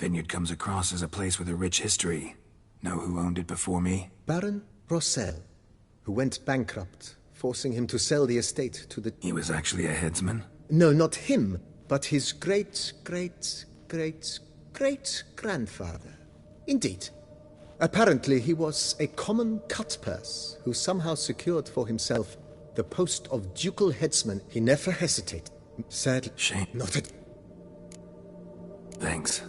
vineyard comes across as a place with a rich history. Know who owned it before me? Baron Rossel, who went bankrupt, forcing him to sell the estate to the... He was actually a headsman? No, not him, but his great-great-great-great-grandfather. Indeed. Apparently he was a common cutpurse who somehow secured for himself the post of ducal headsman. He never hesitated. Sadly... Shame. Not a... Thanks.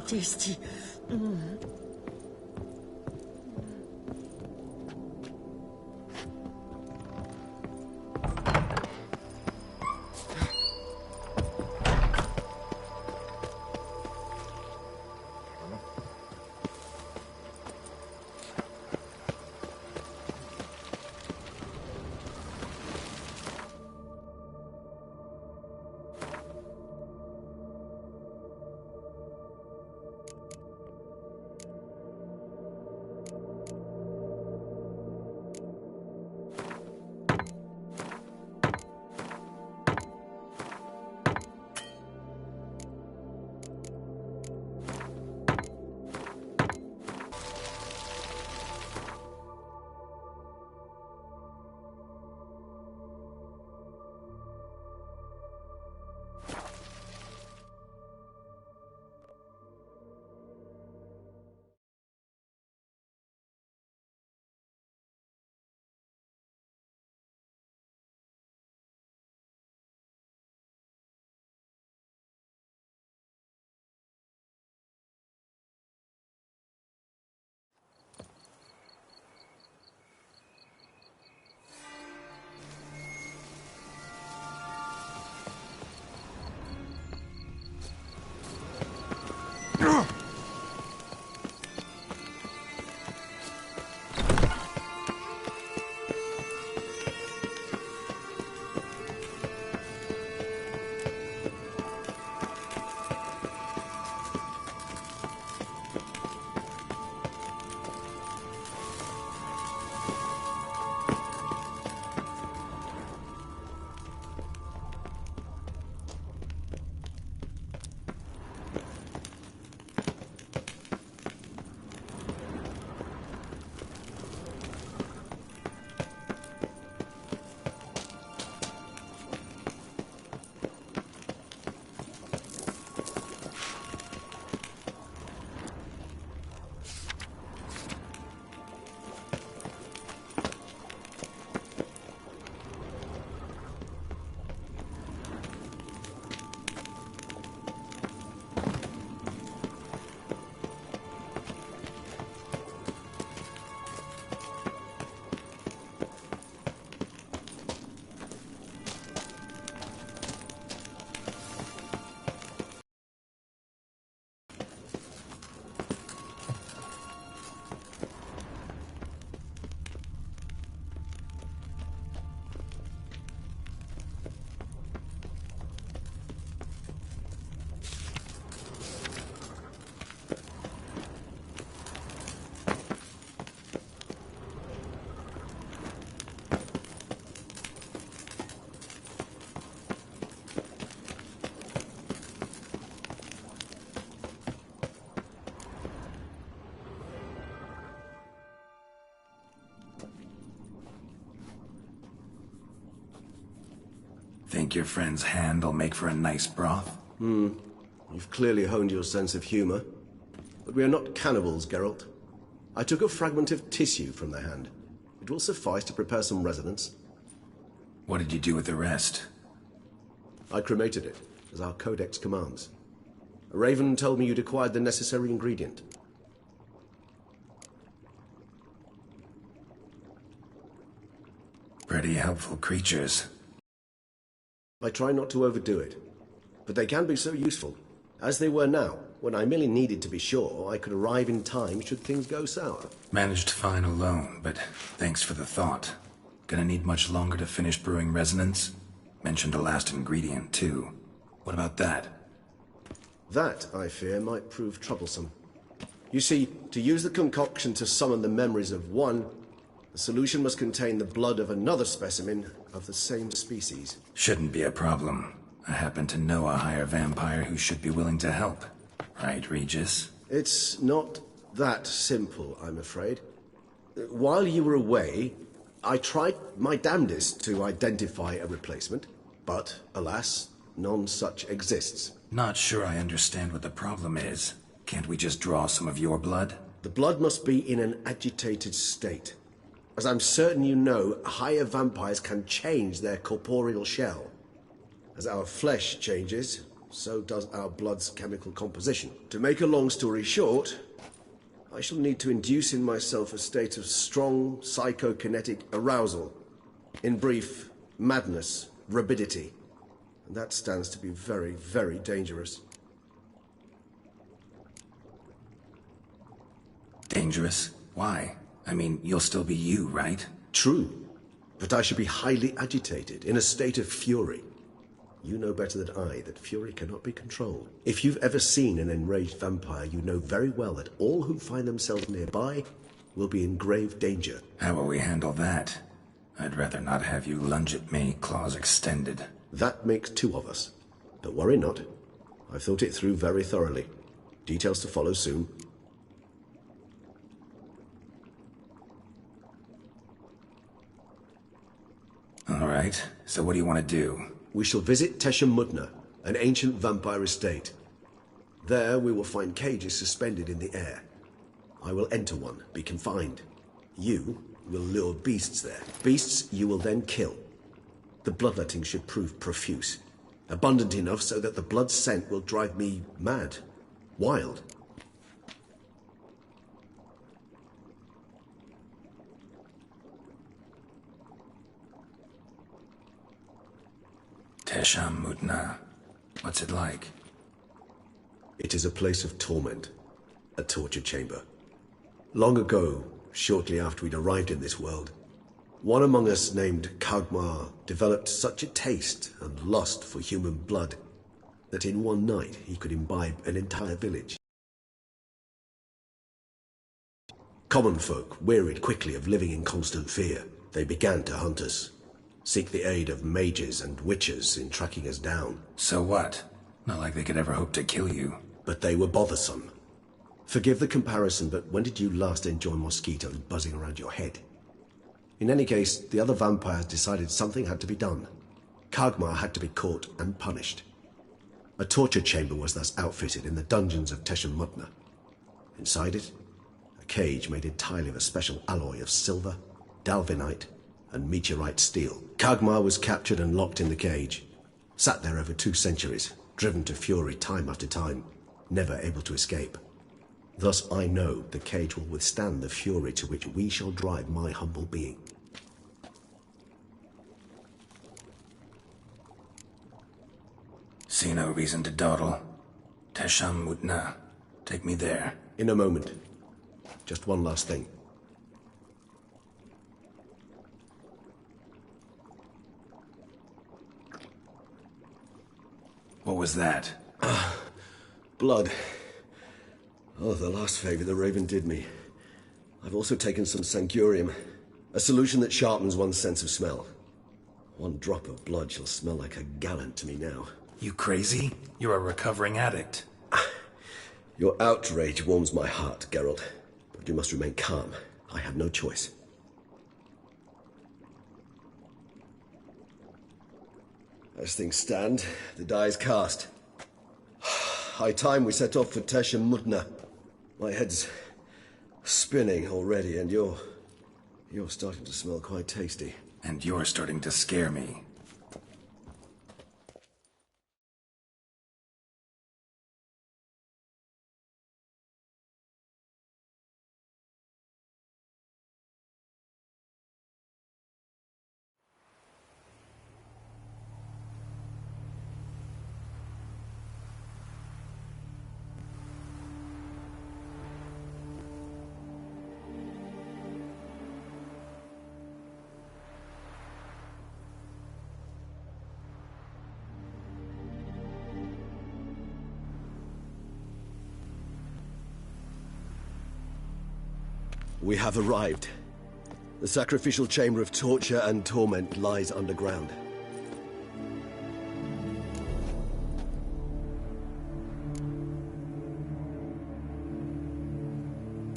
Tasty. Think your friend's hand'll make for a nice broth? You've clearly honed your sense of humor. But we are not cannibals, Geralt. I took a fragment of tissue from the hand. It will suffice to prepare some resonance. What did you do with the rest? I cremated it, as our codex commands. A raven told me you'd acquired the necessary ingredient. Pretty helpful creatures. I try not to overdo it, but they can be so useful, as they were now, when I merely needed to be sure I could arrive in time should things go sour. Managed fine alone, but thanks for the thought. Gonna need much longer to finish brewing resonance? Mentioned the last ingredient, too. What about that? That, I fear, might prove troublesome. You see, to use the concoction to summon the memories of one, The solution must contain the blood of another specimen of the same species. Shouldn't be a problem. I happen to know a higher vampire who should be willing to help. Right, Regis? It's not that simple, I'm afraid. While you were away, I tried my damnedest to identify a replacement, but alas, none such exists. Not sure I understand what the problem is. Can't we just draw some of your blood? The blood must be in an agitated state. As I'm certain you know, higher vampires can change their corporeal shell. As our flesh changes, so does our blood's chemical composition. To make a long story short, I shall need to induce in myself a state of strong psychokinetic arousal. In brief, madness, rabidity. And that stands to be very, very dangerous. Dangerous? Why? I mean, you'll still be you, right? True, but I should be highly agitated, in a state of fury. You know better than I that fury cannot be controlled. If you've ever seen an enraged vampire, you know very well that all who find themselves nearby will be in grave danger. How will we handle that? I'd rather not have you lunge at me, claws extended. That makes two of us. But worry not. I've thought it through very thoroughly. Details to follow soon. All right, so what do you want to do? We shall visit Tesha Mudna, an ancient vampire estate. There we will find cages suspended in the air. I will enter one, be confined. You will lure beasts there. Beasts you will then kill. The bloodletting should prove profuse. Abundant enough so that the blood scent will drive me mad. Wild. Tesha Mudna. What's it like? It is a place of torment. A torture chamber. Long ago, shortly after we'd arrived in this world, one among us named Kagmar developed such a taste and lust for human blood that in one night he could imbibe an entire village. Common folk wearied quickly of living in constant fear. They began to hunt us, seek the aid of mages and witches in tracking us down. So what? Not like they could ever hope to kill you. But they were bothersome. Forgive the comparison, but when did you last enjoy mosquitoes buzzing around your head? In any case, the other vampires decided something had to be done. Kagmar had to be caught and punished. A torture chamber was thus outfitted in the dungeons of Tesha Mudna. Inside it, a cage made entirely of a special alloy of silver, dalvinite, and meteorite steel. Kagmar was captured and locked in the cage. Sat there over 2 centuries, driven to fury time after time, never able to escape. Thus I know the cage will withstand the fury to which we shall drive my humble being. See no reason to dawdle. Tesha Mudna. Take me there. In a moment. Just one last thing. What was that? Blood. Oh, the last favor the Raven did me. I've also taken some Sangurium, a solution that sharpens one's sense of smell. One drop of blood shall smell like a gallon to me now. You crazy? You're a recovering addict. Your outrage warms my heart, Geralt. But you must remain calm. I have no choice. As things stand, the die is cast. High time we set off for Tesha Mudna. My head's spinning already, and you're starting to smell quite tasty. And you're starting to scare me. We have arrived. The sacrificial chamber of torture and torment lies underground.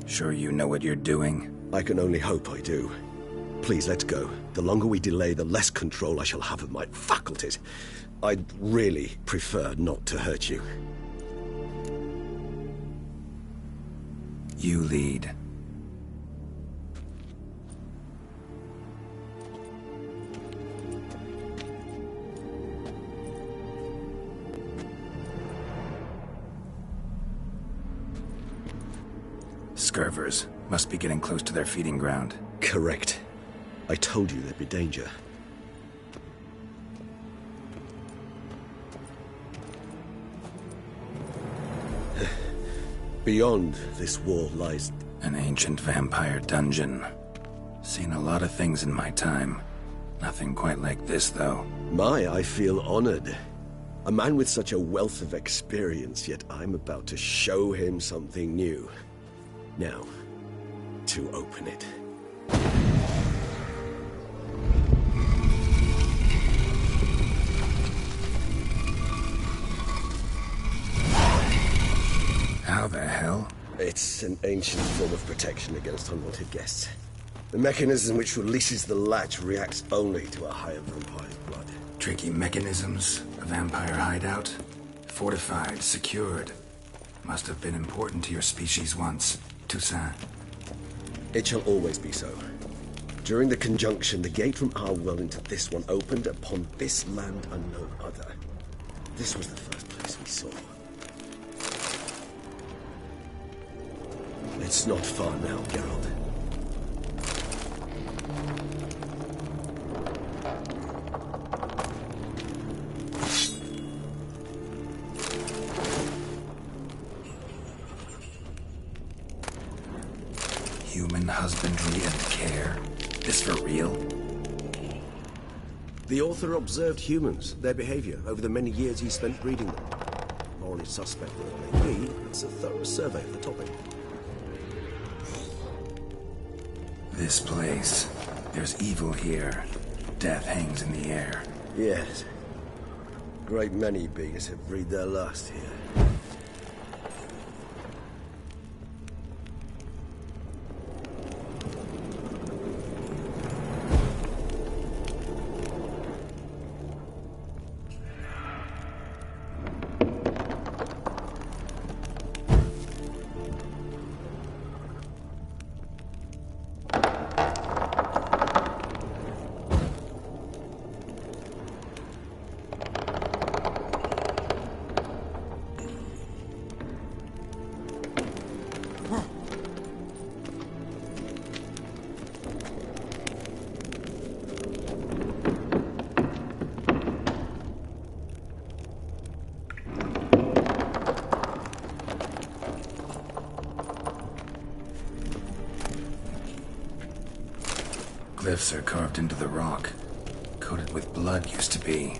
Sure you know what you're doing? I can only hope I do. Please, let's go. The longer we delay, the less control I shall have of my faculties. I'd really prefer not to hurt you. You lead. Scurvers must be getting close to their feeding ground. Correct. I told you there'd be danger. Beyond this wall lies... An ancient vampire dungeon. Seen a lot of things in my time. Nothing quite like this, though. I feel honored. A man with such a wealth of experience, yet I'm about to show him something new. Now, to open it. How the hell? It's an ancient form of protection against unwanted guests. The mechanism which releases the latch reacts only to a higher vampire's blood. Tricky mechanisms, a vampire hideout. Fortified, secured. Must have been important to your species once. Toussaint. It shall always be so. During the conjunction, the gate from our world into this one opened upon this land and no other. This was the first place we saw. It's not far now, Geralt. Human husbandry and care. This for real? The author observed humans, their behavior, over the many years he spent breeding them. Morally suspect though it may be, it's a thorough survey of the topic. This place. There's evil here. Death hangs in the air. Yes. Great many beings have breathed their last here. Glyphs are carved into the rock. Coated with blood used to be.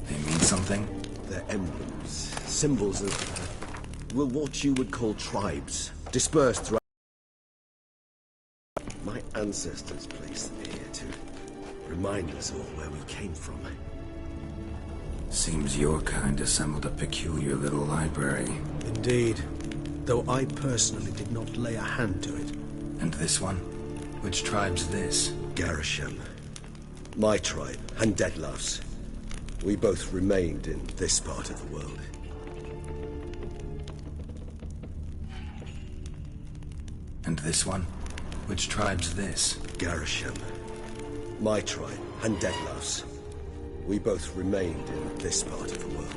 They mean something? They're emblems, symbols of, well, what you would call tribes, dispersed throughout. My ancestors placed them here to remind us all where we came from. Seems your kind assembled a peculiar little library. Indeed, though I personally did not lay a hand to it. And this one? Which tribe's this? Garisham. My tribe, and Deadlough's. We both remained in this part of the world. And this one? Which tribe's this? Garisham. My tribe, and Deadlough's. We both remained in this part of the world.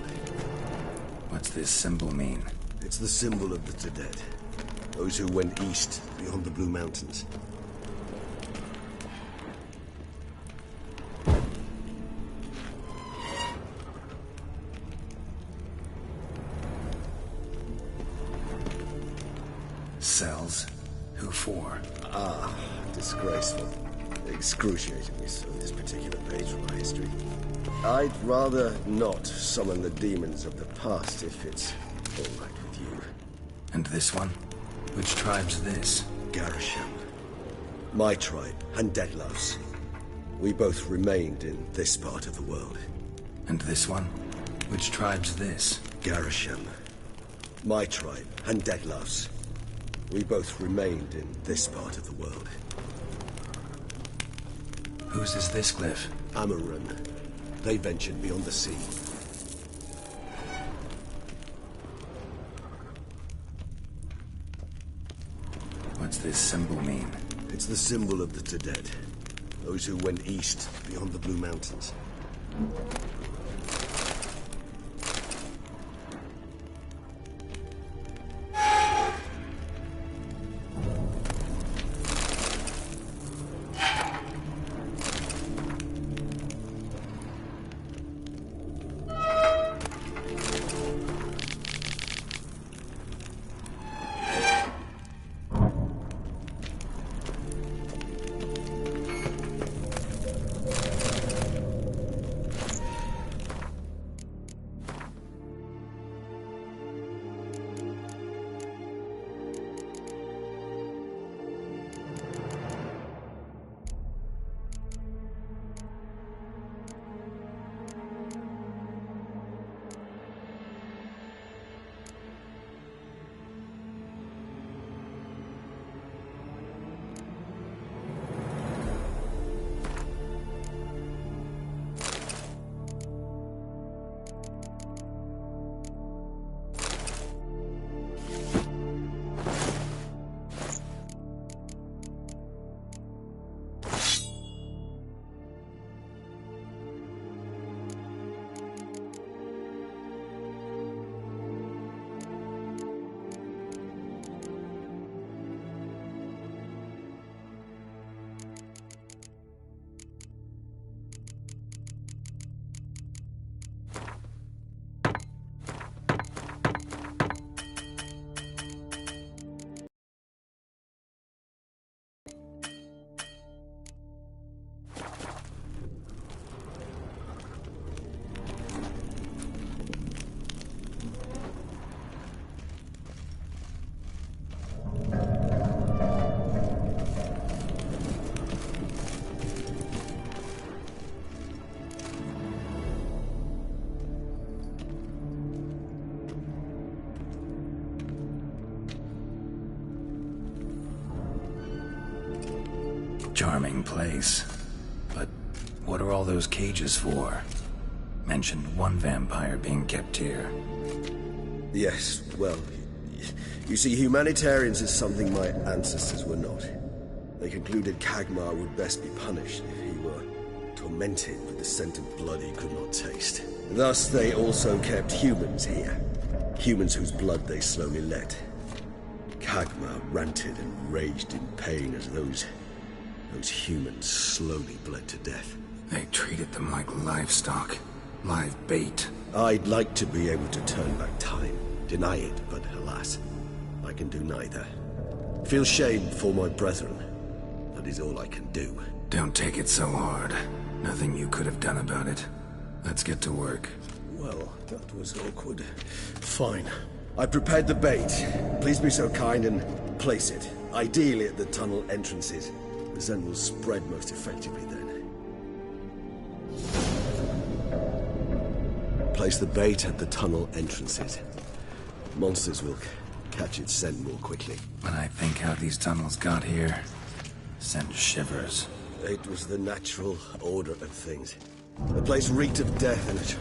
What's this symbol mean? It's the symbol of the Dead. Those who went east, beyond the Blue Mountains. Cells? Who for? Ah, disgraceful. Excruciatingly so, this particular page from my history. I'd rather not summon the demons of the past if it's all right with you. And this one? Which tribe's this? Garisham. My tribe and Deadlove's. We both remained in this part of the world. And this one? Which tribe's this? Garisham. My tribe and Deadlove's. We both remained in this part of the world. Whose is this cliff? Amaran. They ventured beyond the sea. What's this symbol mean? It's the symbol of the Tedet. Those who went east beyond the Blue Mountains. Charming place. But what are all those cages for? Mentioned one vampire being kept here. Yes, well, you see, humanitarians is something my ancestors were not. They concluded Kagmar would best be punished if he were tormented with the scent of blood he could not taste. Thus, they also kept humans here. Humans whose blood they slowly let. Kagmar ranted and raged in pain as those humans slowly bled to death. They treated them like livestock. Live bait. I'd like to be able to turn back time. Deny it, but alas, I can do neither. Feel shame for my brethren. That is all I can do. Don't take it so hard. Nothing you could have done about it. Let's get to work. Well, that was awkward. Fine. I prepared the bait. Please be so kind and place it. Ideally at the tunnel entrances. The scent will spread most effectively then. Place the bait at the tunnel entrances. Monsters will catch its scent more quickly. When I think how these tunnels got here, send shivers. It was the natural order of things. The place reeked of death and it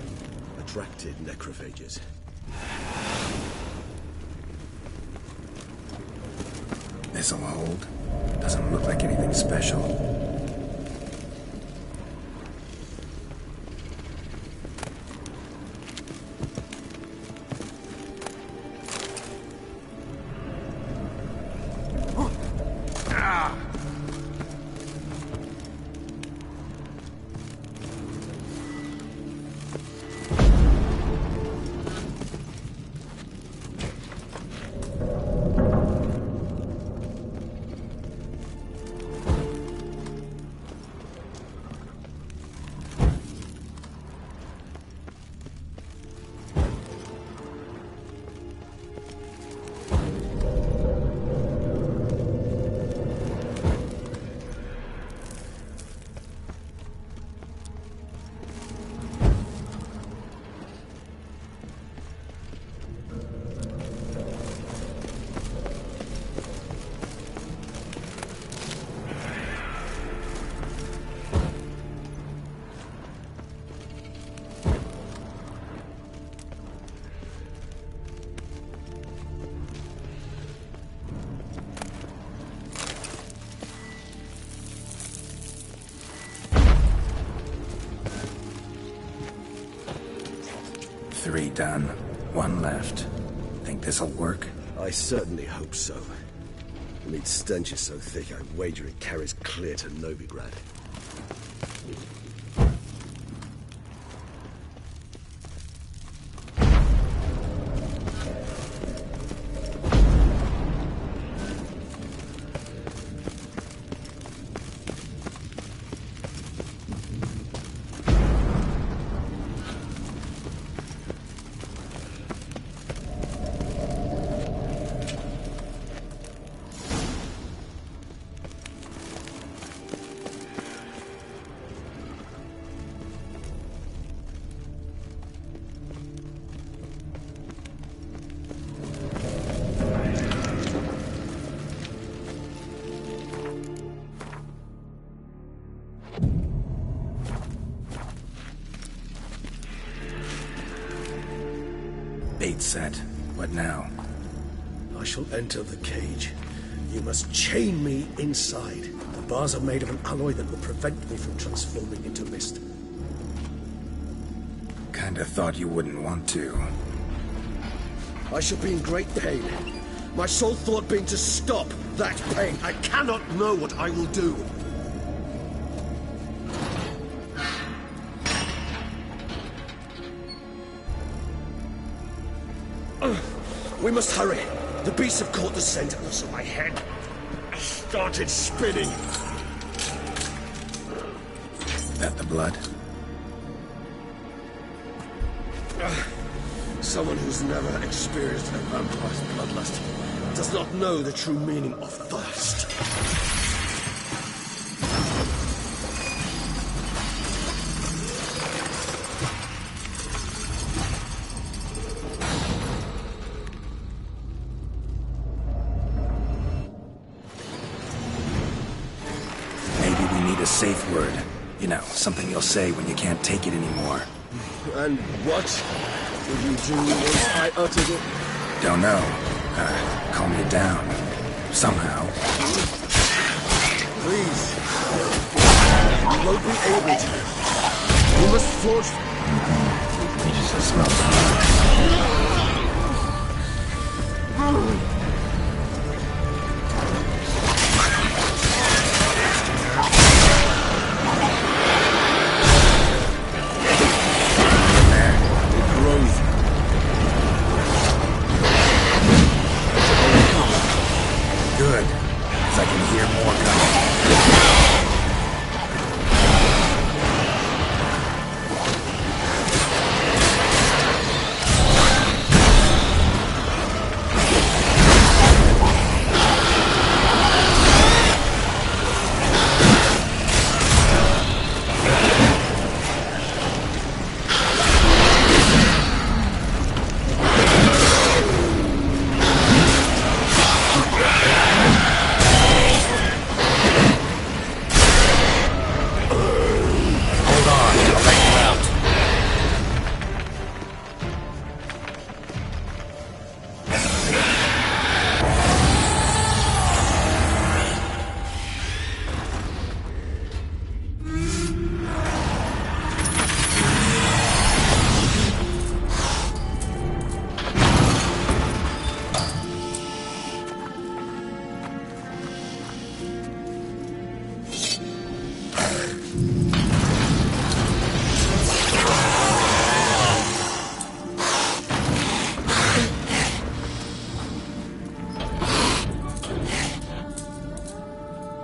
attracted necrophages. This'll hold. Doesn't look like anything special. 3 done. 1 left. Think this'll work? I certainly hope so. The meat stench is so thick, I wager it carries clear to Novigrad. Bait set. What now? I shall enter the cage. You must chain me inside. The bars are made of an alloy that will prevent me from transforming into mist. Kinda thought you wouldn't want to. I shall be in great pain. My sole thought being to stop that pain. I cannot know what I will do. We must hurry. The beasts have caught the scent, and also my head started spinning. That the blood? Someone who's never experienced a vampire's bloodlust does not know the true meaning of thirst. A safe word. You know, something you'll say when you can't take it anymore. And what would you do once I uttered it? Don't know. Calm you down. Somehow. Please. You won't be able to. You must forge... You just smell blood. Good, 'cause I can hear more coming.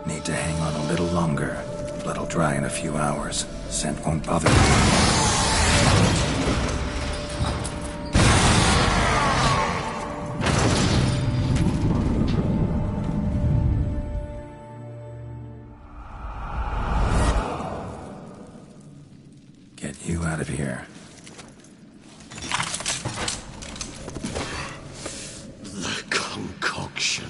Need to hang on a little longer. Blood'll dry in a few hours. Scent won't bother me. Get you out of here. The concoction.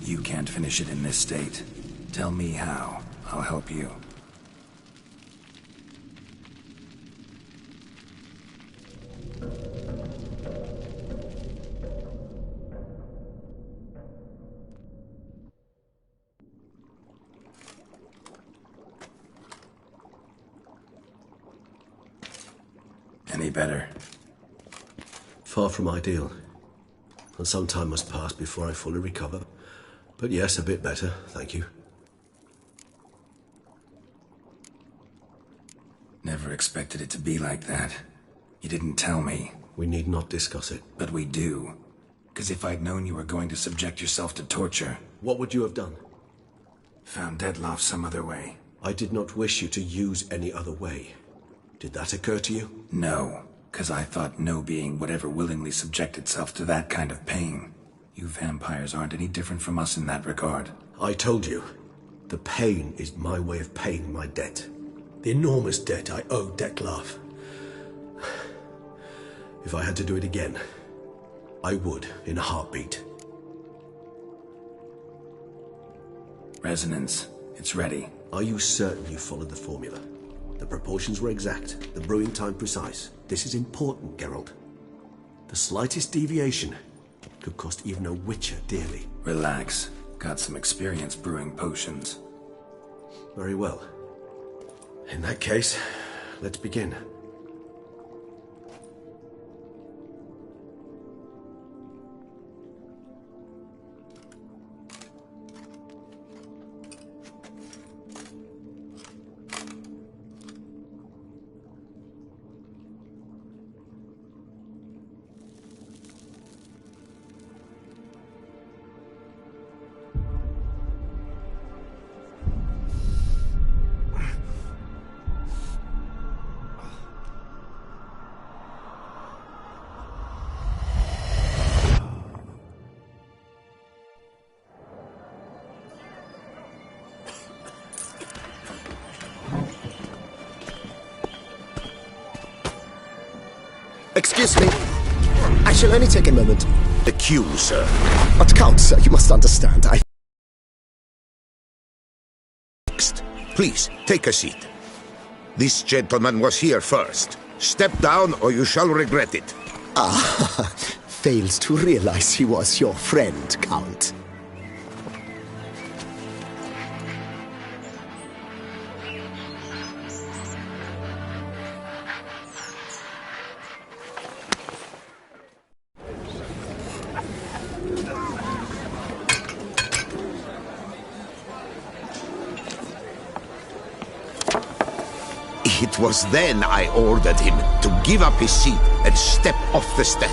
You can't finish it in this state. Tell me how. I'll help you. Any better? Far from ideal. And some time must pass before I fully recover. But yes, a bit better, thank you. Never expected it to be like that. You didn't tell me. We need not discuss it. But we do. Because if I'd known you were going to subject yourself to torture... What would you have done? Found Dettlaff some other way. I did not wish you to use any other way. Did that occur to you? No, because I thought no being would ever willingly subject itself to that kind of pain. You vampires aren't any different from us in that regard. I told you. The pain is my way of paying my debt. The enormous debt I owe Dettlaff. If I had to do it again, I would, in a heartbeat. Resonance. It's ready. Are you certain you followed the formula? The proportions were exact, the brewing time precise. This is important, Geralt. The slightest deviation could cost even a Witcher dearly. Relax. Got some experience brewing potions. Very well. In that case, let's begin. Excuse me. I shall only take a moment. The queue, sir. But Count, sir, you must understand, Please, take a seat. This gentleman was here first. Step down or you shall regret it. fails to realize he was your friend, Count. It was then I ordered him to give up his seat and step off the stand.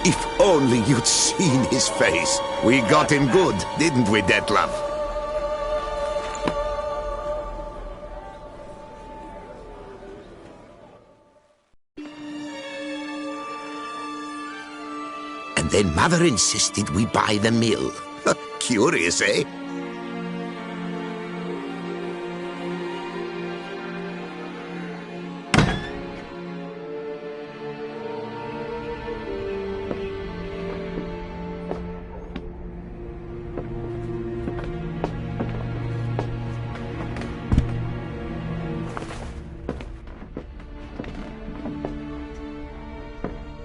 If only you'd seen his face. We got him good, didn't we, Dettlaff? And then Mother insisted we buy the mill. Curious, eh?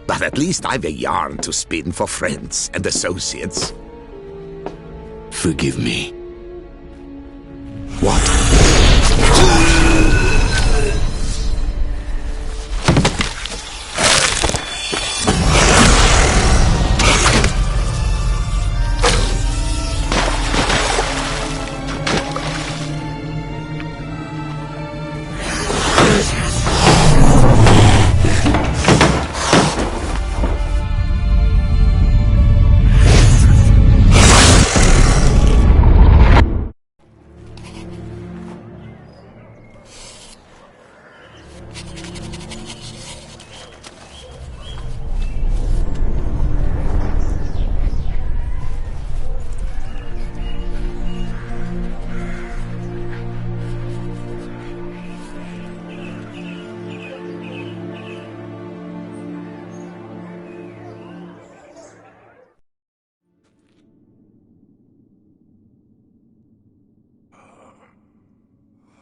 But at least I've a yarn to spin for friends and associates. Forgive me. What?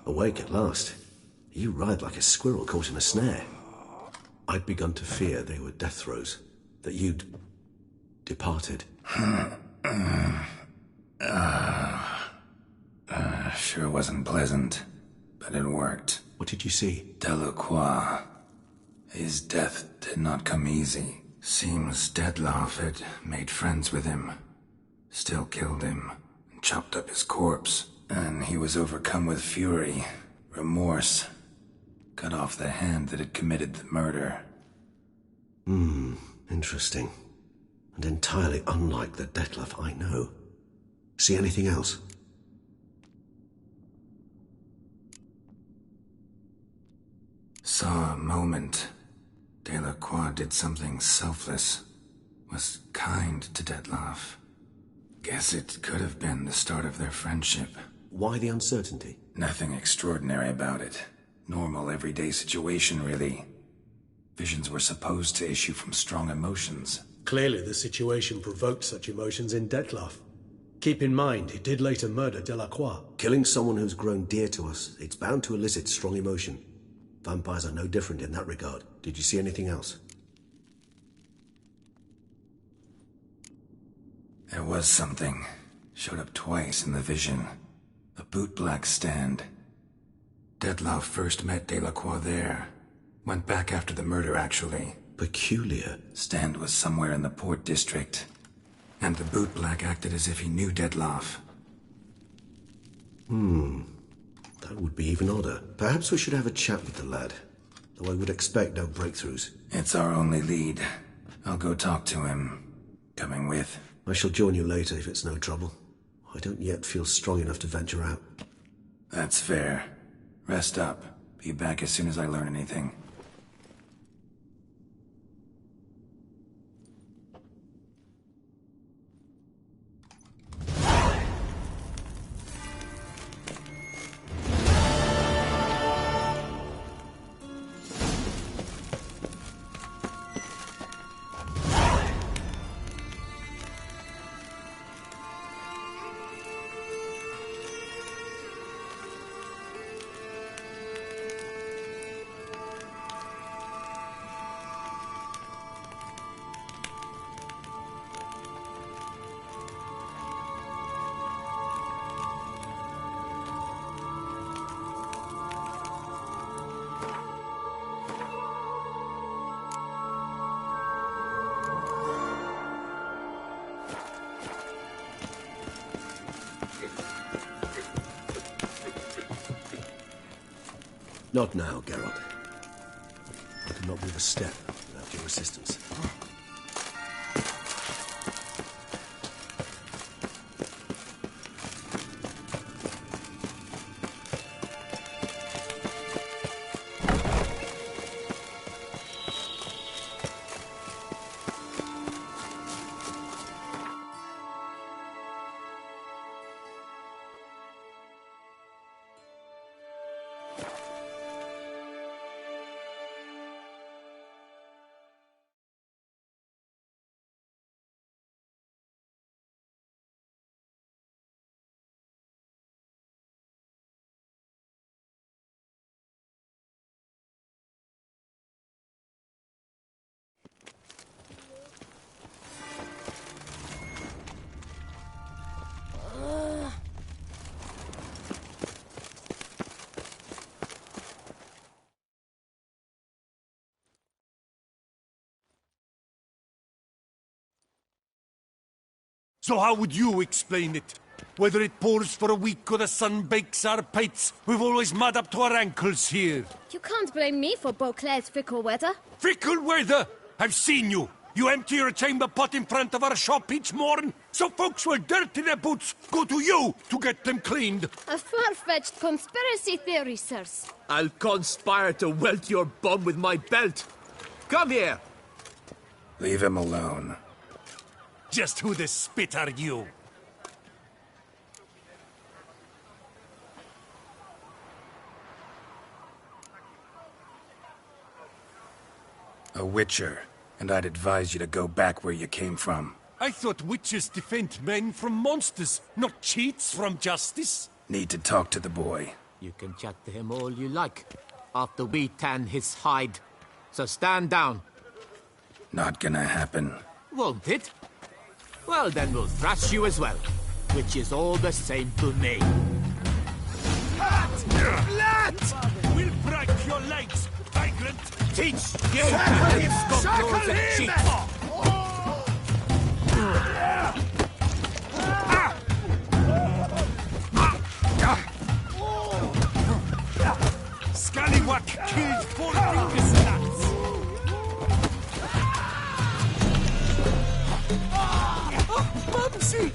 Awake at last. You ride like a squirrel caught in a snare. I'd begun to fear they were death throes, that you'd departed. Sure wasn't pleasant, but it worked. What did you see? Delacroix. His death did not come easy. Seems Dettlaff had made friends with him. Still killed him, and chopped up his corpse. And he was overcome with fury, remorse. Cut off the hand that had committed the murder. Interesting. And entirely unlike the Dettlaff I know. See anything else? Saw a moment. Delacroix did something selfless. Was kind to Dettlaff. Guess it could have been the start of their friendship. Why the uncertainty? Nothing extraordinary about it. Normal, everyday situation, really. Visions were supposed to issue from strong emotions. Clearly the situation provoked such emotions in Dettlaff. Keep in mind, he did later murder Delacroix. Killing someone who's grown dear to us, it's bound to elicit strong emotion. Vampires are no different in that regard. Did you see anything else? There was something. Showed up twice in the vision. A bootblack stand. Dettlaff first met Delacroix there. Went back after the murder, actually. Peculiar. Stand was somewhere in the Port District. And the bootblack acted as if he knew Dettlaff. That would be even odder. Perhaps we should have a chat with the lad. Though I would expect no breakthroughs. It's our only lead. I'll go talk to him. Coming with? I shall join you later if it's no trouble. I don't yet feel strong enough to venture out. That's fair. Rest up. Be back as soon as I learn anything. Not now, Geralt. I could not move a step without your assistance. So how would you explain it? Whether it pours for a week or the sun bakes our pates, we've always mud up to our ankles here. You can't blame me for Beauclair's fickle weather. Fickle weather! I've seen you! You empty your chamber pot in front of our shop each morn, so folks will dirty their boots, go to you to get them cleaned. A far-fetched conspiracy theory, sirs. I'll conspire to welt your bum with my belt. Come here! Leave him alone. Just who the spit are you? A witcher, and I'd advise you to go back where you came from. I thought witches defend men from monsters, not cheats from justice. Need to talk to the boy. You can chat to him all you like, after we tan his hide. So stand down. Not gonna happen. Won't it? Well, then we'll thrash you as well, which is all the same to me. Lad! We'll break your legs, vagrant! teach you how to scum and cheat. Scallywag killed 4 Dingus nuts. Bubsy!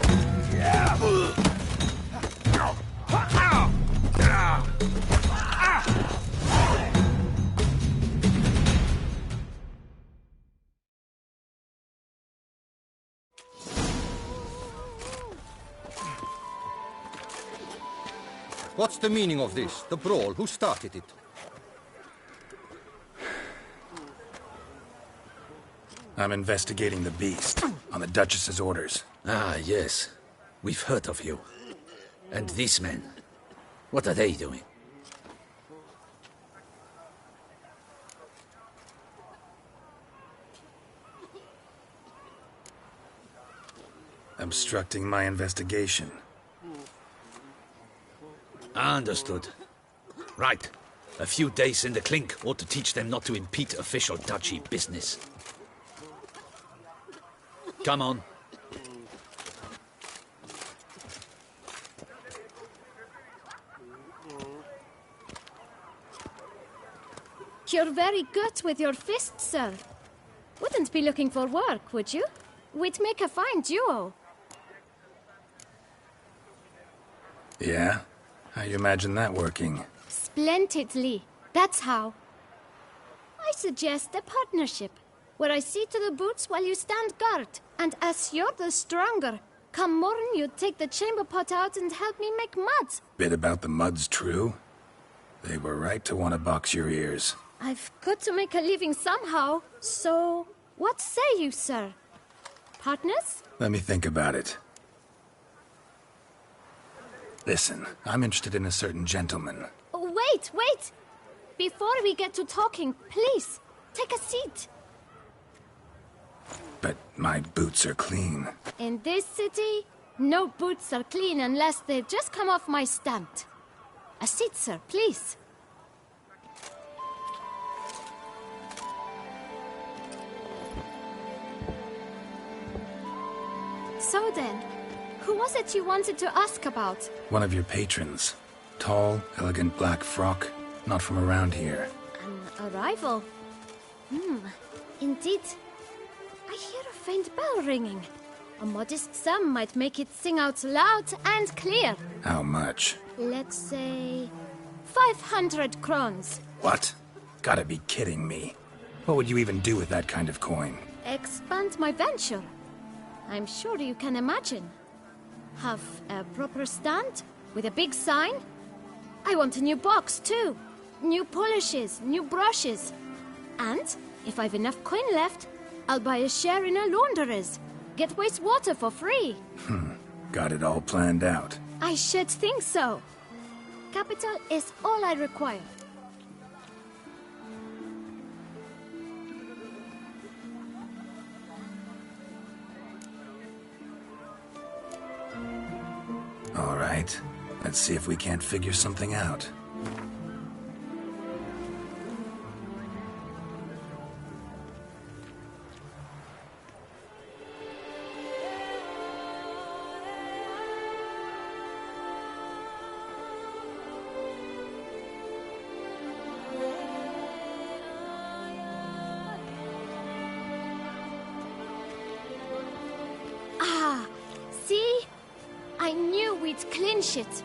What's the meaning of this? The brawl? Who started it? I'm investigating the beast, on the Duchess's orders. Ah, yes. We've heard of you. And these men, what are they doing? Obstructing my investigation. Understood. Right. A few days in the clink ought to teach them not to impede official duchy business. Come on. You're very good with your fists, sir. Wouldn't be looking for work, would you? We'd make a fine duo. Yeah? How you imagine that working? Splendidly. That's how. I suggest a partnership, where I see to the boots while you stand guard. And as you're the stronger, come morn you take the chamber pot out and help me make mud. Bit about the mud's true? They were right to want to box your ears. I've got to make a living somehow, so what say you, sir? Partners? Let me think about it. Listen, I'm interested in a certain gentleman. Oh, wait! Before we get to talking, please, take a seat. But my boots are clean. In this city, no boots are clean unless they've just come off my stand. A seat, sir, please. So then, who was it you wanted to ask about? One of your patrons. Tall, elegant black frock. Not from around here. An arrival? Indeed. I hear a faint bell ringing. A modest sum might make it sing out loud and clear. How much? Let's say 500 crowns. What? Gotta be kidding me. What would you even do with that kind of coin? Expand my venture. I'm sure you can imagine. Have a proper stand with a big sign. I want a new box too. New polishes, new brushes. And if I've enough coin left, I'll buy a share in a launderer's. Get wastewater for free. Got it all planned out. I should think so. Capital is all I require. All right. Let's see if we can't figure something out. Ah, see? I knew we'd clinch it.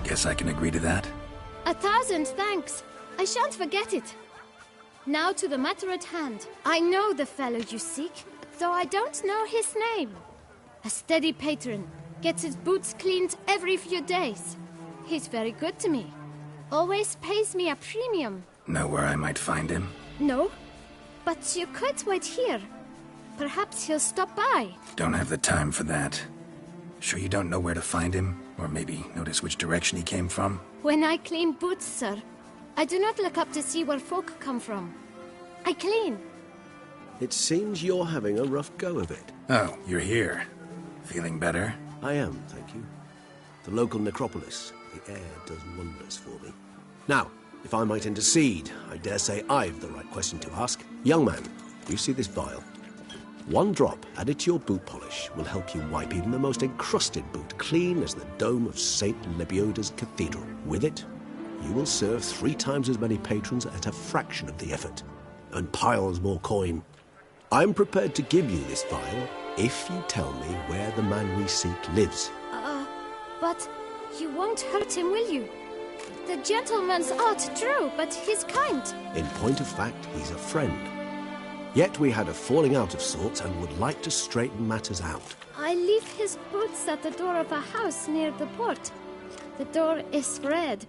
Guess I can agree to that. 1,000 thanks. I shan't forget it. Now to the matter at hand. I know the fellow you seek, though I don't know his name. A steady patron. Gets his boots cleaned every few days. He's very good to me. Always pays me a premium. Know where I might find him? No, but you could wait here. Perhaps he'll stop by. Don't have the time for that. Sure you don't know where to find him? Or maybe notice which direction he came from? When I clean boots, sir, I do not look up to see where folk come from. I clean. It seems you're having a rough go of it. Oh, you're here. Feeling better? I am, thank you. The local necropolis. The air does wonders for me. Now, if I might intercede, I dare say I've the right question to ask. Young man, you see this vial? One drop added to your boot polish will help you wipe even the most encrusted boot clean as the dome of St. Lebioda's cathedral. With it, you will serve 3 times as many patrons at a fraction of the effort, and piles more coin. I'm prepared to give you this vial if you tell me where the man we seek lives. But you won't hurt him, will you? The gentleman's odd, true, but he's kind. In point of fact, he's a friend. Yet we had a falling out of sorts and would like to straighten matters out. I leave his boots at the door of a house near the port. The door is red,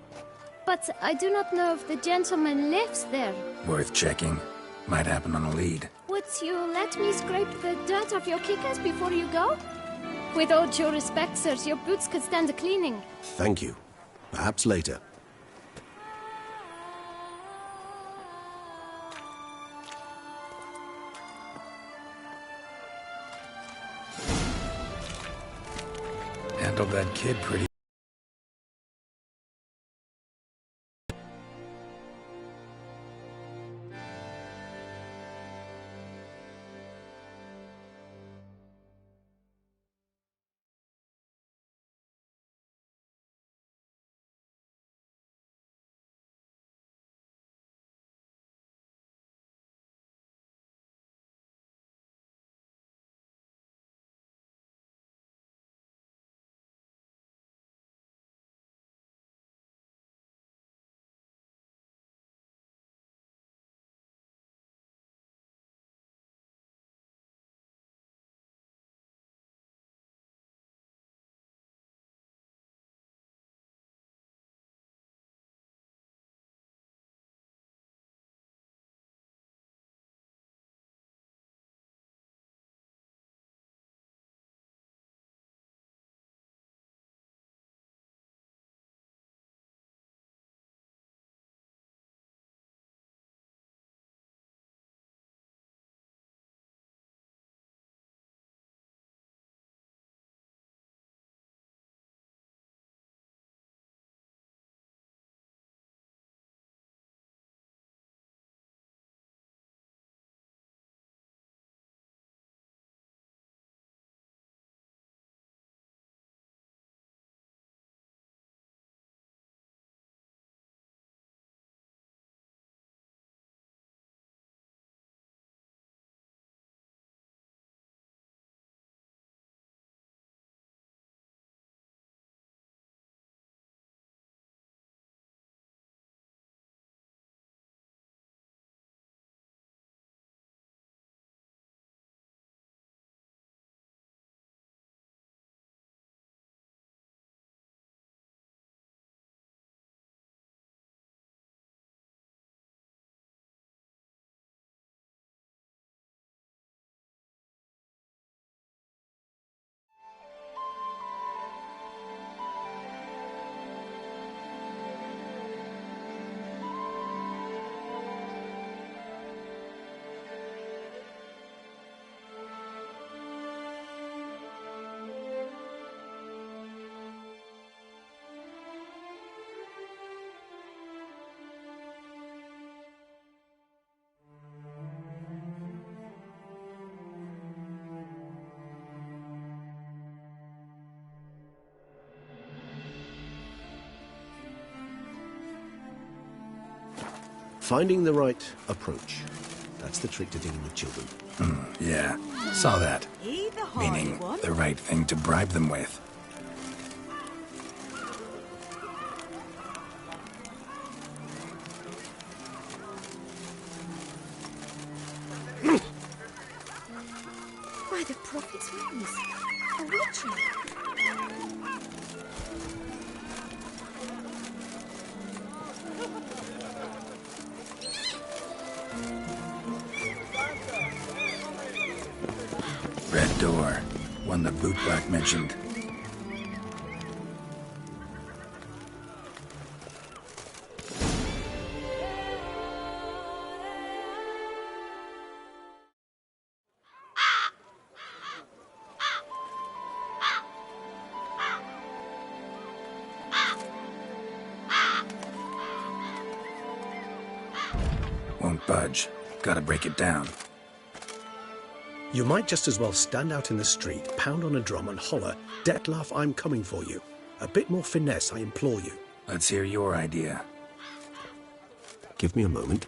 but I do not know if the gentleman lives there. Worth checking. Might happen on a lead. Would you let me scrape the dirt off your kickers before you go? With all due respect, sirs, your boots could stand a cleaning. Thank you. Perhaps later. Handled that kid pretty. Finding the right approach. That's the trick to dealing with children. Yeah, saw that. Meaning the right thing to bribe them with. By the prophet's wings. A witcher. Red door. One the bootblack mentioned. Won't budge. Gotta break it down. You might just as well stand out in the street, pound on a drum and holler, "Dettlaff, I'm coming for you." A bit more finesse, I implore you. Let's hear your idea. Give me a moment.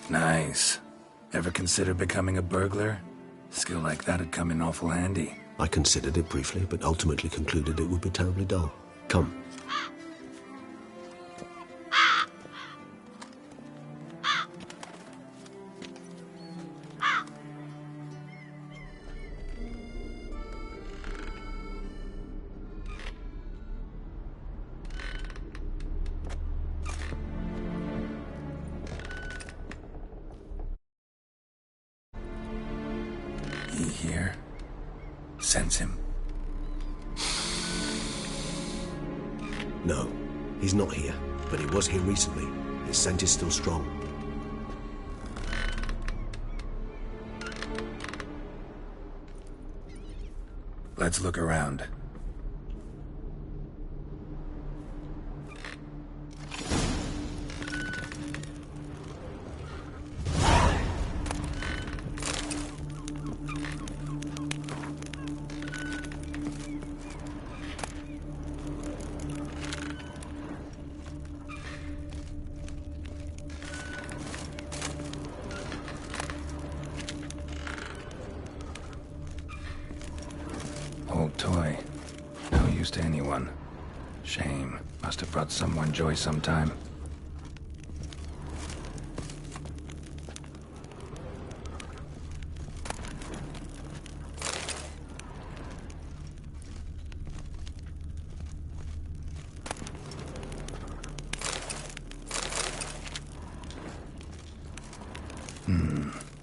Nice. Ever consider becoming a burglar? Skill like that'd come in awful handy. I considered it briefly, but ultimately concluded it would be terribly dull. Come. He here? Sense him. No, he's not here, but he was here recently. His scent is still strong. Let's look around. Old toy. No use to anyone. Shame. Must have brought someone joy sometime.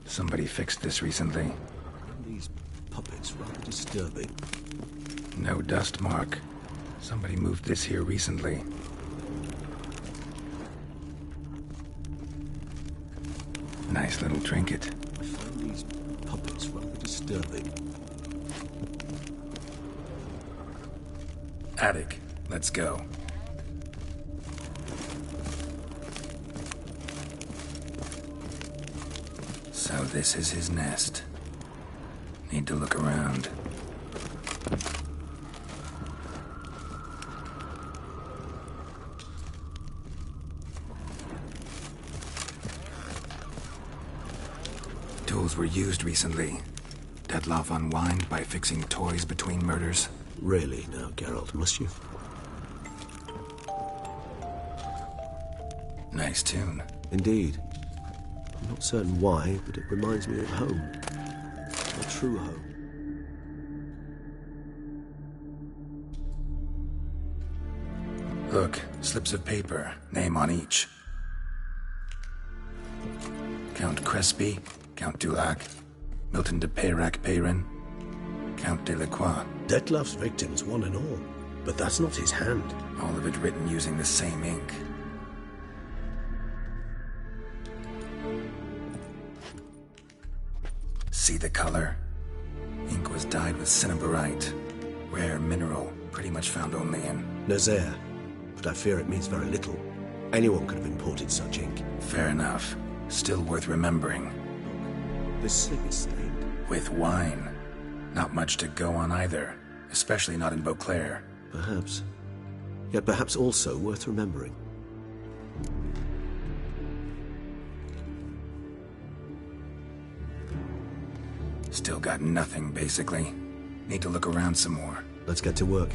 Somebody fixed this recently. These puppets rather disturbing. No dust mark. Somebody moved this here recently. Nice little trinket. I find these puppets rather disturbing. Attic. Let's go. So this is his nest. Need to look around. Tools were used recently. Dettlaff unwind by fixing toys between murders. Really now, Geralt, must you? Nice tune. Indeed. I'm not certain why, but it reminds me of home. A true home. Look, slips of paper, name on each. Count Crespi, Count Dulac, Milton de Peyrac-Peyrin, Count Delacroix. Dettlaff's victims, one and all. But that's not his hand. All of it written using the same ink. See the color? Ink was dyed with cinnabarite. Rare mineral, pretty much found only in... Nazaire. But I fear it means very little. Anyone could have imported such ink. Fair enough. Still worth remembering. This slip is stained. With wine. Not much to go on either. Especially not in Beauclair. Perhaps. Yet perhaps also worth remembering. Still got nothing, basically. Need to look around some more. Let's get to work.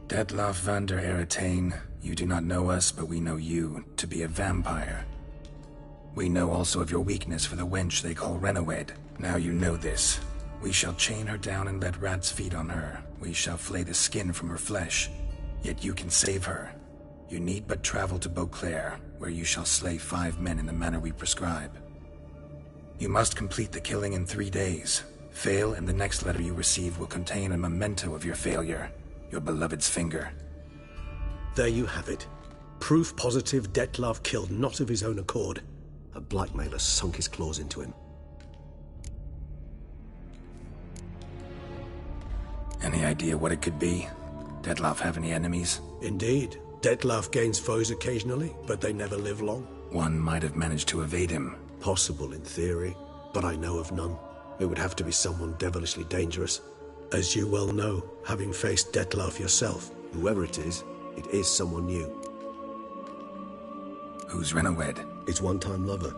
Detlaff van der Eretain, you do not know us, but we know you to be a vampire. We know also of your weakness for the wench they call Renawed. Now you know this. We shall chain her down and let rats feed on her. We shall flay the skin from her flesh. Yet you can save her. You need but travel to Beauclair, where you shall slay 5 men in the manner we prescribe. You must complete the killing in 3 days. Fail, and the next letter you receive will contain a memento of your failure. Your beloved's finger. There you have it. Proof positive Detlaff killed not of his own accord. A blackmailer sunk his claws into him. Any idea what it could be? Detlaff have any enemies? Indeed. Detlaff gains foes occasionally, but they never live long. One might have managed to evade him. Possible in theory, but I know of none. It would have to be someone devilishly dangerous. As you well know, having faced Detlaff yourself. Whoever it is someone new. Who's Renawed? His one-time lover.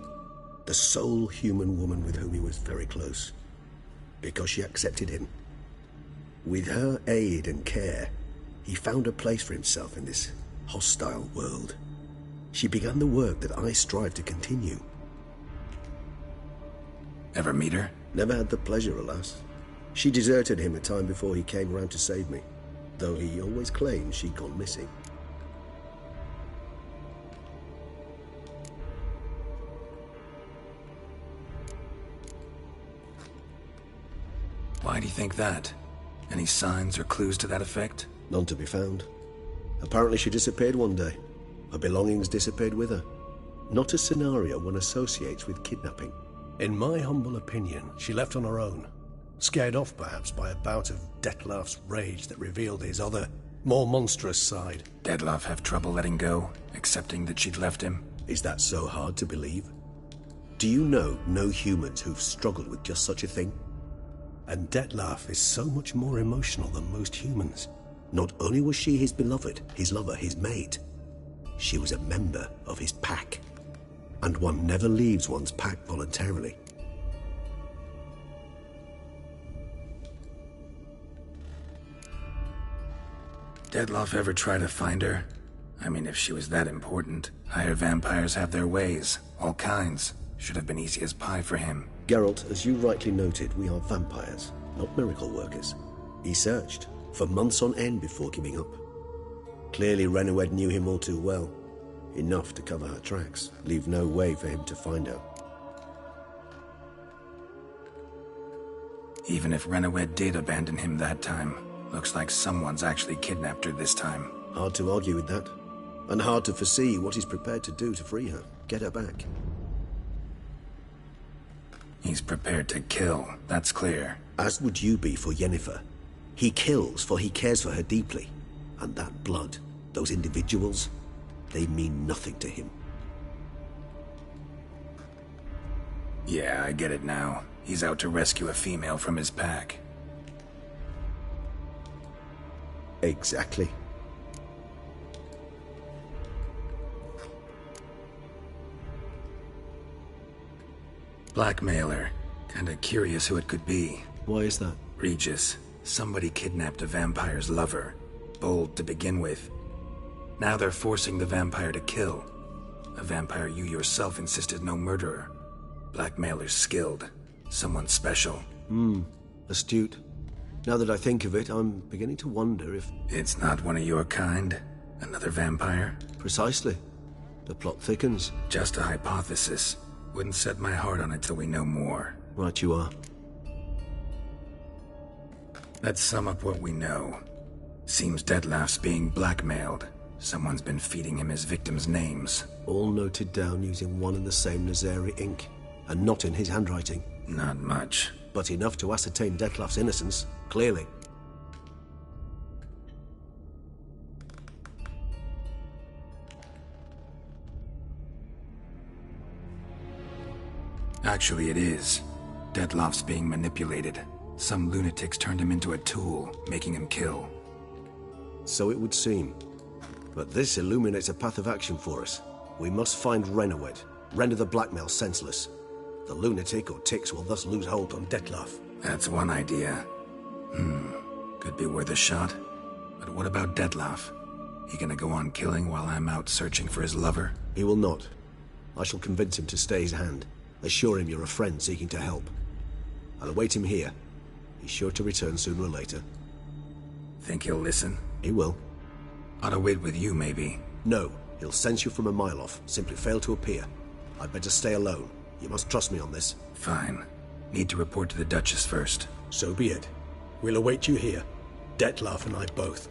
The sole human woman with whom he was very close. Because she accepted him. With her aid and care, he found a place for himself in this hostile world. She began the work that I strive to continue. Ever meet her? Never had the pleasure, alas. She deserted him a time before he came round to save me, though he always claimed she'd gone missing. Why do you think that? Any signs or clues to that effect? None to be found. Apparently she disappeared one day. Her belongings disappeared with her. Not a scenario one associates with kidnapping. In my humble opinion, she left on her own. Scared off, perhaps, by a bout of Detlaff's rage that revealed his other, more monstrous side. Detlaff have trouble letting go, accepting that she'd left him? Is that so hard to believe? Do you know no humans who've struggled with just such a thing? And Detlaff is so much more emotional than most humans. Not only was she his beloved, his lover, his mate, she was a member of his pack. And one never leaves one's pack voluntarily. Detlaff ever try to find her? I mean, if she was that important. Higher vampires have their ways. All kinds. Should have been easy as pie for him. Geralt, as you rightly noted, we are vampires, not miracle workers. He searched, for months on end before giving up. Clearly Renawed knew him all too well. Enough to cover her tracks, leave no way for him to find her. Even if Renawed did abandon him that time, looks like someone's actually kidnapped her this time. Hard to argue with that. And hard to foresee what he's prepared to do to free her, get her back. He's prepared to kill, that's clear. As would you be for Yennefer. He kills for he cares for her deeply. And that blood, those individuals, they mean nothing to him. Yeah, I get it now. He's out to rescue a female from his pack. Exactly. Blackmailer. Kinda curious who it could be. Why is that? Regis. Somebody kidnapped a vampire's lover. Bold to begin with. Now they're forcing the vampire to kill. A vampire you yourself insisted no murderer. Blackmailer's skilled. Someone special. Astute. Now that I think of it, I'm beginning to wonder if... It's not one of your kind? Another vampire? Precisely. The plot thickens. Just a hypothesis. Wouldn't set my heart on it till we know more. Right you are. Let's sum up what we know. Seems Detlaff's being blackmailed. Someone's been feeding him his victims' names. All noted down using one and the same Nazari ink. And not in his handwriting. Not much. But enough to ascertain Detlaff's innocence, clearly. Actually, it is. Detlaff's being manipulated. Some lunatics turned him into a tool, making him kill. So it would seem. But this illuminates a path of action for us. We must find Renowed, render the blackmail senseless. The lunatic or ticks will thus lose hold on Dettlaff. That's one idea. Could be worth a shot. But what about Dettlaff? He gonna go on killing while I'm out searching for his lover? He will not. I shall convince him to stay his hand. Assure him you're a friend seeking to help. I'll await him here. He's sure to return sooner or later. Think he'll listen? He will. Ought to wait with you, maybe. No, he'll sense you from a mile off. Simply fail to appear. I'd better stay alone. You must trust me on this. Fine. Need to report to the Duchess first. So be it. We'll await you here. Dettlaff and I both.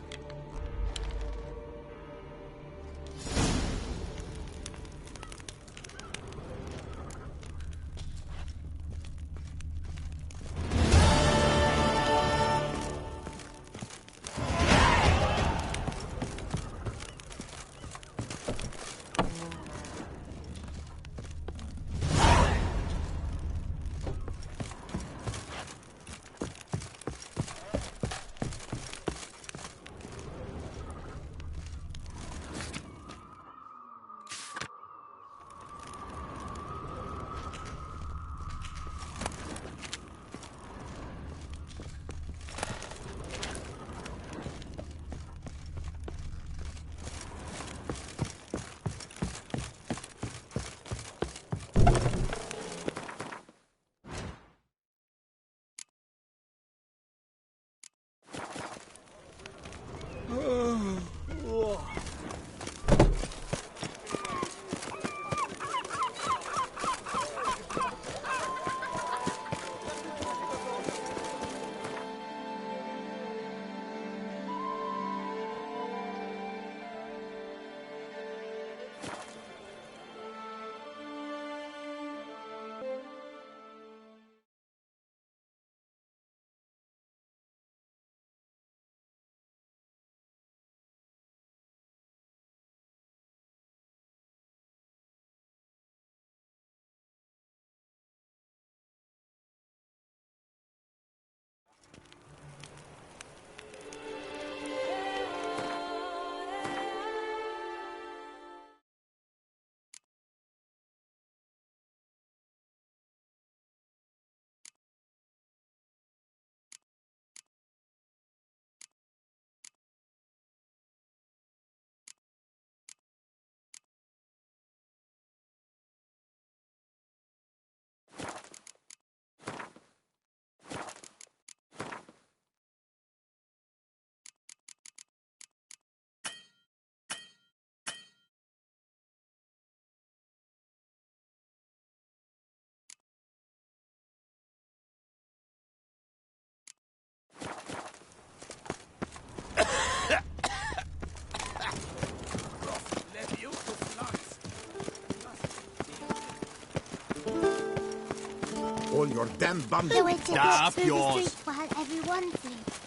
All your damn bums. The witcher Stop through the yours. street while everyone sleeps.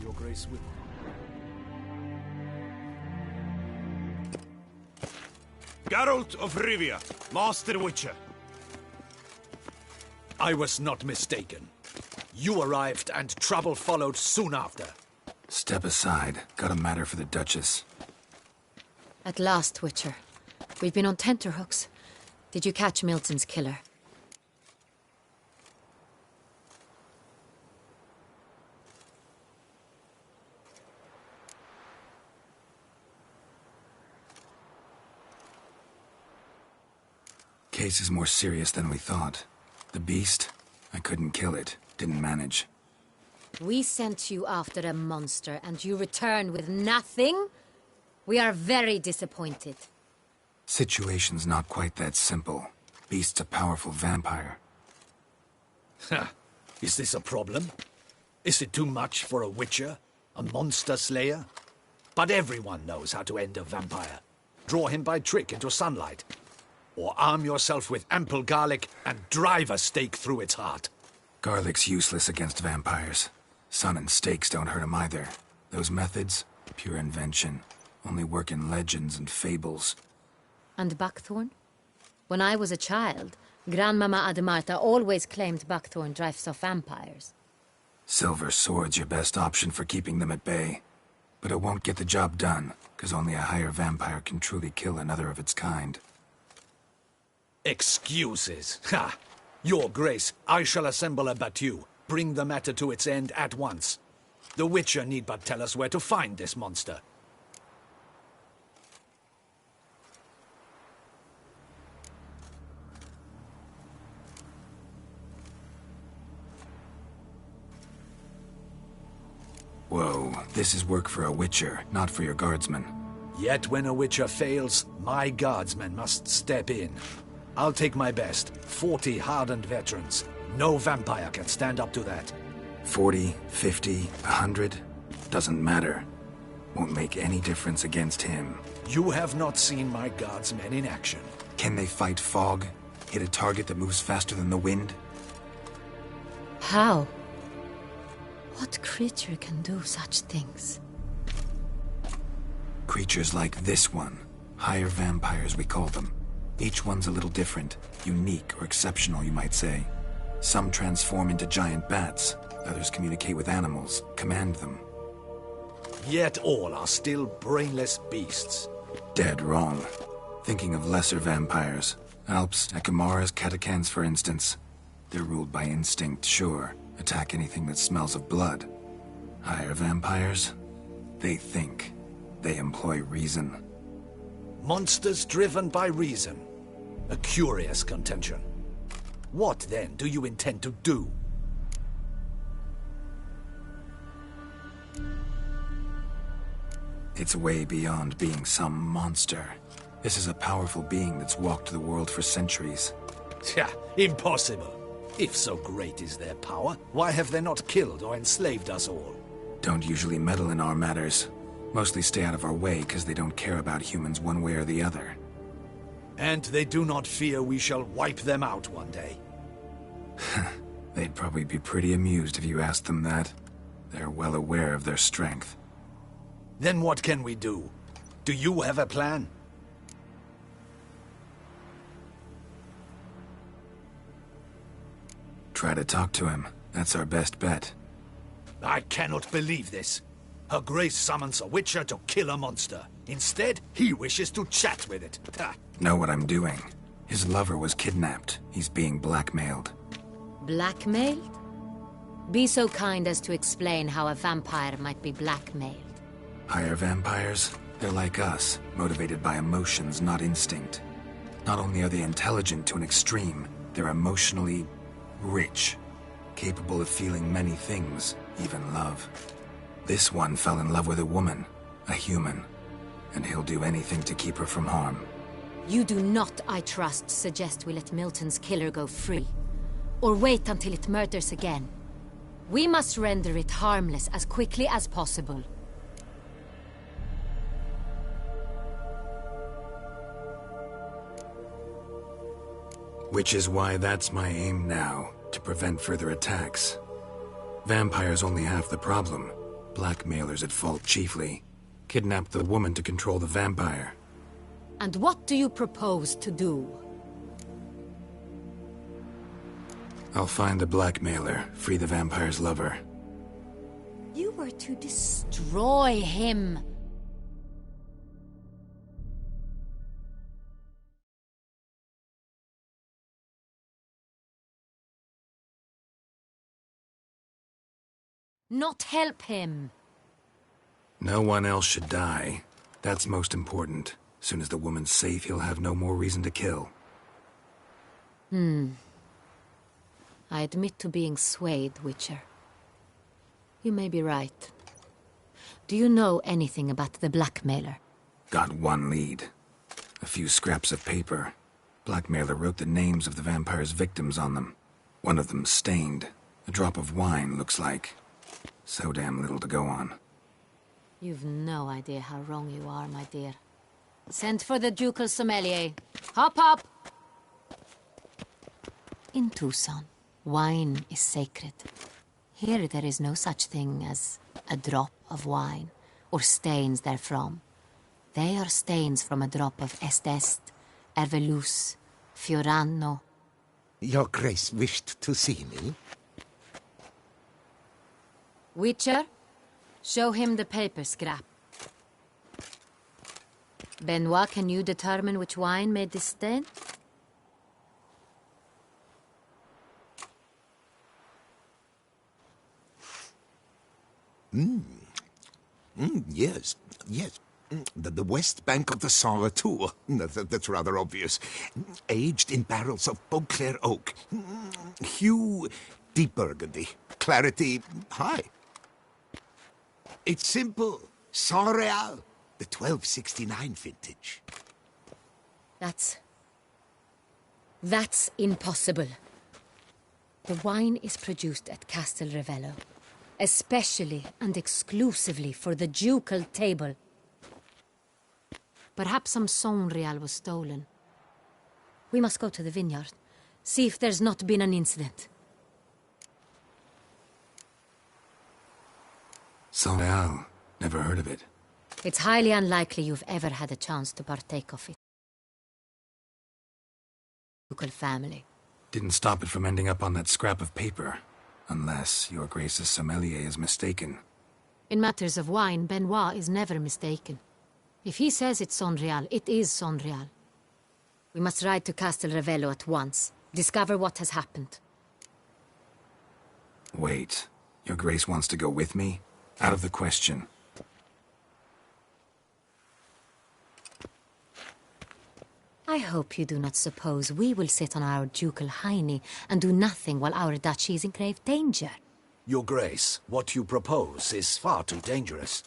Your Grace will. Geralt of Rivia, Master Witcher. I was not mistaken. You arrived and trouble followed soon after. Step aside. Got a matter for the Duchess. At last, Witcher. We've been on tenterhooks. Did you catch Milton's killer? Case is more serious than we thought. The beast, I couldn't kill it. Didn't manage. We sent you after a monster, and you return with nothing? We are very disappointed. Situation's not quite that simple. Beast's a powerful vampire. Is this a problem? Is it too much for a Witcher? A monster slayer? But everyone knows how to end a vampire. Draw him by trick into sunlight. Or arm yourself with ample garlic and drive a stake through its heart. Garlic's useless against vampires. Sun and stakes don't hurt him either. Those methods, pure invention, only work in legends and fables. And buckthorn? When I was a child, Grandmama Ademarta always claimed buckthorn drives off vampires. Silver sword's your best option for keeping them at bay. But it won't get the job done, because only a higher vampire can truly kill another of its kind. Excuses. Ha! Your Grace, I shall assemble a battue. Bring the matter to its end at once. The Witcher need but tell us where to find this monster. Whoa, this is work for a Witcher, not for your guardsmen. Yet when a Witcher fails, my guardsmen must step in. I'll take my best, 40 hardened veterans. No vampire can stand up to that. 40, 50, 100? Doesn't matter. Won't make any difference against him. You have not seen my guardsmen in action. Can they fight fog? Hit a target that moves faster than the wind? How? What creature can do such things? Creatures like this one. Higher vampires, we call them. Each one's a little different. Unique or exceptional, you might say. Some transform into giant bats. Others communicate with animals, command them. Yet all are still brainless beasts. Dead wrong. Thinking of lesser vampires. Alps, Ekamaras, Catacans, for instance. They're ruled by instinct, sure. Attack anything that smells of blood. Higher vampires? They think. They employ reason. Monsters driven by reason. A curious contention. What, then, do you intend to do? It's way beyond being some monster. This is a powerful being that's walked the world for centuries. Tja, impossible. If so great is their power, why have they not killed or enslaved us all? Don't usually meddle in our matters. Mostly stay out of our way because they don't care about humans one way or the other. And they do not fear we shall wipe them out one day. They'd probably be pretty amused if you asked them that. They're well aware of their strength. Then what can we do? Do you have a plan? Try to talk to him. That's our best bet. I cannot believe this. Her Grace summons a Witcher to kill a monster. Instead, he wishes to chat with it. Ha. Know what I'm doing. His lover was kidnapped. He's being blackmailed. Blackmailed? Be so kind as to explain how a vampire might be blackmailed. Higher vampires? They're like us, motivated by emotions, not instinct. Not only are they intelligent to an extreme, they're emotionally rich, capable of feeling many things, even love. This one fell in love with a woman, a human, and he'll do anything to keep her from harm. You do not, I trust, suggest we let Milton's killer go free, or wait until it murders again. We must render it harmless as quickly as possible. Which is why that's my aim now, to prevent further attacks. Vampires only half the problem. Blackmailers at fault chiefly. Kidnapped the woman to control the vampire. And what do you propose to do? I'll find the blackmailer, free the vampire's lover. You were to destroy him. Not help him. No one else should die. That's most important. Soon as the woman's safe, he'll have no more reason to kill. I admit to being swayed, Witcher. You may be right. Do you know anything about the blackmailer? Got one lead. A few scraps of paper. Blackmailer wrote the names of the vampire's victims on them. One of them stained. A drop of wine, looks like. So damn little to go on. You've no idea how wrong you are, my dear. Send for the ducal sommelier. Hop, hop! In Tucson, wine is sacred. Here there is no such thing as a drop of wine, or stains therefrom. They are stains from a drop of Est, Ervelus, Fiorano. Your Grace wished to see me? Witcher, show him the paper scrap. Benoit, can you determine which wine made this stain? Yes, yes. The west bank of the Saint Retour. That's rather obvious. Aged in barrels of Beauclair oak. Hue, deep burgundy. Clarity, high. It's simple. Saint Real, the 1269 vintage. That's impossible. The wine is produced at Castel Revello, especially and exclusively for the ducal table. Perhaps some Saint Real was stolen. We must go to the vineyard, see if there's not been an incident. Saint Real. Never heard of it. It's highly unlikely you've ever had a chance to partake of it. Ducal family. Didn't stop it from ending up on that scrap of paper. Unless your Grace's sommelier is mistaken. In matters of wine, Benoit is never mistaken. If he says it's Saint Real, it is Saint Real. We must ride to Castel Revello at once. Discover what has happened. Wait. Your Grace wants to go with me? Out of the question. I hope you do not suppose we will sit on our ducal hiney and do nothing while our duchy is in grave danger. Your Grace, what you propose is far too dangerous.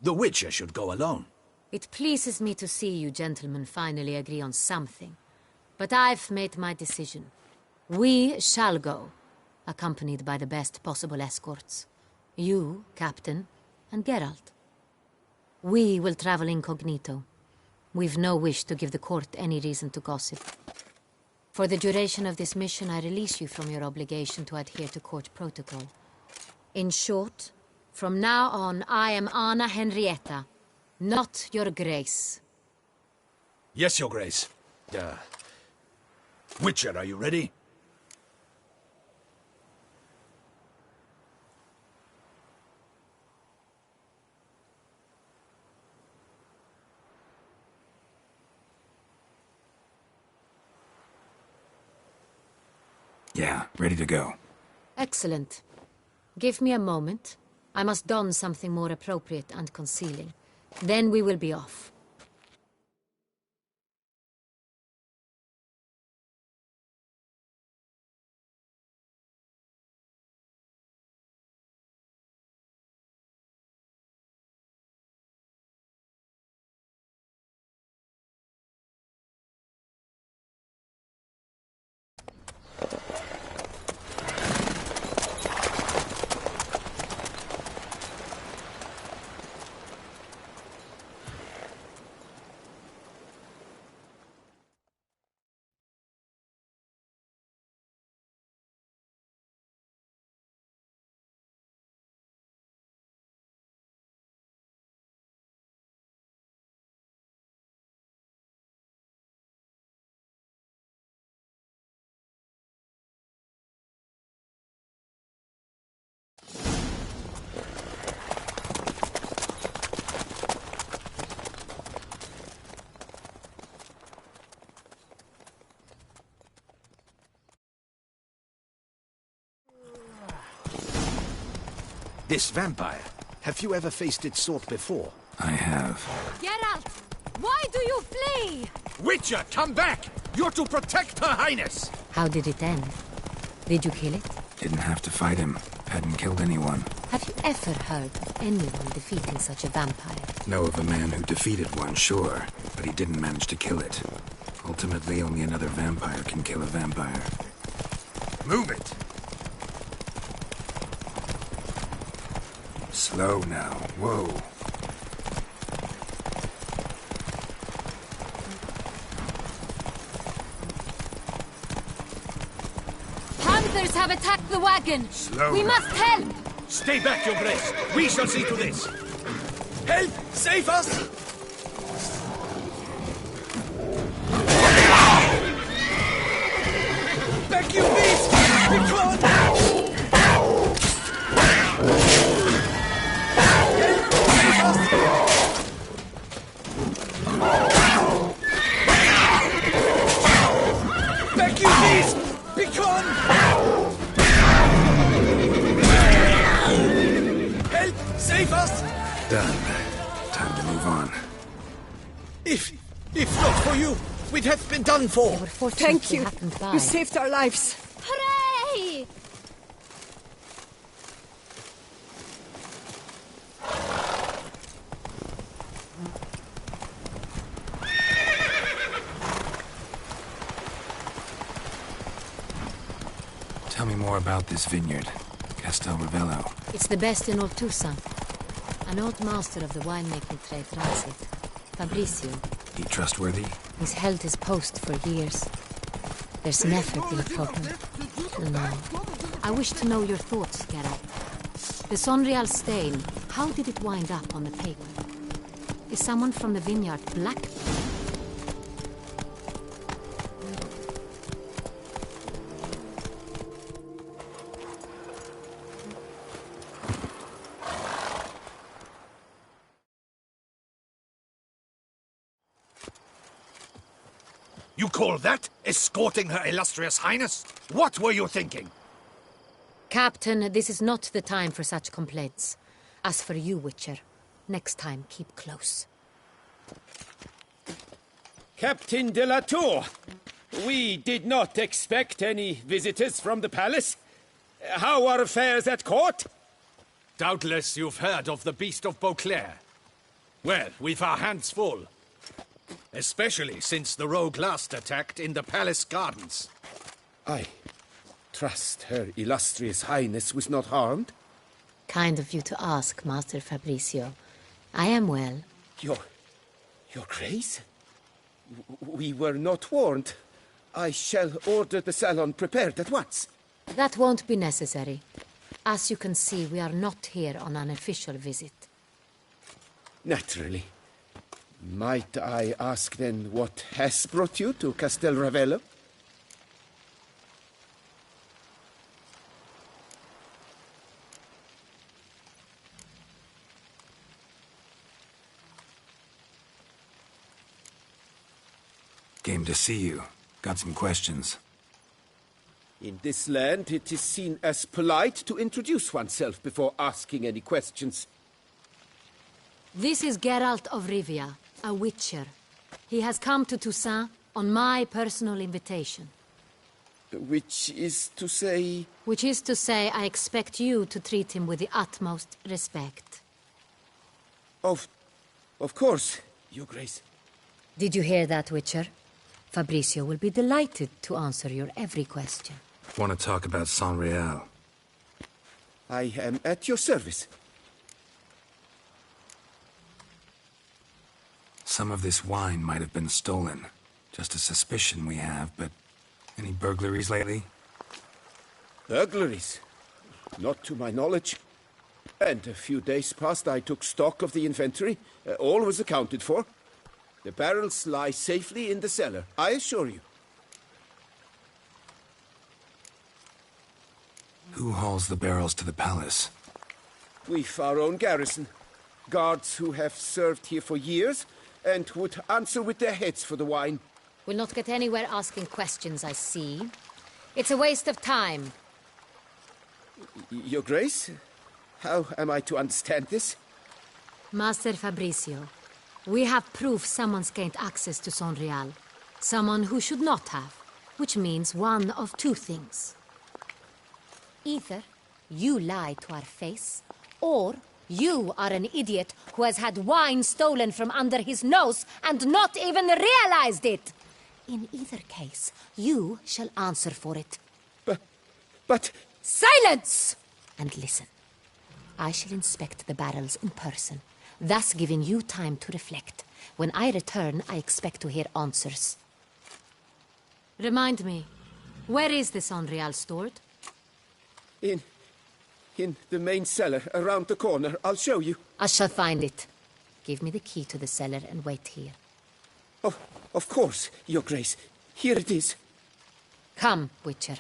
The Witcher should go alone. It pleases me to see you gentlemen finally agree on something. But I've made my decision. We shall go, accompanied by the best possible escorts. You, Captain, and Geralt. We will travel incognito. We've no wish to give the court any reason to gossip. For the duration of this mission, I release you from your obligation to adhere to court protocol. In short, from now on, I am Anna Henrietta, not your Grace. Yes, Your Grace. Witcher, are you ready? Yeah, ready to go. Excellent. Give me a moment. I must don something more appropriate and concealing. Then we will be off. This vampire, have you ever faced its sort before? I have. Geralt! Why do you flee? Witcher, come back! You're to protect Her Highness! How did it end? Did you kill it? Didn't have to fight him. Hadn't killed anyone. Have you ever heard of anyone defeating such a vampire? Know of a man who defeated one, sure, but he didn't manage to kill it. Ultimately, only another vampire can kill a vampire. Move it! Slow now. Whoa. have attacked the wagon! Slow We down. must help! Stay back, Your Grace. We shall see to this. Help! Save us! Back, you beast! Begone! Help! Save us! Back, you beast! Begone! Help! Save us! Done. Time to move on. If not for you, we'd have been done for. Thank you. You saved our lives. Hooray! Tell me more about this vineyard, Castel Ravello. It's the best in all Toussaint. An old master of the winemaking trade runs it. Fabrizio. He trustworthy? He's held his post for years. There's never been a problem. No. I wish to know your thoughts, Geralt. The Sonreal stain, how did it wind up on the paper? Is someone from the vineyard black? You call that escorting Her Illustrious Highness? What were you thinking? Captain, this is not the time for such complaints. As for you, Witcher, next time keep close. Captain de la Tour, we did not expect any visitors from the palace. How are affairs at court? Doubtless you've heard of the Beast of Beauclair. Well, we've our hands full. Especially since the rogue last attacked in the palace gardens. I trust Her Illustrious Highness was not harmed. Kind of you to ask, Master Fabrizio. I am well. Your Grace? We were not warned. I shall order the salon prepared at once. That won't be necessary. As you can see, we are not here on an official visit. Naturally. Might I ask then what has brought you to Castel Ravello? Came to see you. Got some questions. In this land, it is seen as polite to introduce oneself before asking any questions. This is Geralt of Rivia, a witcher. He has come to Toussaint on my personal invitation. Which is to say... Which is to say, I expect you to treat him with the utmost respect. Of course, Your Grace. Did you hear that, Witcher? Fabrizio will be delighted to answer your every question. Want to talk about Sonreal? I am at your service. Some of this wine might have been stolen. Just a suspicion we have, but any burglaries lately? Burglaries? Not to my knowledge. And a few days past I took stock of the inventory. All was accounted for. The barrels lie safely in the cellar, I assure you. Who hauls the barrels to the palace? We've our own garrison. Guards who have served here for years and would answer with their heads for the wine. We'll not get anywhere asking questions, I see. It's a waste of time. Your Grace? How am I to understand this? Master Fabrizio, we have proof someone's gained access to Sonreal. Someone who should not have. Which means one of two things. Either you lie to our face, or you are an idiot who has had wine stolen from under his nose and not even realized it. In either case, you shall answer for it. But... Silence! And listen. I shall inspect the barrels in person, thus giving you time to reflect. When I return, I expect to hear answers. Remind me, where is the Sonreal stored? In the main cellar, around the corner. I'll show you. I shall find it. Give me the key to the cellar and wait here. Oh, of course, Your Grace. Here it is. Come, Witcher.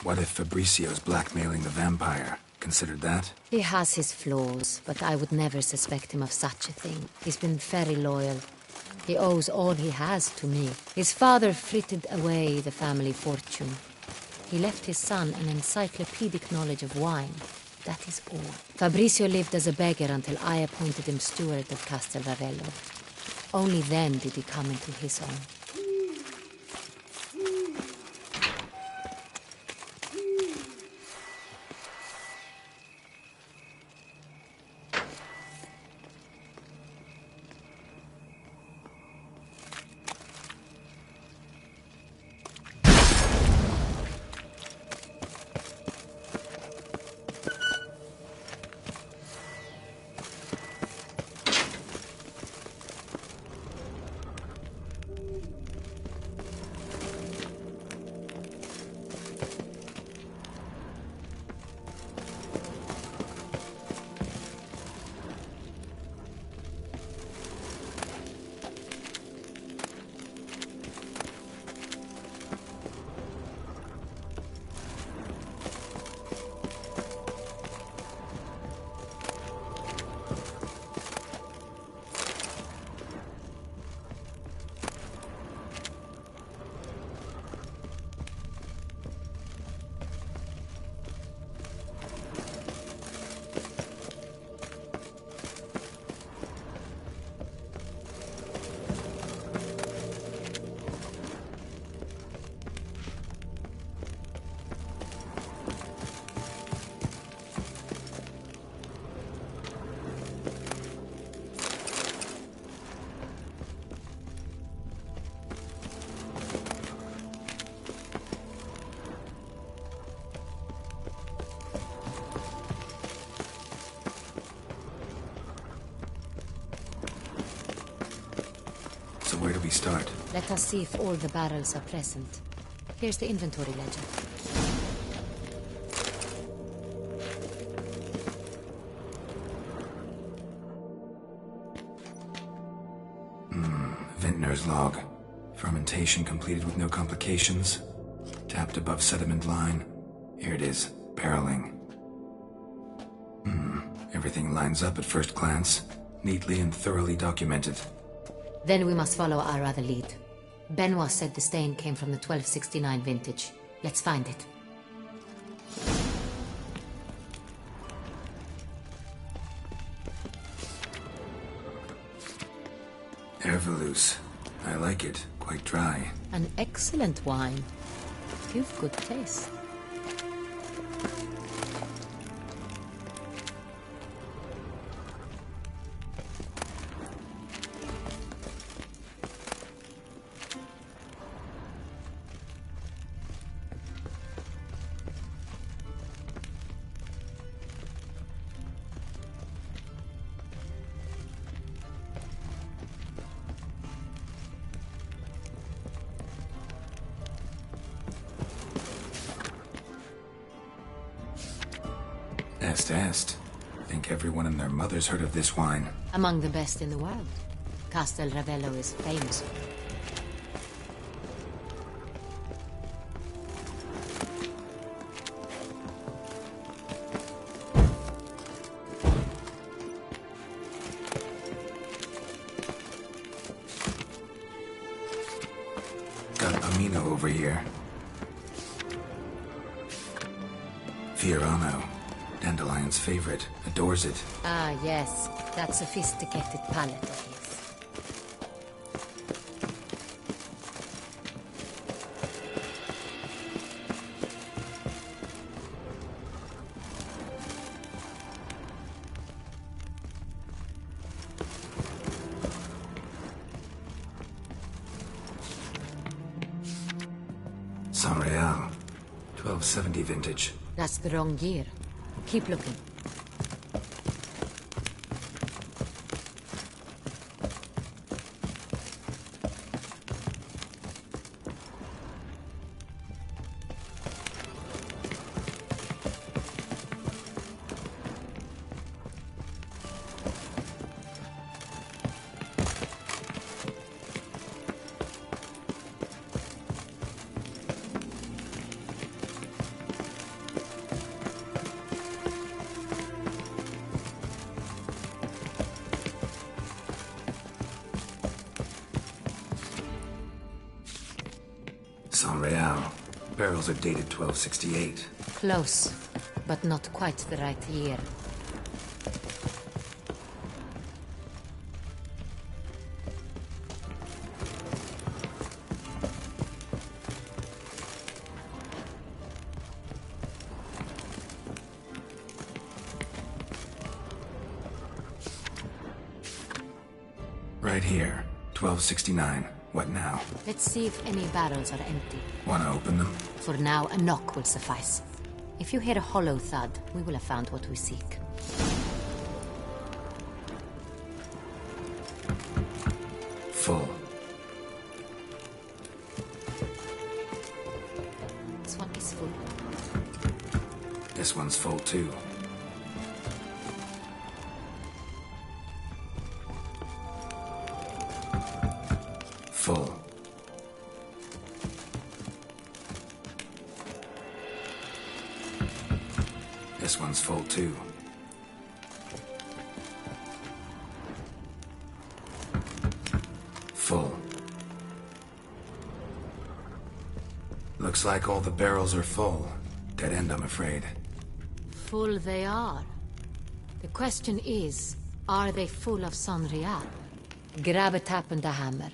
What if Fabricio's blackmailing the vampire? Considered that? He has his flaws, but I would never suspect him of such a thing. He's been very loyal. He owes all he has to me. His father frittered away the family fortune. He left his son an encyclopedic knowledge of wine. That is all. Fabricio lived as a beggar until I appointed him steward of Castel Ravello. Only then did he come into his own. Where do we start? Let us see if all the barrels are present. Here's the inventory ledger. Vintner's log. Fermentation completed with no complications. Tapped above sediment line. Here it is. Barreling. Everything lines up at first glance. Neatly and thoroughly documented. Then we must follow our other lead. Benoit said the stain came from the 1269 vintage. Let's find it. Herveloos. I like it. Quite dry. An excellent wine. You've good taste. Est. Think everyone and their mother's heard of this wine. Among the best in the world. Castel Ravello is famous. Got Amino over here. Fiorano. Dandelion's favorite. Adores it. Ah, yes. That sophisticated palate of his. San Real. 1270 vintage. That's the wrong year. Keep looking. Real. Barrels are dated 1268. Close, but not quite the right year. Right here. 1269. What now? Let's see if any barrels are empty. Wanna open them? For now, a knock will suffice. If you hear a hollow thud, we will have found what we seek. Full. This one is full. This one's full too. Full. This one's full too. Full. Looks like all the barrels are full. Dead end, I'm afraid. Full they are. The question is, are they full of San Real? Grab a tap and a hammer.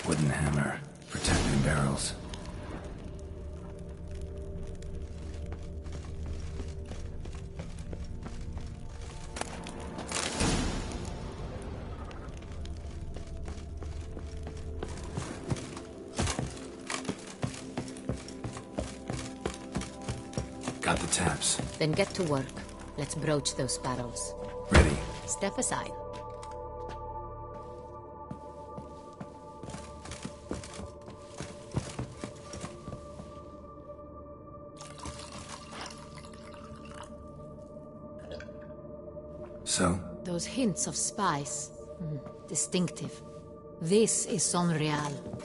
Wooden hammer, protecting barrels. Got the taps. Then get to work. Let's broach those barrels. Ready. Step aside. So? Those hints of spice. Distinctive. This is San Real.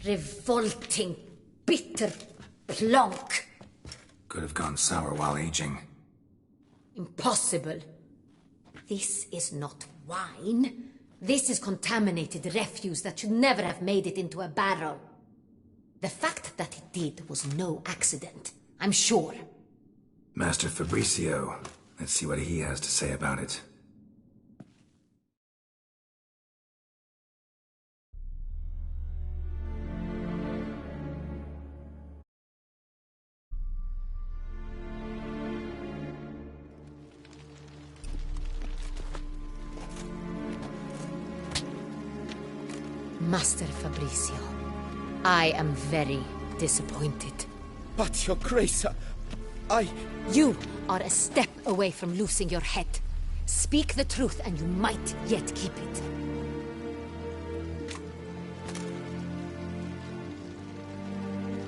Revolting, bitter plonk. Could have gone sour while aging. Impossible. This is not wine. This is contaminated refuse that should never have made it into a barrel. The fact that it did was no accident, I'm sure. Master Fabricio. Let's see what he has to say about it. Master Fabricio, I am very disappointed. But, Your Grace, You are a step away from losing your head. Speak the truth and you might yet keep it.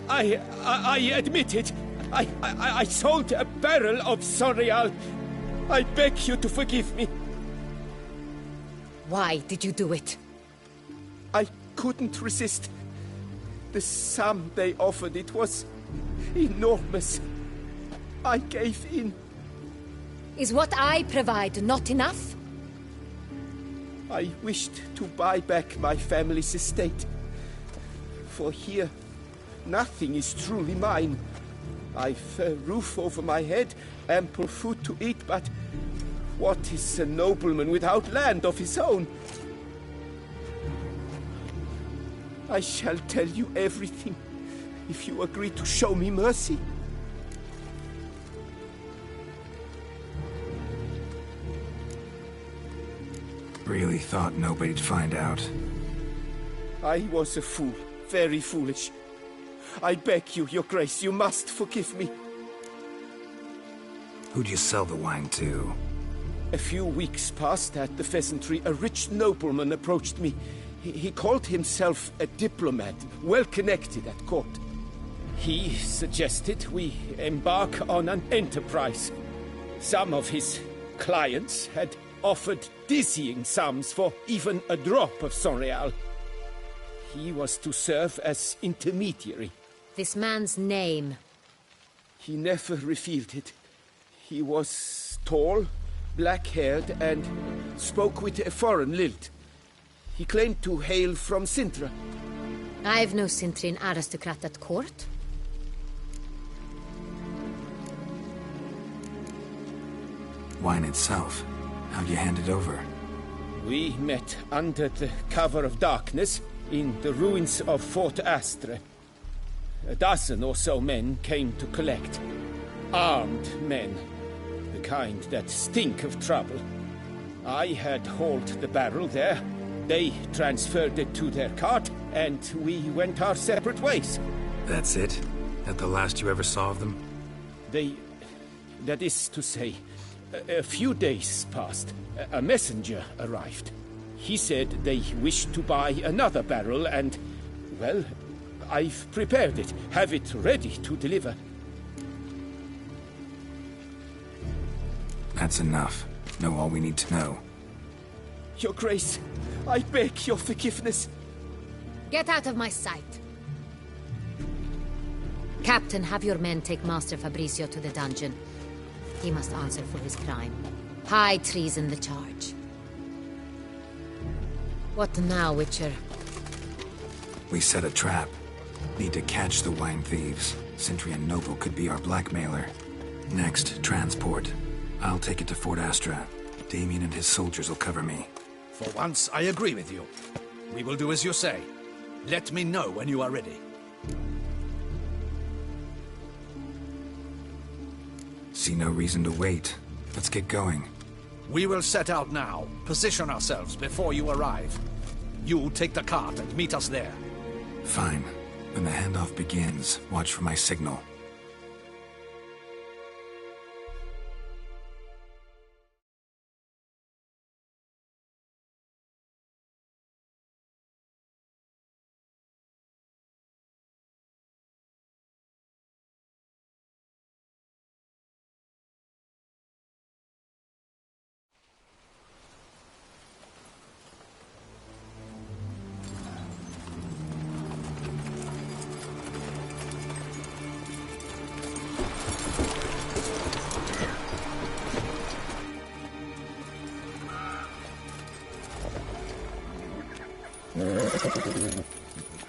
I admit it. I sold a barrel of San Real. I beg you to forgive me. Why did you do it? I couldn't resist. The sum they offered, it was enormous. I gave in. Is what I provide not enough? I wished to buy back my family's estate. For here, nothing is truly mine. I've a roof over my head, ample food to eat, but what is a nobleman without land of his own? I shall tell you everything, if you agree to show me mercy. Really thought nobody'd find out. I was a fool. Very foolish. I beg you, Your Grace, you must forgive me. Who'd you sell the wine to? A few weeks past at the Pheasantry, a rich nobleman approached me. He called himself a diplomat, well connected at court. He suggested we embark on an enterprise. Some of his clients had offered dizzying sums for even a drop of Sonreal. He was to serve as intermediary. This man's name? He never revealed it. He was tall, black-haired, and spoke with a foreign lilt. He claimed to hail from Sintra. I've no Sintrian aristocrat at court. Wine itself. How'd you hand it over? We met under the cover of darkness in the ruins of Fort Astre. A dozen or so men came to collect. Armed men. The kind that stink of trouble. I had hauled the barrel there. They transferred it to their cart, and we went our separate ways. That's it? That the last you ever saw of them? That is to say, a few days passed. A messenger arrived. He said they wished to buy another barrel and, well, I've prepared it. Have it ready to deliver. That's enough. Know all we need to know. Your Grace, I beg your forgiveness. Get out of my sight. Captain, have your men take Master Fabrizio to the dungeon. He must answer for his crime. High treason the charge. What now, Witcher? We set a trap. Need to catch the wine thieves. Sintrian Noble could be our blackmailer. Next, transport. I'll take it to Fort Astra. Damien and his soldiers will cover me. For once, I agree with you. We will do as you say. Let me know when you are ready. See no reason to wait. Let's get going. We will set out now. Position ourselves before you arrive. You take the cart and meet us there. Fine. When the handoff begins, watch for my signal.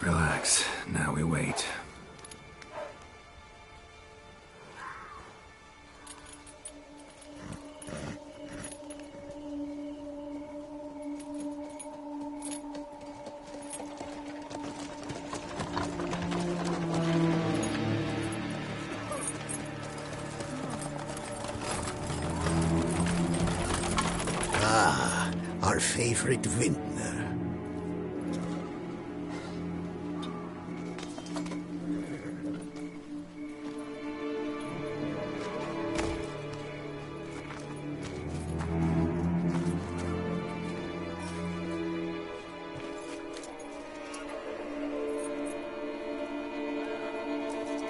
Relax. Now we wait. Ah, our favorite vintner.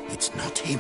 It's not him.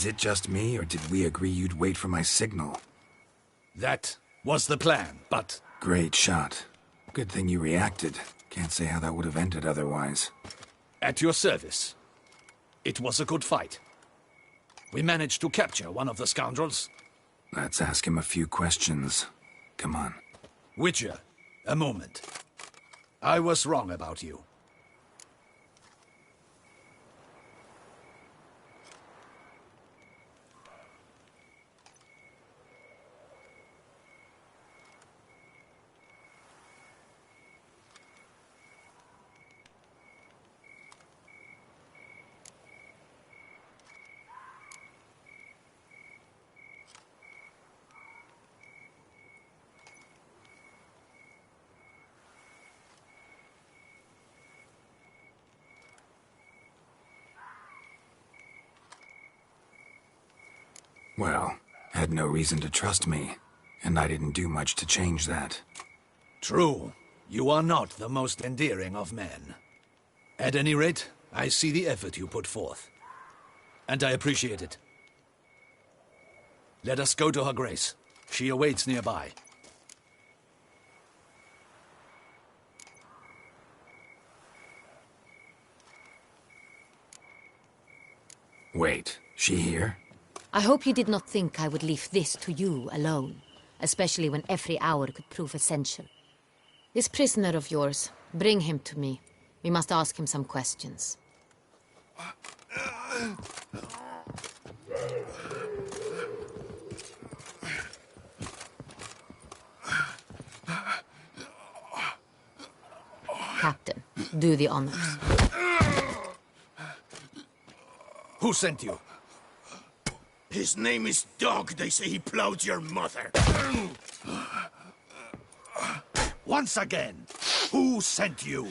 Is it just me, or did we agree you'd wait for my signal? That was the plan, but... Great shot. Good thing you reacted. Can't say how that would have ended otherwise. At your service. It was a good fight. We managed to capture one of the scoundrels. Let's ask him a few questions. Come on. Witcher, a moment. I was wrong about you. Well, had no reason to trust me, and I didn't do much to change that. True. You are not the most endearing of men. At any rate, I see the effort you put forth. And I appreciate it. Let us go to Her Grace. She awaits nearby. Wait, she here? I hope you did not think I would leave this to you alone, especially when every hour could prove essential. This prisoner of yours, bring him to me. We must ask him some questions. Captain, do the honors. Who sent you? His name is Dog. They say he plowed your mother. Once again, who sent you?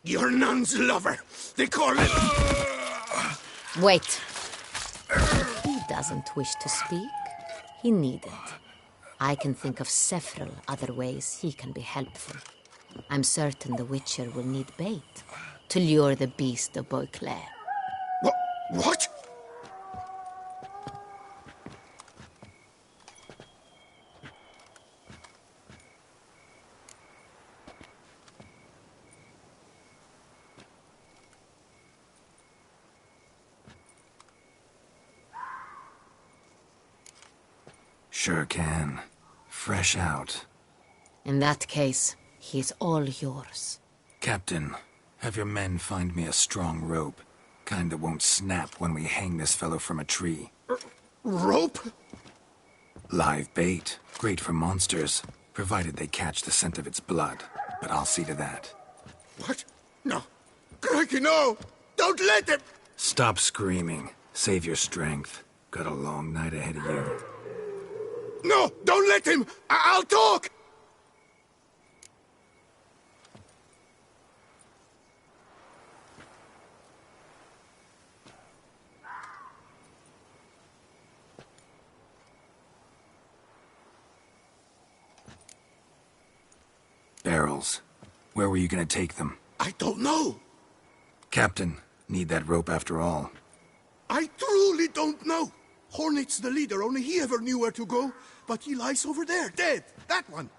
Your nun's lover. They call it... Wait. He doesn't wish to speak. He needn't. I can think of several other ways he can be helpful. I'm certain the Witcher will need bait to lure the beast of Beauclair. What? Sure can. Fresh out. In that case, he is all yours. Captain, have your men find me a strong rope. Kind that won't snap when we hang this fellow from a tree. Rope? Live bait. Great for monsters, provided they catch the scent of its blood. But I'll see to that. What? No. Crikey, no! Don't let him! Stop screaming. Save your strength. Got a long night ahead of you. No! Don't let him! I'll talk! Barrels. Where were you gonna take them? I don't know. Captain, need that rope after all. I truly don't know. Hornet's the leader, only he ever knew where to go. But he lies over there, dead. That one.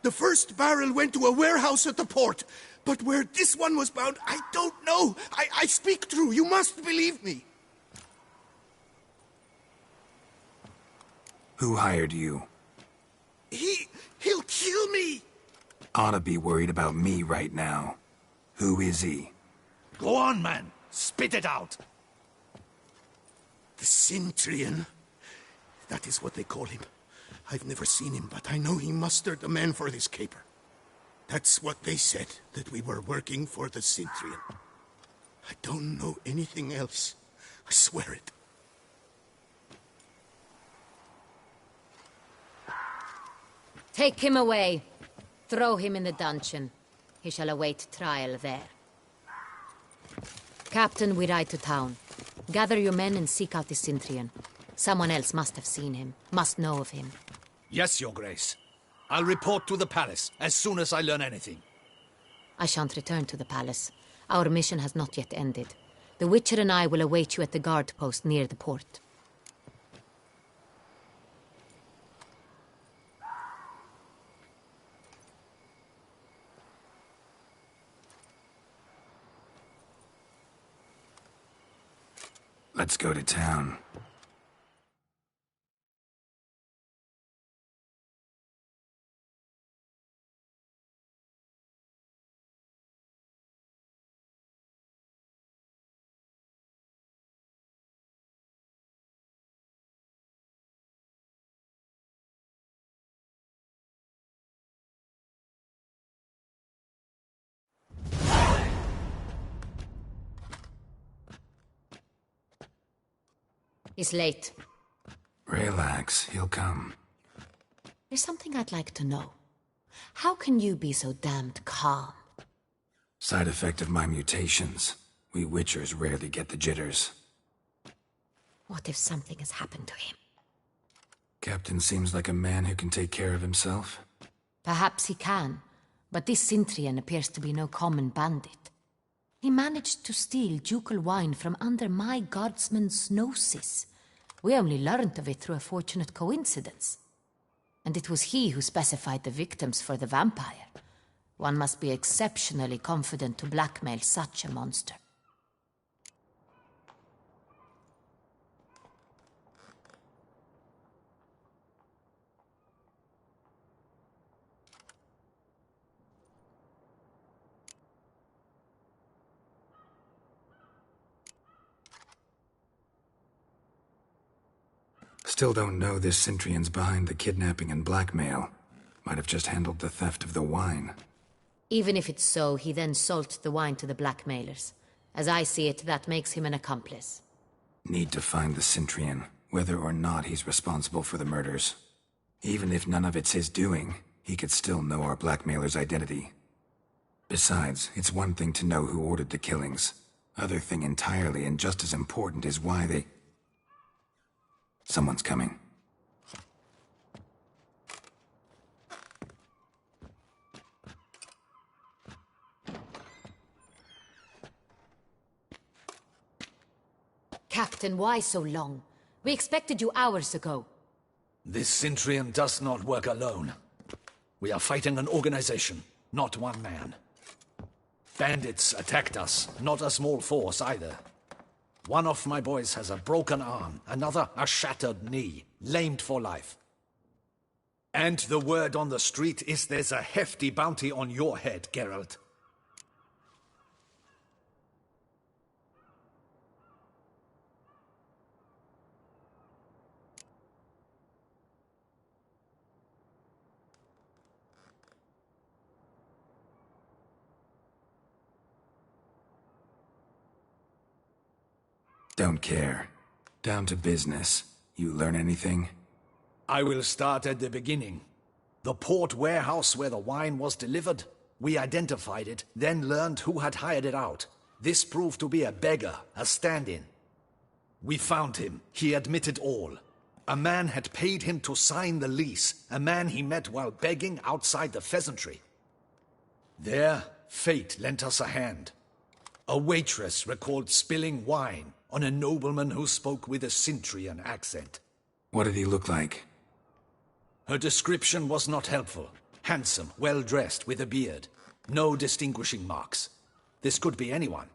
The first barrel went to a warehouse at the port. But where this one was bound, I don't know. I speak true. You must believe me. Who hired you? He'll kill me. Ought to be worried about me right now. Who is he? Go on, man. Spit it out. The Cintrian. That is what they call him. I've never seen him, but I know he mustered the men for this caper. That's what they said, that we were working for the Cintrian. I don't know anything else. I swear it. Take him away. Throw him in the dungeon. He shall await trial there. Captain, we ride to town. Gather your men and seek out the Cintrian. Someone else must have seen him, must know of him. Yes, Your Grace. I'll report to the palace as soon as I learn anything. I shan't return to the palace. Our mission has not yet ended. The Witcher and I will await you at the guard post near the port. Let's go to town. He's late. Relax, he'll come. There's something I'd like to know. How can you be so damned calm? Side effect of my mutations. We Witchers rarely get the jitters. What if something has happened to him? Captain seems like a man who can take care of himself. Perhaps he can, but this Cintrian appears to be no common bandit. He managed to steal ducal wine from under my guardsman's noses. We only learned of it through a fortunate coincidence. And it was he who specified the victims for the vampire. One must be exceptionally confident to blackmail such a monster. Still don't know this Cintrian's behind the kidnapping and blackmail. Might have just handled the theft of the wine. Even if it's so, he then sold the wine to the blackmailers. As I see it, that makes him an accomplice. Need to find the Cintrian, whether or not he's responsible for the murders. Even if none of it's his doing, he could still know our blackmailer's identity. Besides, it's one thing to know who ordered the killings. Other thing entirely, and just as important, is why they... Someone's coming. Captain, why so long? We expected you hours ago. This Cintrian does not work alone. We are fighting an organization, not one man. Bandits attacked us, not a small force either. One of my boys has a broken arm, another a shattered knee, lamed for life. And the word on the street is there's a hefty bounty on your head, Geralt. Don't care. Down to business. You learn anything? I will start at the beginning. The port warehouse where the wine was delivered. We identified it, then learned who had hired it out. This proved to be a beggar, a stand-in. We found him. He admitted all. A man had paid him to sign the lease, a man he met while begging outside the pheasantry. There, fate lent us a hand. A waitress recalled spilling wine on a nobleman who spoke with a Cintrian accent. What did he look like? Her description was not helpful. Handsome, well-dressed, with a beard. No distinguishing marks. This could be anyone.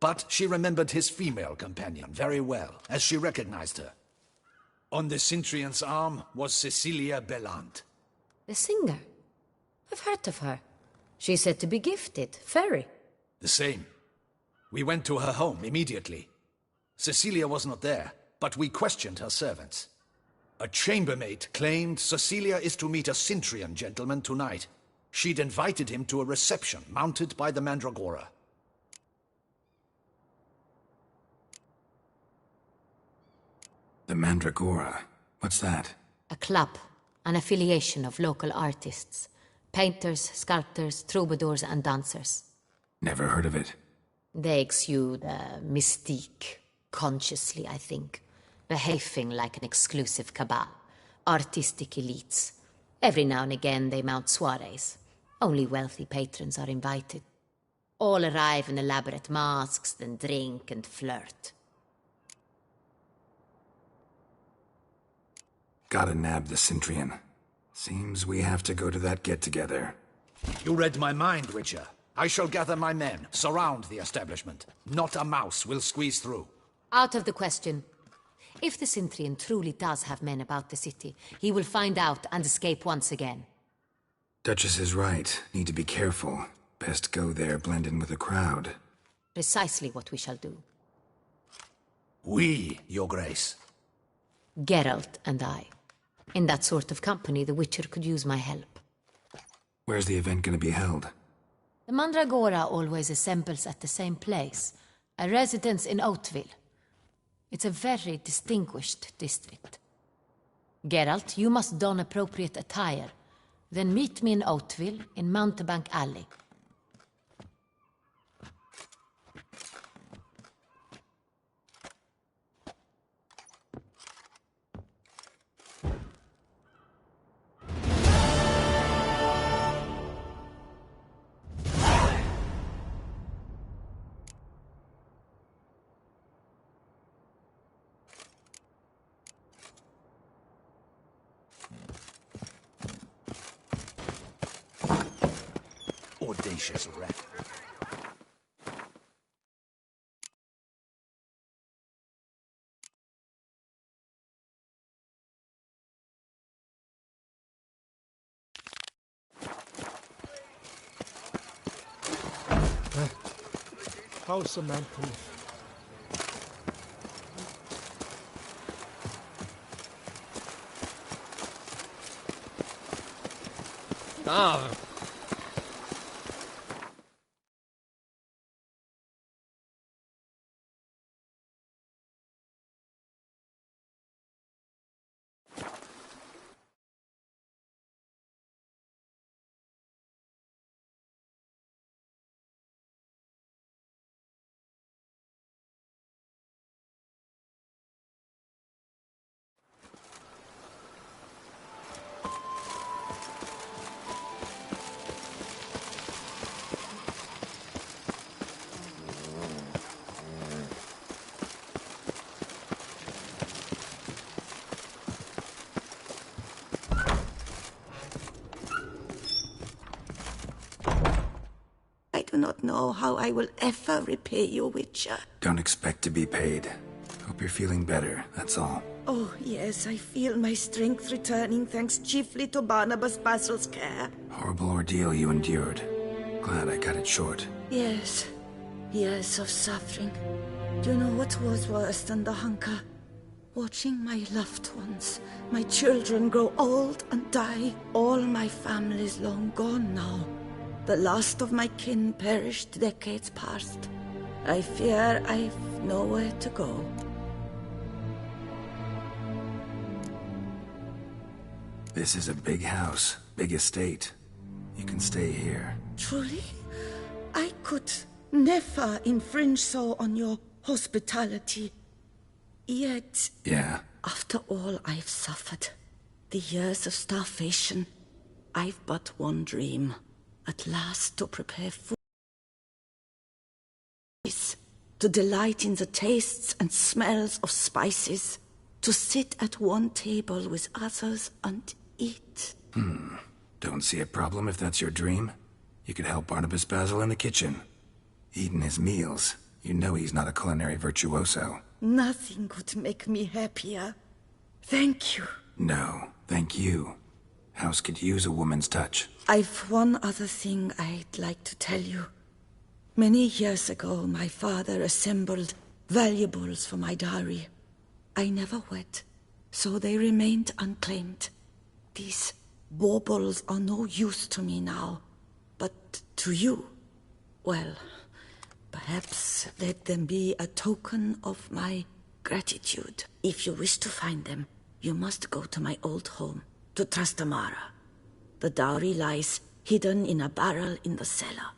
But she remembered his female companion very well, as she recognized her. On the Cintrian's arm was Cecilia Bellant. The singer? I've heard of her. She's said to be gifted, fairy. The same. We went to her home immediately. Cecilia was not there, but we questioned her servants. A chambermaid claimed Cecilia is to meet a Cintrian gentleman tonight. She'd invited him to a reception mounted by the Mandragora. The Mandragora? What's that? A club, an affiliation of local artists. Painters, sculptors, troubadours and dancers. Never heard of it. They exude mystique, consciously, I think. Behaving like an exclusive cabal. Artistic elites. Every now and again they mount soirees. Only wealthy patrons are invited. All arrive in elaborate masks, then drink and flirt. Gotta nab the Cintrian. Seems we have to go to that get-together. You read my mind, Witcher. I shall gather my men, surround the establishment. Not a mouse will squeeze through. Out of the question. If the Cintrian truly does have men about the city, he will find out and escape once again. Duchess is right. Need to be careful. Best go there, blend in with the crowd. Precisely what we shall do. We, Your Grace. Geralt and I. In that sort of company, the Witcher could use my help. Where's the event gonna be held? The Mandragora always assembles at the same place, a residence in Oatville. It's a very distinguished district. Geralt, you must don appropriate attire. Then meet me in Oatville, in Mountebank Alley. Audacious rat. How's the mantle? Ah! I do not know how I will ever repay you, Witcher. Don't expect to be paid. Hope you're feeling better, that's all. Oh, yes, I feel my strength returning thanks chiefly to Barnabas Basil's care. Horrible ordeal you endured. Glad I cut it short. Yes, years of suffering. Do you know what was worse than the hunger? Watching my loved ones, my children grow old and die. All my family's long gone now. The last of my kin perished decades past. I fear I've nowhere to go. This is a big house, big estate. You can stay here. Truly? I could never infringe so on your hospitality. Yet... Yeah? After all I've suffered, the years of starvation, I've but one dream. At last to prepare food. To delight in the tastes and smells of spices. To sit at one table with others and eat. Don't see a problem if that's your dream. You could help Barnabas Basil in the kitchen. Eating his meals. You know he's not a culinary virtuoso. Nothing could make me happier. Thank you. No, thank you. House could use a woman's touch. I've one other thing I'd like to tell you. Many years ago, my father assembled valuables for my dowry. I never wed, so they remained unclaimed. These baubles are no use to me now, but to you, well, perhaps let them be a token of my gratitude. If you wish to find them, you must go to my old home, to Trastamara. The dowry lies hidden in a barrel in the cellar.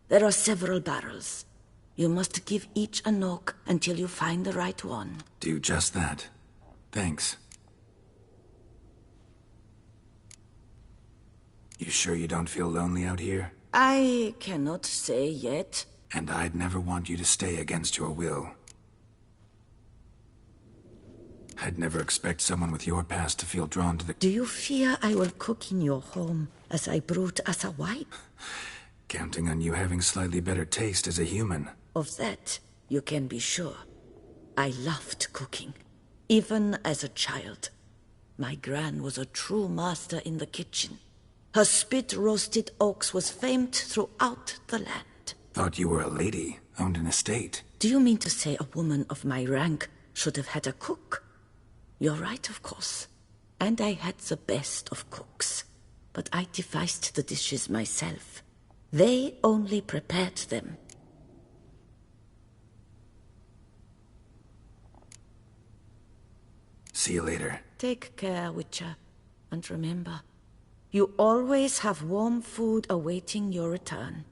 There are several barrels. You must give each a knock until you find the right one. Do just that. Thanks. You sure you don't feel lonely out here? I cannot say yet. And I'd never want you to stay against your will. I'd never expect someone with your past to feel drawn to the... Do you fear I will cook in your home as I brewed as a wife? Counting on you having slightly better taste as a human. Of that, you can be sure. I loved cooking, even as a child. My gran was a true master in the kitchen. Her spit-roasted oaks was famed throughout the land. Thought you were a lady, owned an estate. Do you mean to say a woman of my rank should have had a cook? You're right, of course. And I had the best of cooks. But I devised the dishes myself. They only prepared them. See you later. Take care, Witcher. And remember, you always have warm food awaiting your return.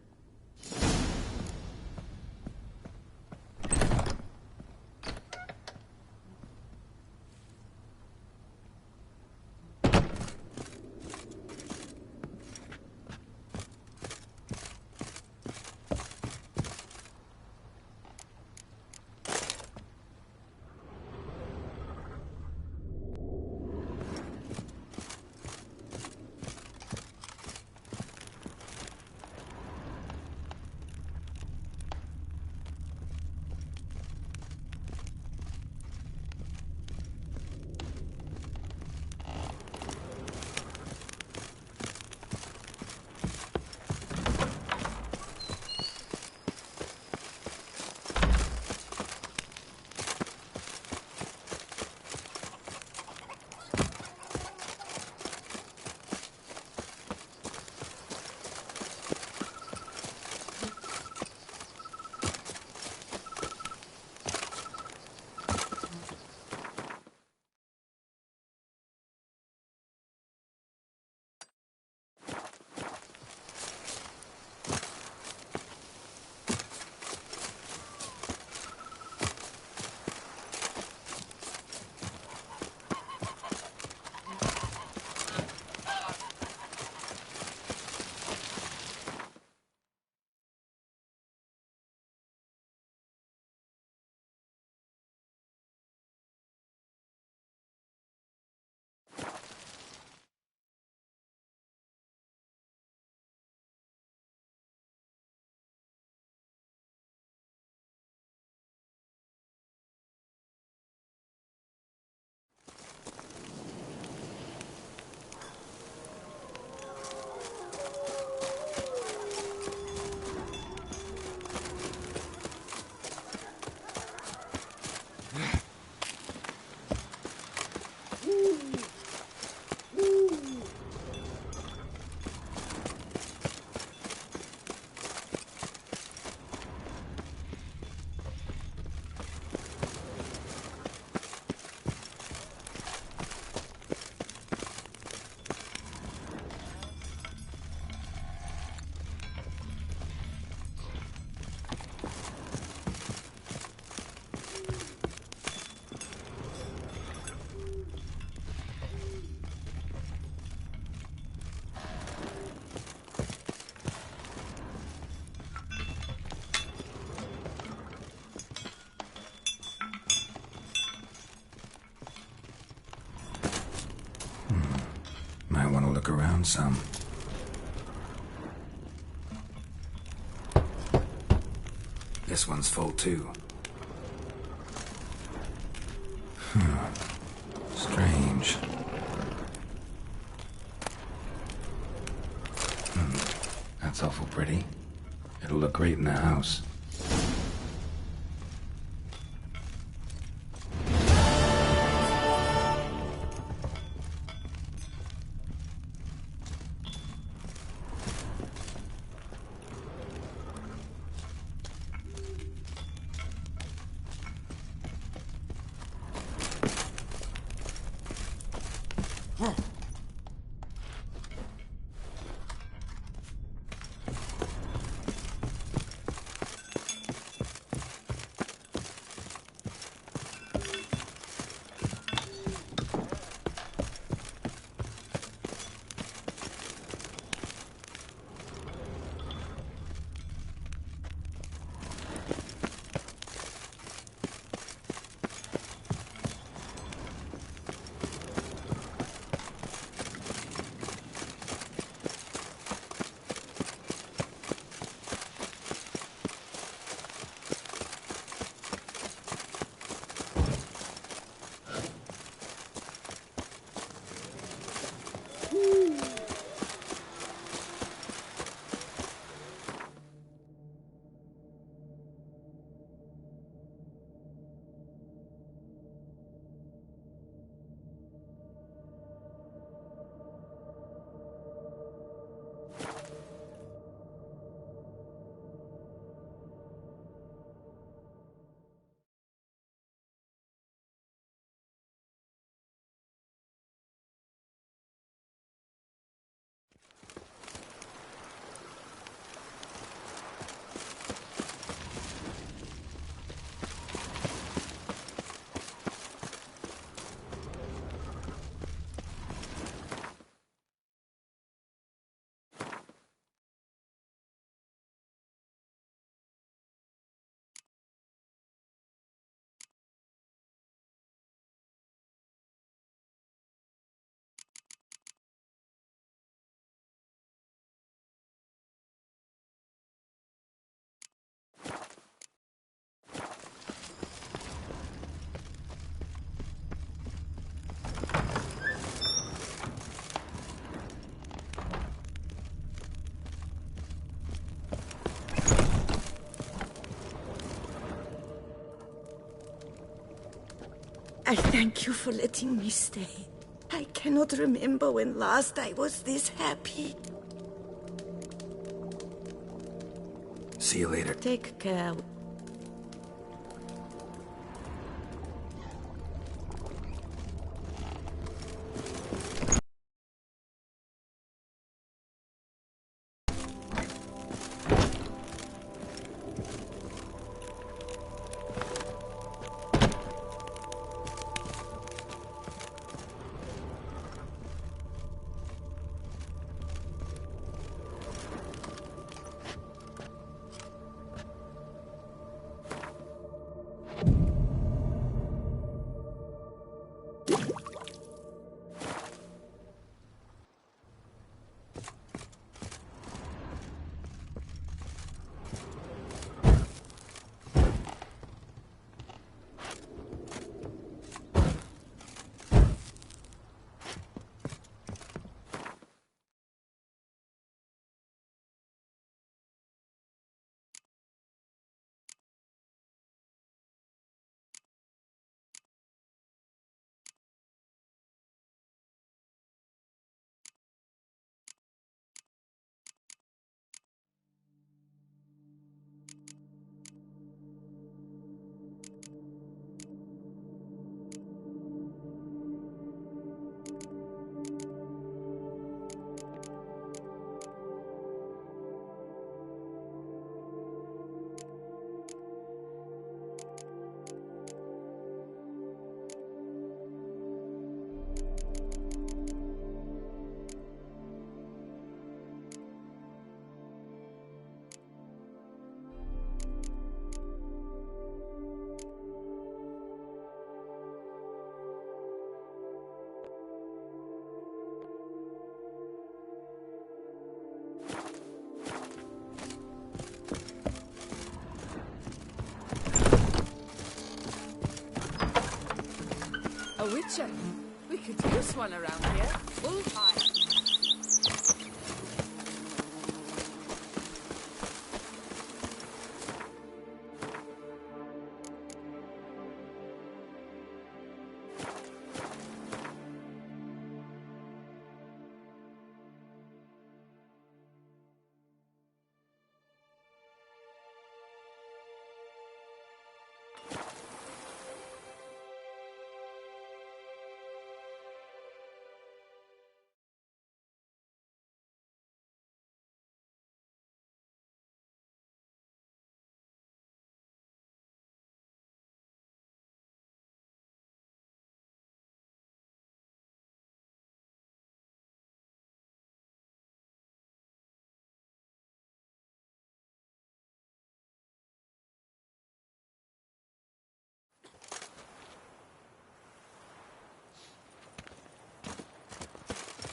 Might want to look around some. This one's full too. Strange. That's awful pretty. It'll look great in the house. I thank you for letting me stay. I cannot remember when last I was this happy. See you later. Take care. A witcher. We could use one around here. Full high.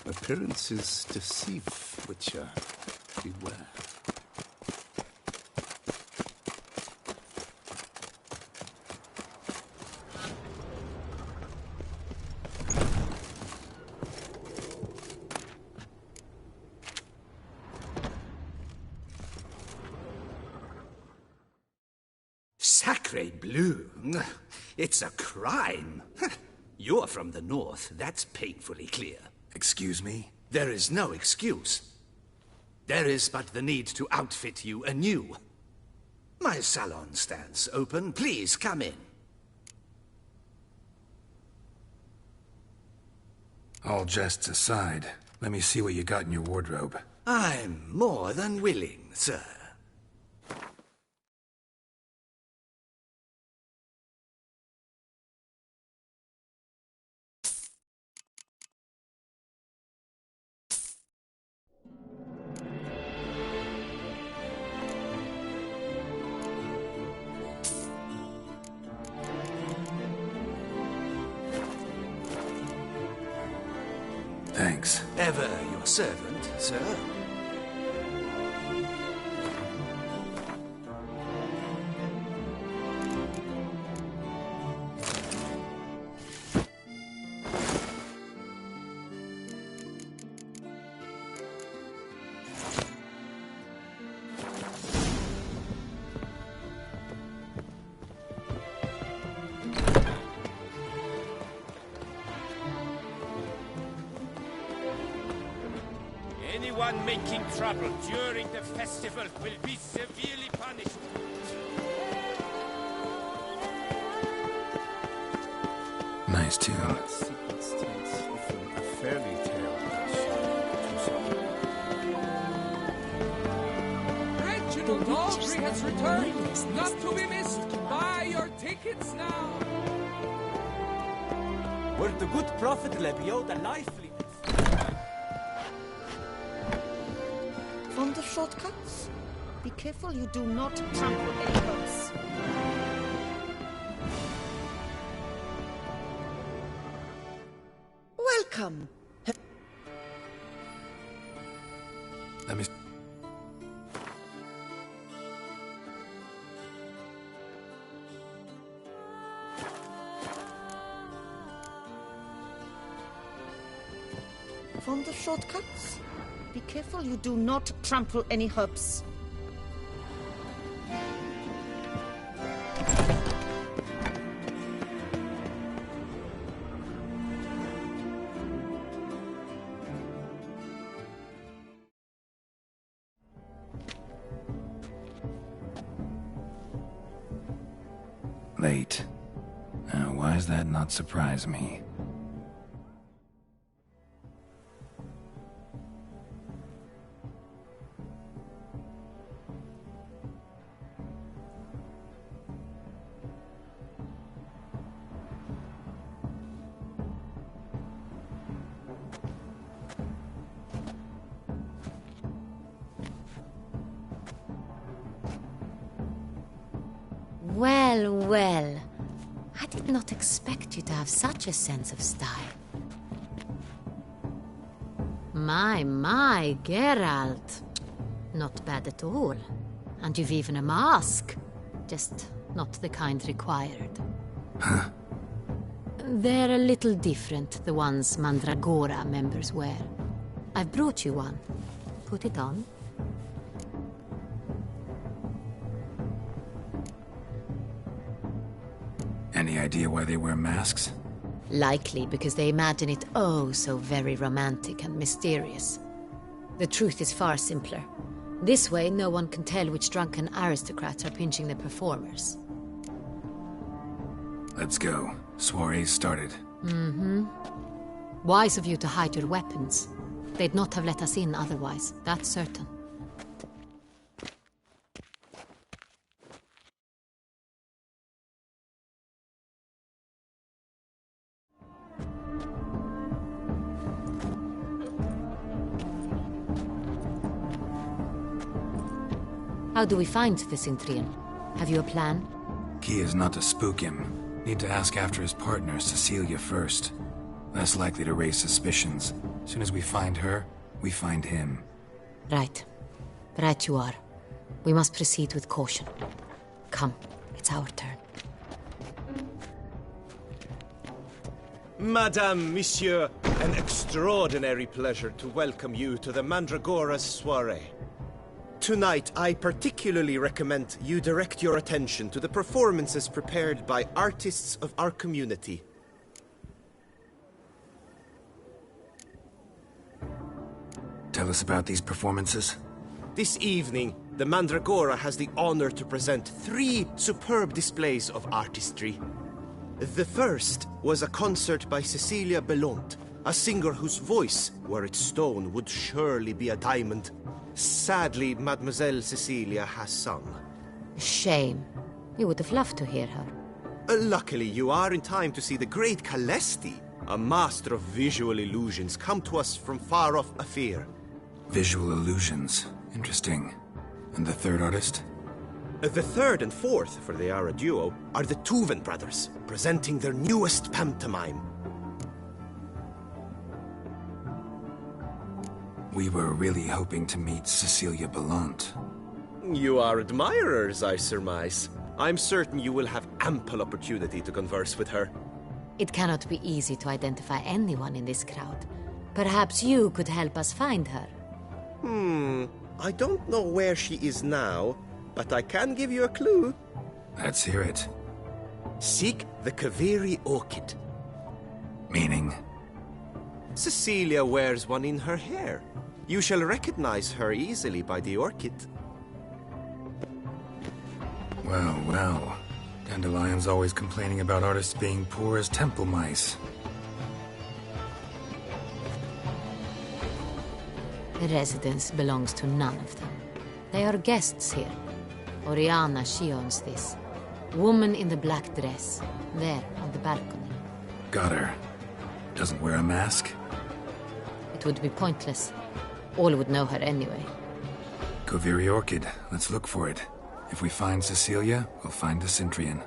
Appearances deceive, Witcher. Beware. Sacre bleu! It's a crime! You're from the north, that's painfully clear. Excuse me? There is no excuse. There is but the need to outfit you anew. My salon stands open. Please come in. All jests aside, let me see what you got in your wardrobe. I'm more than willing, sir. Thanks. Ever your servant, sir. Anyone making trouble during the festival will be severely punished. Nice tune. Fairy tale. Reginald Audrey has returned, not to be missed. Buy your tickets now. Were the good prophet Lebio the lively? From the shortcuts, be careful you do not trample any boats. Welcome. Let me... From the shortcuts, be careful you do not trample any herbs. Late. Why does that not surprise me? Well, well. I did not expect you to have such a sense of style. My, Geralt. Not bad at all. And you've even a mask. Just not the kind required. Huh? They're a little different, the ones Mandragora members wear. I've brought you one. Put it on. Any idea why they wear masks? Likely because they imagine it oh so very romantic and mysterious. The truth is far simpler. This way, no one can tell which drunken aristocrats are pinching the performers. Let's go. Soiree's started. Mm-hmm. Wise of you to hide your weapons. They'd not have let us in otherwise, that's certain. How do we find the Cintrian? Have you a plan? Key is not to spook him. Need to ask after his partner, Cecilia, first. Less likely to raise suspicions. As soon as we find her, we find him. Right. Right you are. We must proceed with caution. Come, it's our turn. Madame, Monsieur, an extraordinary pleasure to welcome you to the Mandragora's soiree. Tonight, I particularly recommend you direct your attention to the performances prepared by artists of our community. Tell us about these performances. This evening, the Mandragora has the honor to present 3 superb displays of artistry. The first was a concert by Cecilia Bellont, a singer whose voice, were it stone, would surely be a diamond. Sadly, Mademoiselle Cecilia has sung. Shame. You would have loved to hear her. Luckily, you are in time to see the great Calesti, a master of visual illusions, come to us from far off Afir. Visual illusions. Interesting. And the third artist? The third and fourth, for they are a duo, are the Tuven brothers, presenting their newest pantomime. We were really hoping to meet Cecilia Bellont. You are admirers, I surmise. I'm certain you will have ample opportunity to converse with her. It cannot be easy to identify anyone in this crowd. Perhaps you could help us find her. I don't know where she is now, but I can give you a clue. Let's hear it. Seek the Kaveri orchid. Meaning? Cecilia wears one in her hair. You shall recognize her easily by the orchid. Well, well. Dandelion's always complaining about artists being poor as temple mice. The residence belongs to none of them. They are guests here. Oriana, she owns this. Woman in the black dress. There, on the balcony. Got her. Doesn't wear a mask? It would be pointless. All would know her anyway. Koviri Orchid. Let's look for it. If we find Cecilia, we'll find the Cintrian.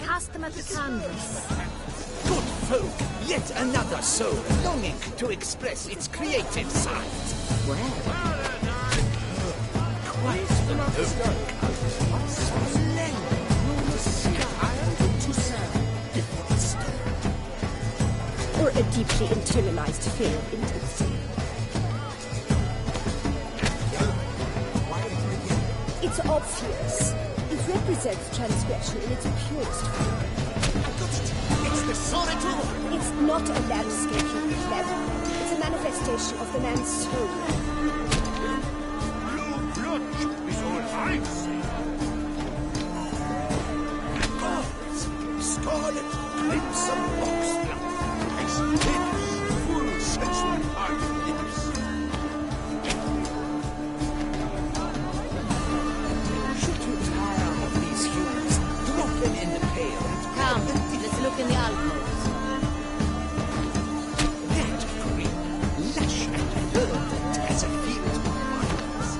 Cast them at the canvas. Good folk, yet another soul longing to express its creative side. Well, quite the noble. Or a deeply internalized fear of intimacy. It's obvious. It represents transgression in its purest form. It's the solitude! It's not a landscape you're clever. It's a manifestation of the man's soul. Blue blood is all I see. Gods, scarlet, crimson oxblood, as lips, full sensual parted lips. In the pail. Come, let's look in the alcoves. That green, lush and verdant as a field of vines.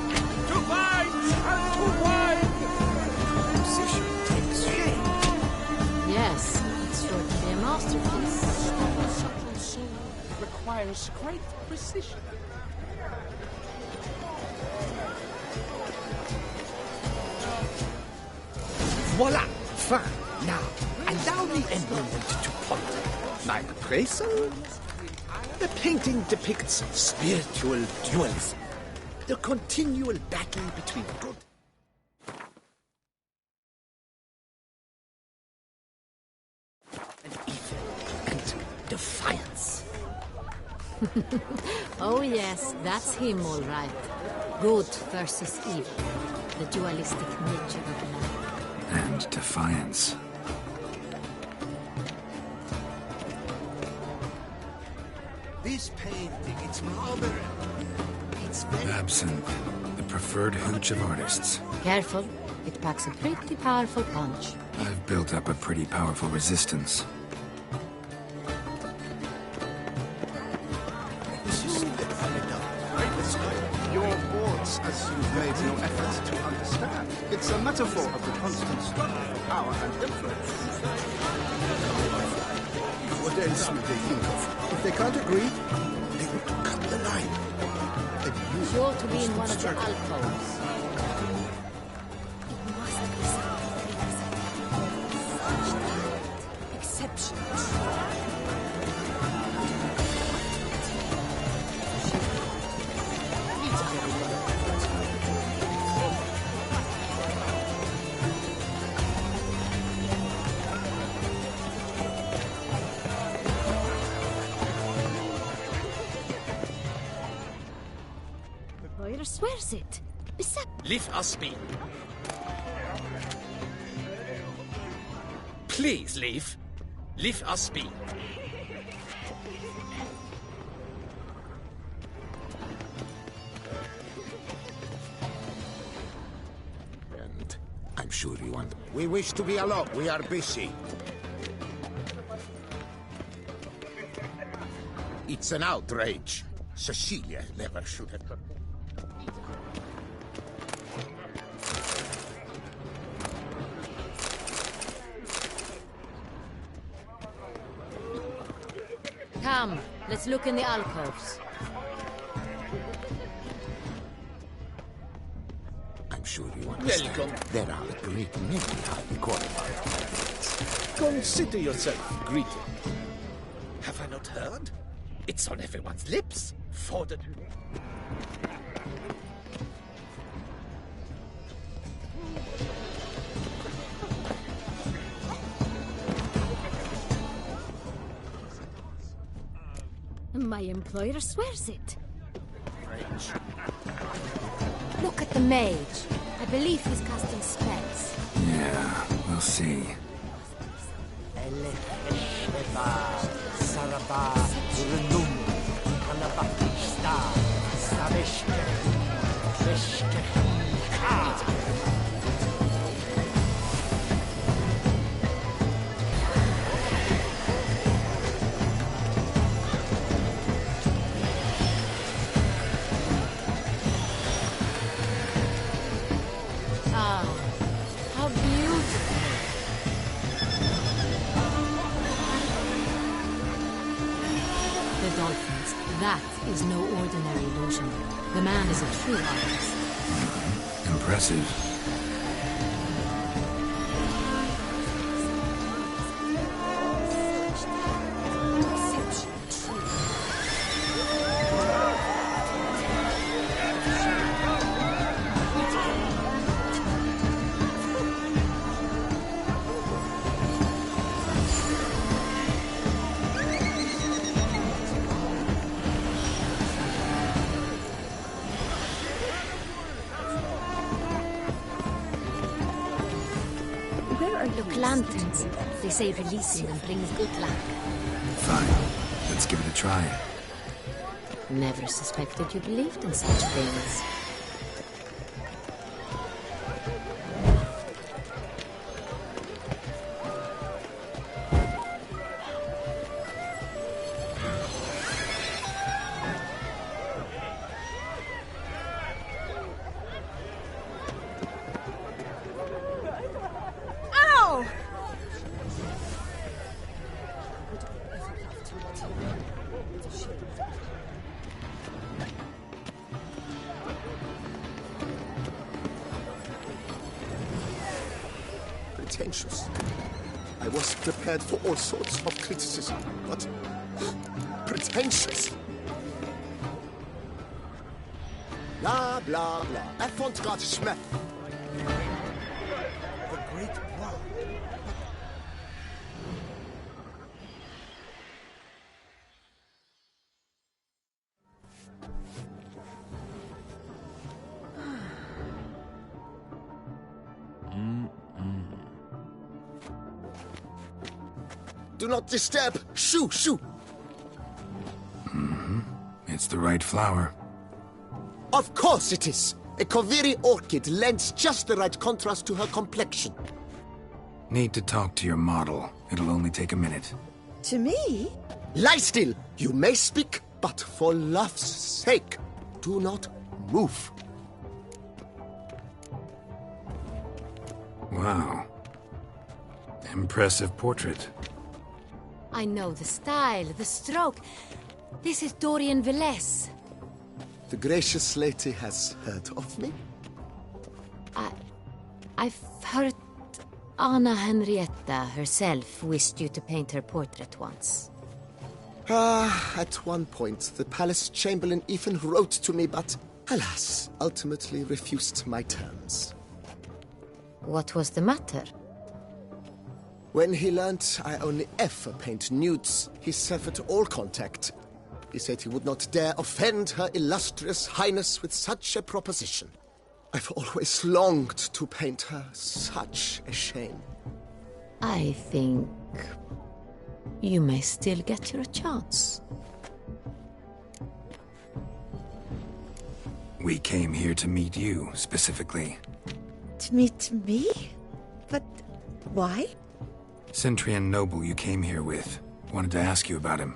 To vines and to wine! Precision takes shape. Yes, it's sure to be a masterpiece. A subtle soul requires great precision. Voila! Fine. Now, allow me a moment to ponder. My appraisal? The painting depicts spiritual dualism. The continual battle between good and evil and defiance. Oh yes, that's him all right. Good versus evil. The dualistic nature of life. And defiance. This painting, it's marble. It's very... Absinthe, the preferred hooch of artists. Careful, it packs a pretty powerful punch. I've built up a pretty powerful resistance. Your thoughts, as you've made no effort to understand. It's a metaphor of the constant struggle for power and influence. What else will they think of? If they can't agree, they will cut the line. Sure to be in one of the alcoves. Exceptions. Moira swears it. Leave us be. Please leave. Leave us be. And I'm sure you want... We wish to be alone. We are busy. It's an outrage. Cecilia never should have... Come, let's look in the alcoves. I'm sure you understand. Welcome. There are a great many highly qualified candidates. Consider yourself greeted. Have I not heard? It's on everyone's lips. For the... My employer swears it. Look at the mage. I believe he's casting spells. Yeah, we'll see. How beautiful. The dolphins. That is no ordinary illusion. The man is a true artist. Impressive. Look, lanterns. They say releasing them brings good luck. Fine. Let's give it a try. Never suspected you believed in such things. Pretentious. I was prepared for all sorts of criticism, but pretentious. Blah, blah, blah. Avant-garde schmeck. The great plan. Do not disturb! Shoo, shoo! It's the right flower. Of course it is! A Koviri orchid lends just the right contrast to her complexion. Need to talk to your model. It'll only take a minute. To me? Lie still! You may speak, but for love's sake, do not move. Wow. Impressive portrait. I know the style, the stroke. This is Dorian Velez. The gracious lady has heard of me? I've heard Anna Henrietta herself wished you to paint her portrait once. At one point, the palace chamberlain even wrote to me, but alas, ultimately refused my terms. What was the matter? When he learnt I only ever paint nudes, he severed all contact. He said he would not dare offend her illustrious highness with such a proposition. I've always longed to paint her. Such a shame. I think you may still get your chance. We came here to meet you, specifically. To meet me? But why? Centrian Noble you came here with. Wanted to ask you about him.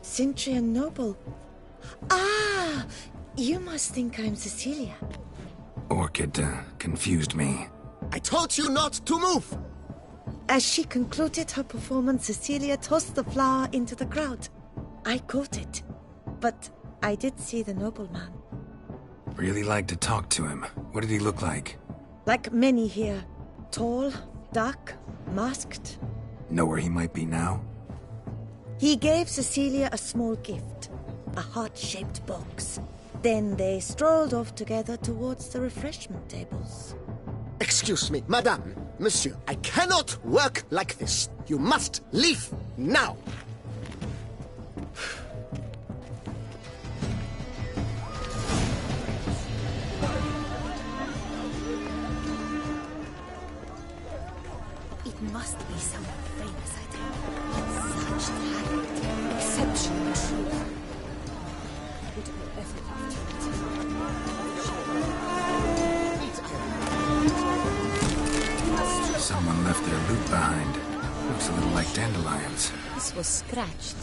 Centrian Noble? Ah! You must think I'm Cecilia. Orchid confused me. I told you not to move! As she concluded her performance, Cecilia tossed the flower into the crowd. I caught it. But I did see the nobleman. Really like to talk to him. What did he look like? Like many here. Tall, dark, masked. Know where he might be now? He gave Cecilia a small gift. A heart-shaped box. Then they strolled off together towards the refreshment tables. Excuse me, madame, monsieur. I cannot work like this. You must leave now. It must be someone famous, I tell you. Such talent. Exceptional, true. Would I ever have Someone left their loot behind. Looks a little like dandelions. This was scratched.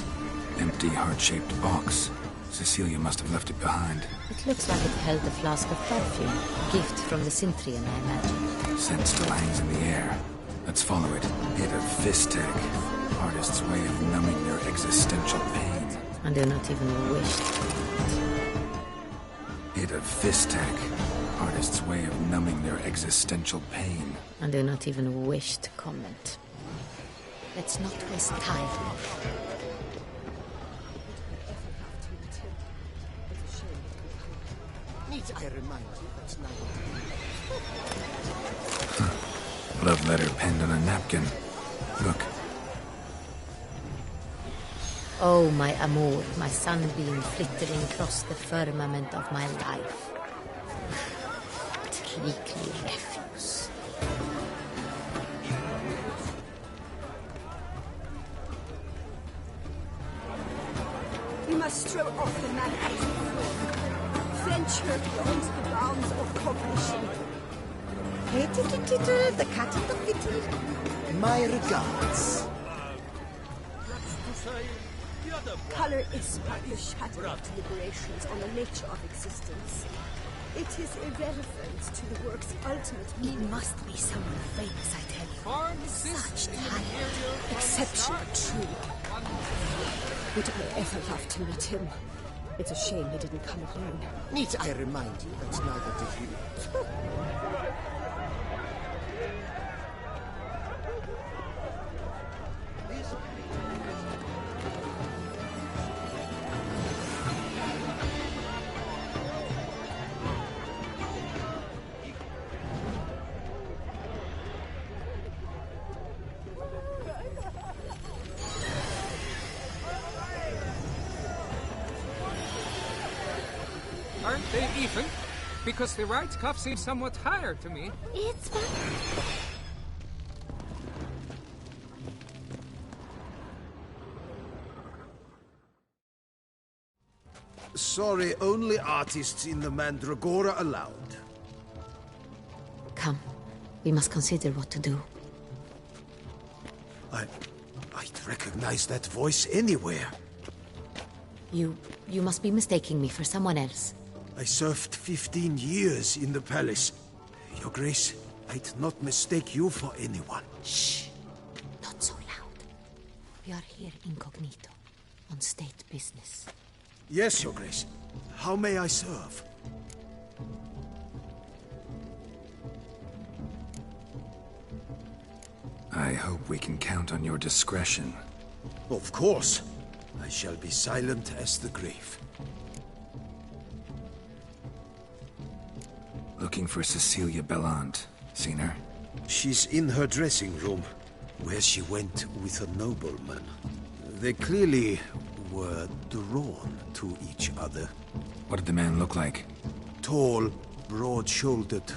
Empty, heart-shaped box. Cecilia must have left it behind. It looks like it held a flask of perfume. A gift from the Cintrian, I imagine. Scent still hangs in the air. Let's follow it. Hit of Fistech. Artist's way of numbing their existential pain. I do not even wish to. Hit of Fistech. Artist's way of numbing their existential pain. I do not even wish to comment. Let's not waste time. Need I remind you that's not... Love letter penned on a napkin. Look. Oh, my amour, my sunbeam flittering across the firmament of my life. Treacly refuse. We must throw off the manacles of the venture beyond the bounds of cognition. Hey, tittle, tittle, the cat and the fiddle. My regards. Color is but the shadow of deliberations on the nature of existence. It is irrelevant to the work's ultimate meaning. It must be someone famous, I tell you. Such talent. Exceptional, true. Would I ever love to meet him? It's a shame he didn't come alone. Need I remind you that neither did you. Aren't they even? Because the right cuff seems somewhat higher to me. It's fine. Sorry, only artists in the Mandragora allowed. Come, we must consider what to do. I'd recognize that voice anywhere. You must be mistaking me for someone else. I served 15 years in the palace. Your Grace, I'd not mistake you for anyone. Shh! Not so loud. We are here incognito, on state business. Yes, Your Grace. How may I serve? I hope we can count on your discretion. Of course. I shall be silent as the grave. Looking for Cecilia Bellant. Seen her? She's in her dressing room, where she went with a nobleman. They clearly were drawn to each other. What did the man look like? Tall, broad-shouldered,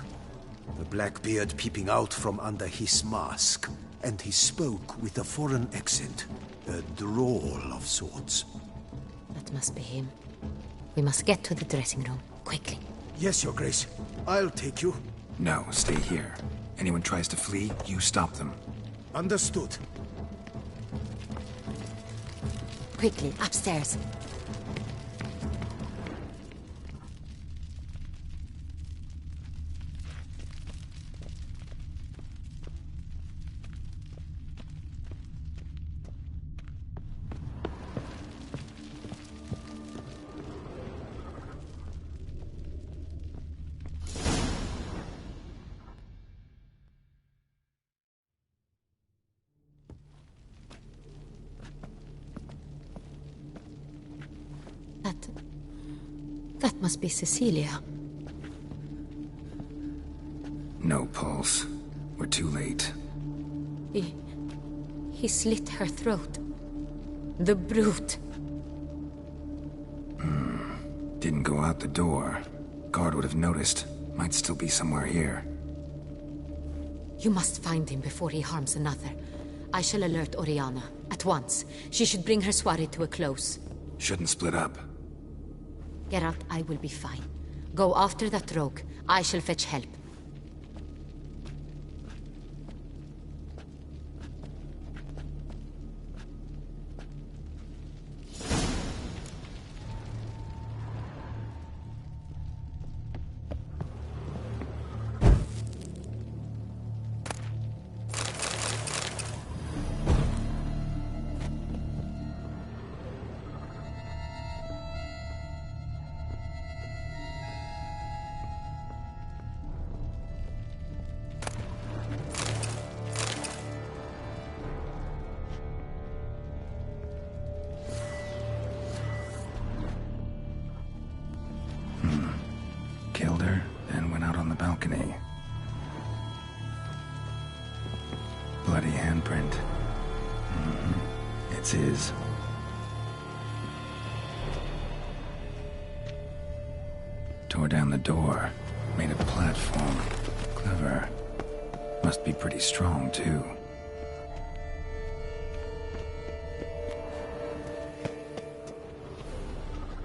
a black beard peeping out from under his mask, and he spoke with a foreign accent, a drawl of sorts. That must be him. We must get to the dressing room, quickly. Yes, Your Grace. I'll take you. No, stay here. Anyone tries to flee, you stop them. Understood. Quickly, upstairs. That must be Cecilia. No pulse. We're too late. He slit her throat. The brute. Didn't go out the door. Guard would have noticed. Might still be somewhere here. You must find him before he harms another. I shall alert Oriana. At once. She should bring her soirée to a close. Shouldn't split up. Geralt, I will be fine. Go after that rogue. I shall fetch help. Killed her, then went out on the balcony. Bloody handprint. It's his. Tore down the door. Made a platform. Clever. Must be pretty strong, too.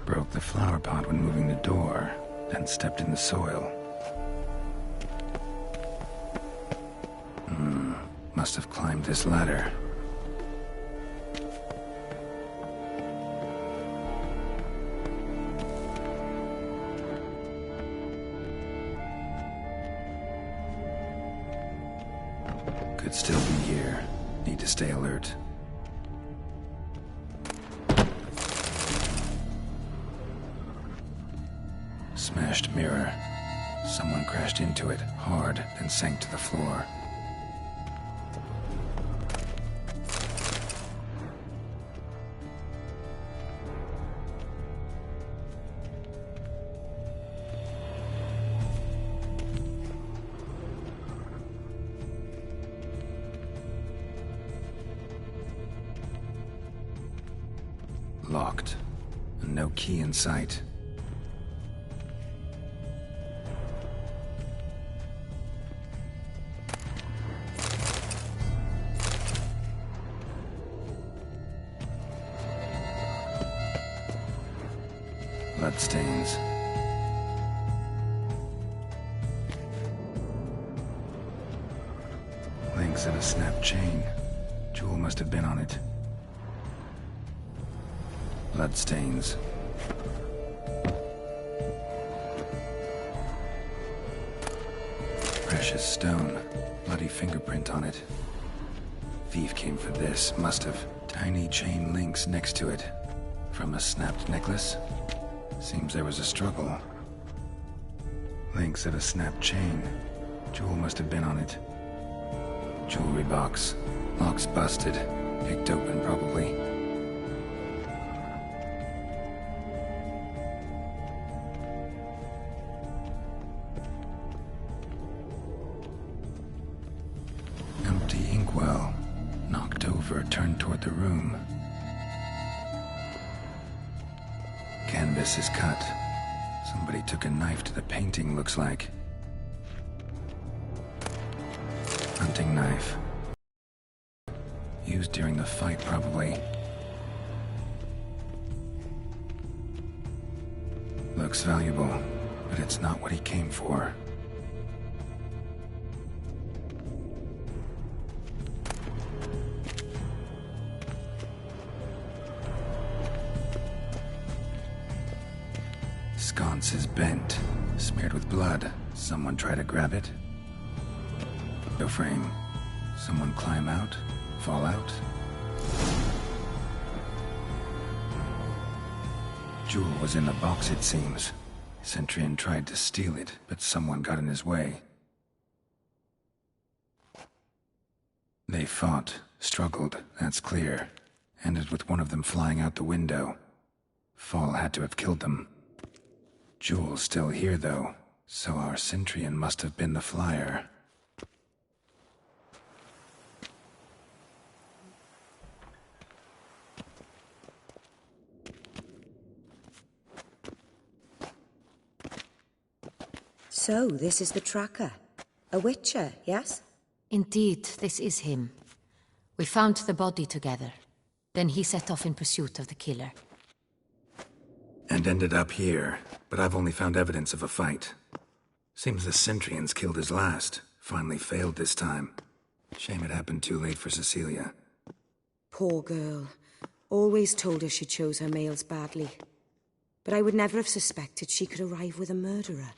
Broke the flower pot when moving the door. Then stepped in the soil. Must have climbed this ladder. Could still be here. Need to stay alert. Smashed mirror. Someone crashed into it, hard, then sank to the floor. Locked. And no key in sight. Bloodstains. Links of a snapped chain. Jewel must have been on it. Bloodstains. Precious stone. Bloody fingerprint on it. Thief came for this. Must have. Tiny chain links next to it. From a snapped necklace? Seems there was a struggle. Links of a snapped chain. Jewel must have been on it. Jewelry box. Lock's busted. Picked open, probably. Empty inkwell. Knocked over, turned toward the room. Canvas is cut. Somebody took a knife to the painting, looks like. Hunting knife. Used during the fight, probably. Looks valuable, but it's not what he came for. Sconce is bent, smeared with blood. Someone try to grab it. No frame. Someone climb out, fall out. Jewel was in the box, it seems. Centurion tried to steal it, but someone got in his way. They fought, struggled, that's clear. Ended with one of them flying out the window. Fall had to have killed them. Jewel's still here, though, so our Centrian must have been the flyer. So, this is the tracker. A Witcher, yes? Indeed, this is him. We found the body together. Then he set off in pursuit of the killer. And ended up here, but I've only found evidence of a fight. Seems the Centrians killed his last. Finally failed this time. Shame it happened too late for Cecilia. Poor girl. Always told her she chose her males badly. But I would never have suspected she could arrive with a murderer.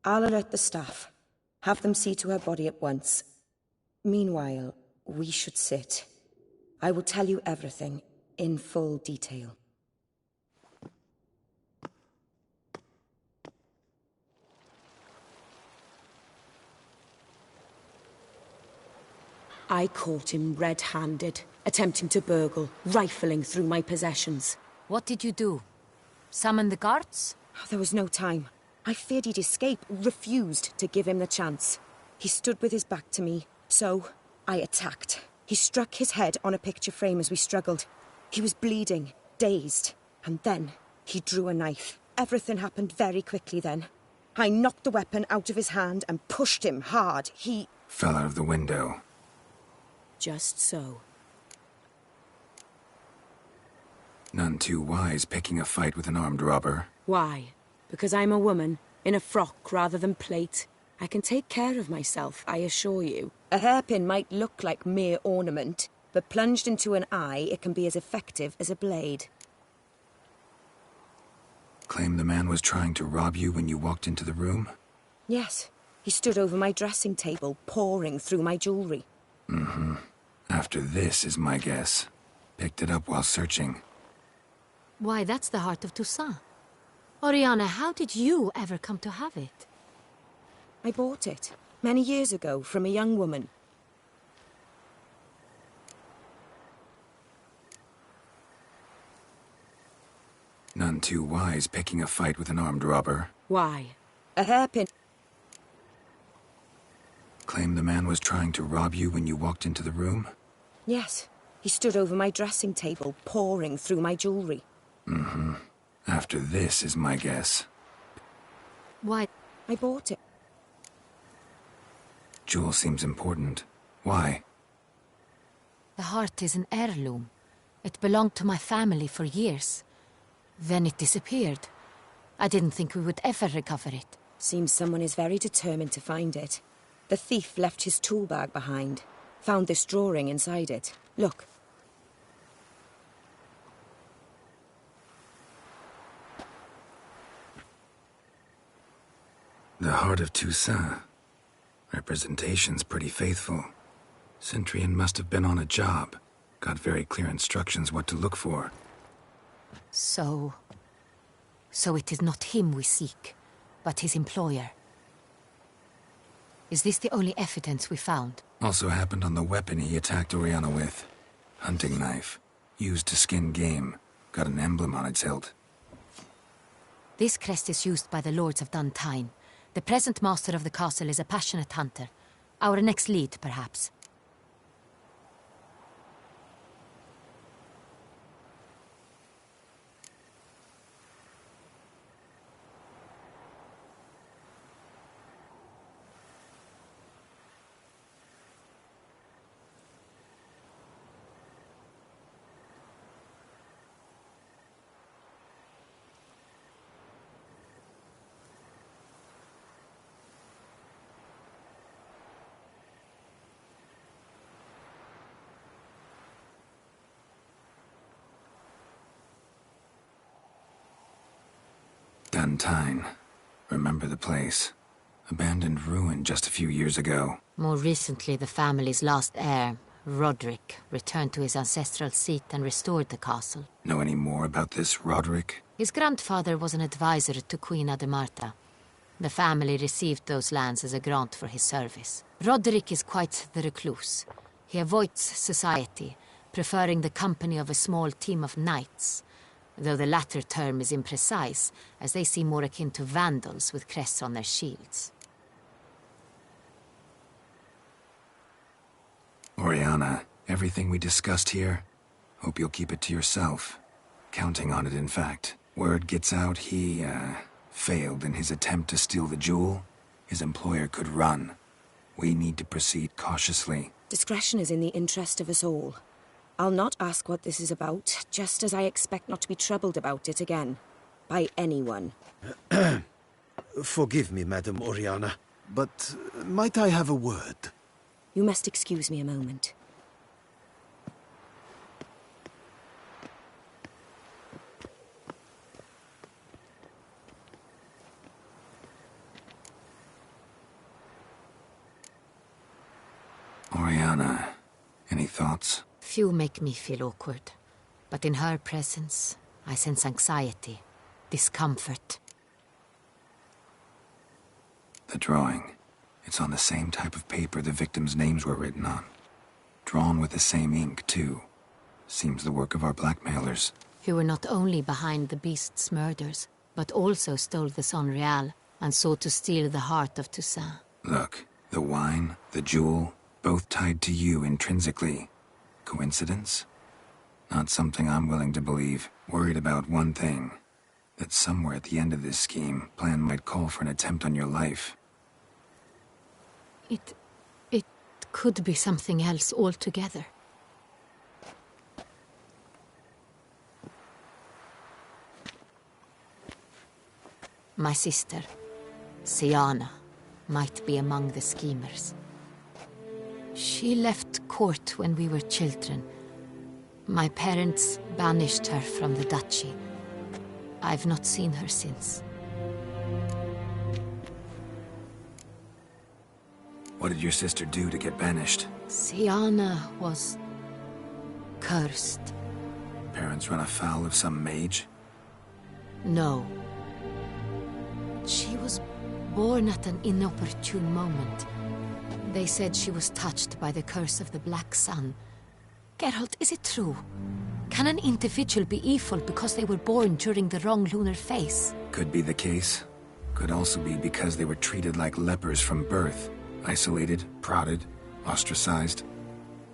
I'll alert the staff. Have them see to her body at once. Meanwhile, we should sit. I will tell you everything, in full detail. I caught him red-handed, attempting to burgle, rifling through my possessions. What did you do? Summon the guards? There was no time. I feared he'd escape, refused to give him the chance. He stood with his back to me, so I attacked. He struck his head on a picture frame as we struggled. He was bleeding, dazed, and then he drew a knife. Everything happened very quickly then. I knocked the weapon out of his hand and pushed him hard. He fell out of the window. Just so. None too wise picking a fight with an armed robber. Why? Because I'm a woman, in a frock rather than plate. I can take care of myself, I assure you. A hairpin might look like mere ornament, but plunged into an eye, it can be as effective as a blade. Claim the man was trying to rob you when you walked into the room? Yes. He stood over my dressing table, pouring through my jewelry. Mm-hmm. After this is my guess. Picked it up while searching. Why, that's the heart of Toussaint. Oriana, how did you ever come to have it? I bought it, many years ago, from a young woman. None too wise picking a fight with an armed robber. Why? A hairpin. Claim the man was trying to rob you when you walked into the room? Yes. He stood over my dressing table, pouring through my jewelry. Mm-hmm. After this is my guess. Why? I bought it. Jewel seems important. Why? The heart is an heirloom. It belonged to my family for years. Then it disappeared. I didn't think we would ever recover it. Seems someone is very determined to find it. The thief left his tool bag behind. Found this drawing inside it. Look. The Heart of Toussaint. Representation's pretty faithful. Centrian must have been on a job. Got very clear instructions what to look for. So it is not him we seek, but his employer. Is this the only evidence we found? Also happened on the weapon he attacked Oriana with. Hunting knife. Used to skin game. Got an emblem on its hilt. This crest is used by the Lords of Duntine. The present master of the castle is a passionate hunter. Our next lead, perhaps. Duntine. Remember the place. Abandoned ruin just a few years ago. More recently, the family's last heir, Roderick, returned to his ancestral seat and restored the castle. Know any more about this Roderick? His grandfather was an advisor to Queen Ademarta. The family received those lands as a grant for his service. Roderick is quite the recluse. He avoids society, preferring the company of a small team of knights. though the latter term is imprecise, as they seem more akin to vandals with crests on their shields. Oriana, everything we discussed here, hope you'll keep it to yourself. Counting on it, in fact. Word gets out he, failed in his attempt to steal the jewel. His employer could run. We need to proceed cautiously. Discretion is in the interest of us all. I'll not ask what this is about, just as I expect not to be troubled about it again. By anyone. Forgive me, Madam Oriana, but might I have a word? You must excuse me a moment. Oriana, any thoughts? Few make me feel awkward, but in her presence, I sense anxiety, discomfort. The drawing. It's on the same type of paper the victims' names were written on. Drawn with the same ink, too. Seems the work of our blackmailers. Who were not only behind the beast's murders, but also stole the Son Real and sought to steal the heart of Toussaint. Look, the wine, the jewel, both tied to you intrinsically. Coincidence? Not something I'm willing to believe. Worried about one thing. That somewhere at the end of this scheme, plan might call for an attempt on your life. It could be something else altogether. My sister, Siana, might be among the schemers. She left court when we were children. My parents banished her from the duchy. I've not seen her since. What did your sister do to get banished? Siana was cursed. Parents run afoul of some mage? No. She was born at an inopportune moment. They said she was touched by the curse of the Black Sun. Geralt, is it true? Can an individual be evil because they were born during the wrong lunar phase? Could be the case. Could also be because they were treated like lepers from birth. Isolated, prodded, ostracized.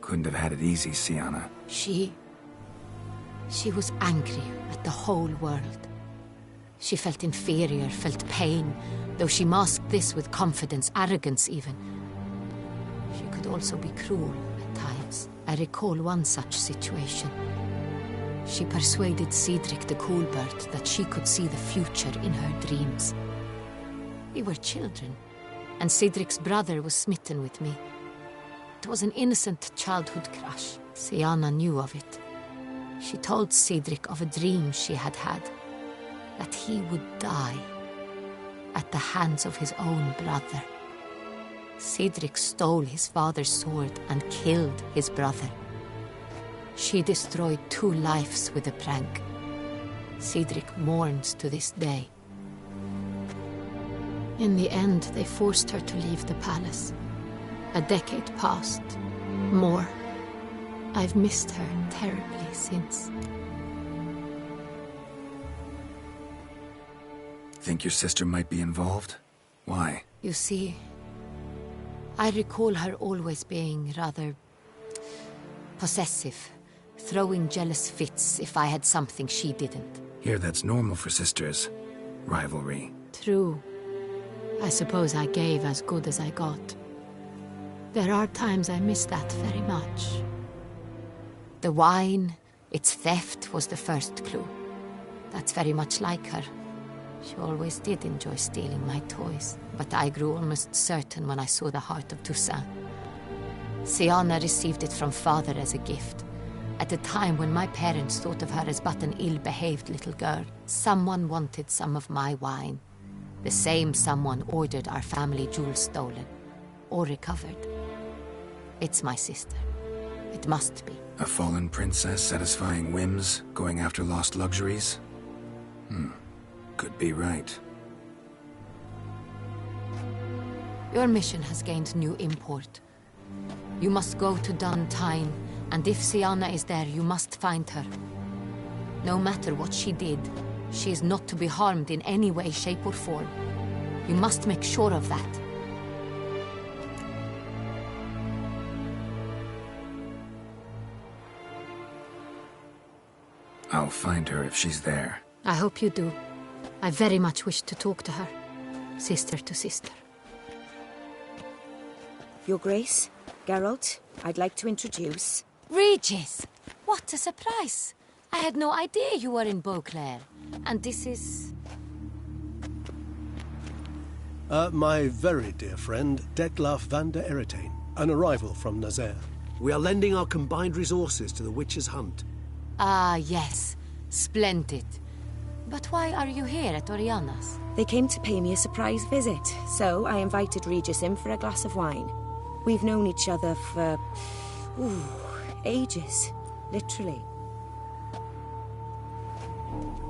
Couldn't have had it easy, Siana. She was angry at the whole world. She felt inferior, felt pain, though she masked this with confidence, arrogance even. She could also be cruel at times. I recall one such situation. She persuaded Cedric the Coolbird that she could see the future in her dreams. We were children, and Cedric's brother was smitten with me. It was an innocent childhood crush. Siana knew of it. She told Cedric of a dream she had had, that he would die at the hands of his own brother. Cedric stole his father's sword and killed his brother. She destroyed 2 lives with a prank. Cedric mourns to this day. In the end, they forced her to leave the palace. A decade passed. More. I've missed her terribly since. Think your sister might be involved? Why? You see, I recall her always being rather possessive, throwing jealous fits if I had something she didn't. Here, that's normal for sisters. Rivalry. True. I suppose I gave as good as I got. There are times I miss that very much. The wine, its theft, was the first clue. That's very much like her. She always did enjoy stealing my toys, but I grew almost certain when I saw the heart of Toussaint. Siana received it from father as a gift. At a time when my parents thought of her as but an ill-behaved little girl, someone wanted some of my wine. The same someone ordered our family jewels stolen, or recovered. It's my sister. It must be. A fallen princess satisfying whims, going after lost luxuries? Could be right. Your mission has gained new import. You must go to Dun Tine, and if Siana is there, you must find her. No matter what she did, she is not to be harmed in any way, shape or form. You must make sure of that. I'll find her if she's there. I hope you do. I very much wish to talk to her. Sister to sister. Your Grace, Geralt, I'd like to introduce... Regis! What a surprise! I had no idea you were in Beauclair. And this is... My very dear friend, Dettlaff van der Eretain, an arrival from Nazaire. We are lending our combined resources to the Witcher's Hunt. Ah, yes. Splendid. But why are you here at Oriana's? They came to pay me a surprise visit, so I invited Regis in for a glass of wine. We've known each other for... ages. Literally.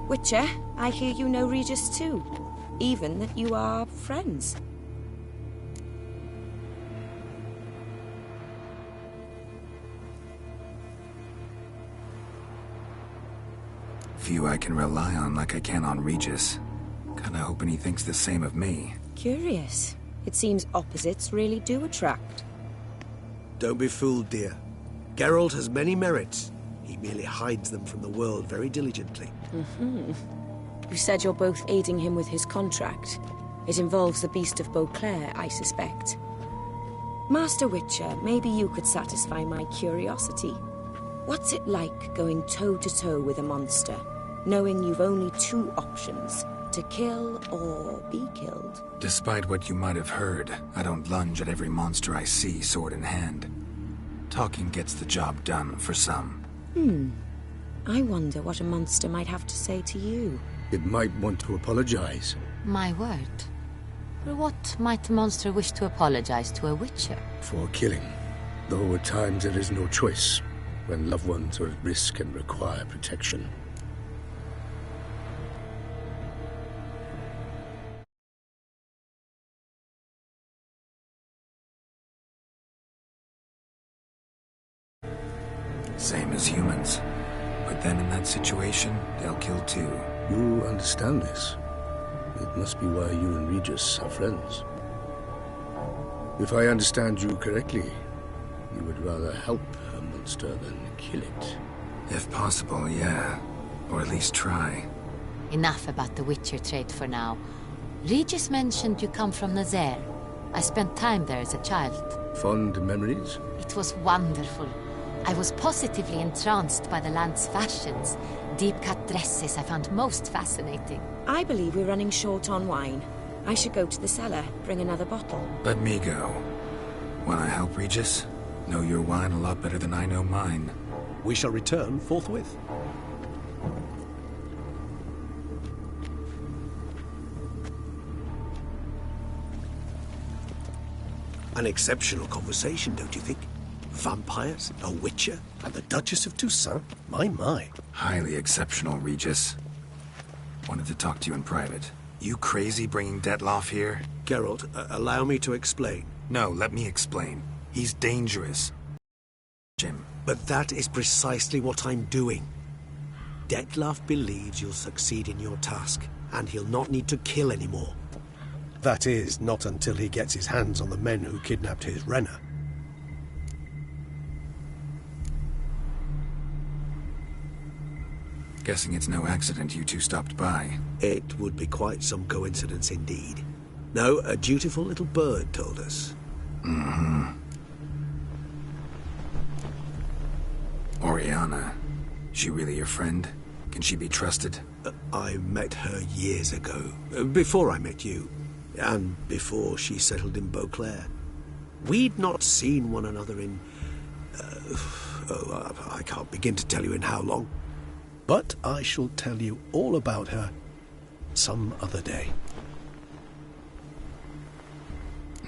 Witcher, I hear you know Regis too. Even that you are friends. Few I can rely on like I can on Regis. Kinda hoping he thinks the same of me. Curious. It seems opposites really do attract. Don't be fooled, dear. Geralt has many merits. He merely hides them from the world very diligently. You said you're both aiding him with his contract. It involves the Beast of Beauclair, I suspect. Master Witcher, maybe you could satisfy my curiosity. What's it like going toe-to-toe with a monster, knowing you've only two options, to kill or be killed? Despite what you might have heard, I don't lunge at every monster I see sword in hand. Talking gets the job done for some. I wonder what a monster might have to say to you. It might want to apologize. My word. For what might a monster wish to apologize to a Witcher? For killing. Though at times there is no choice, when loved ones are at risk and require protection. Same as humans. Put them in that situation, they'll kill too. You understand this. It must be why you and Regis are friends. If I understand you correctly, you would rather help a monster than kill it. If possible, yeah. Or at least try. Enough about the Witcher trait for now. Regis mentioned you come from Nazaire. I spent time there as a child. Fond memories? It was wonderful. I was positively entranced by the land's fashions. Deep-cut dresses I found most fascinating. I believe we're running short on wine. I should go to the cellar, bring another bottle. Let me go. Wanna help, Regis? Know your wine a lot better than I know mine. We shall return forthwith. An exceptional conversation, don't you think? Vampires, a Witcher, and the Duchess of Toussaint? My. Highly exceptional, Regis. Wanted to talk to you in private. You crazy bringing Dettlaff here? Geralt, allow me to explain. No, let me explain. He's dangerous. Jim. But that is precisely what I'm doing. Dettlaff believes you'll succeed in your task, and he'll not need to kill anymore. That is, not until he gets his hands on the men who kidnapped his Renna. Guessing it's no accident you two stopped by. It would be quite some coincidence indeed. No, a dutiful little bird told us. Oriana. She really your friend? Can she be trusted? I met her years ago. Before I met you. And before she settled in Beauclair. We'd not seen one another in... I can't begin to tell you in how long. But I shall tell you all about her some other day.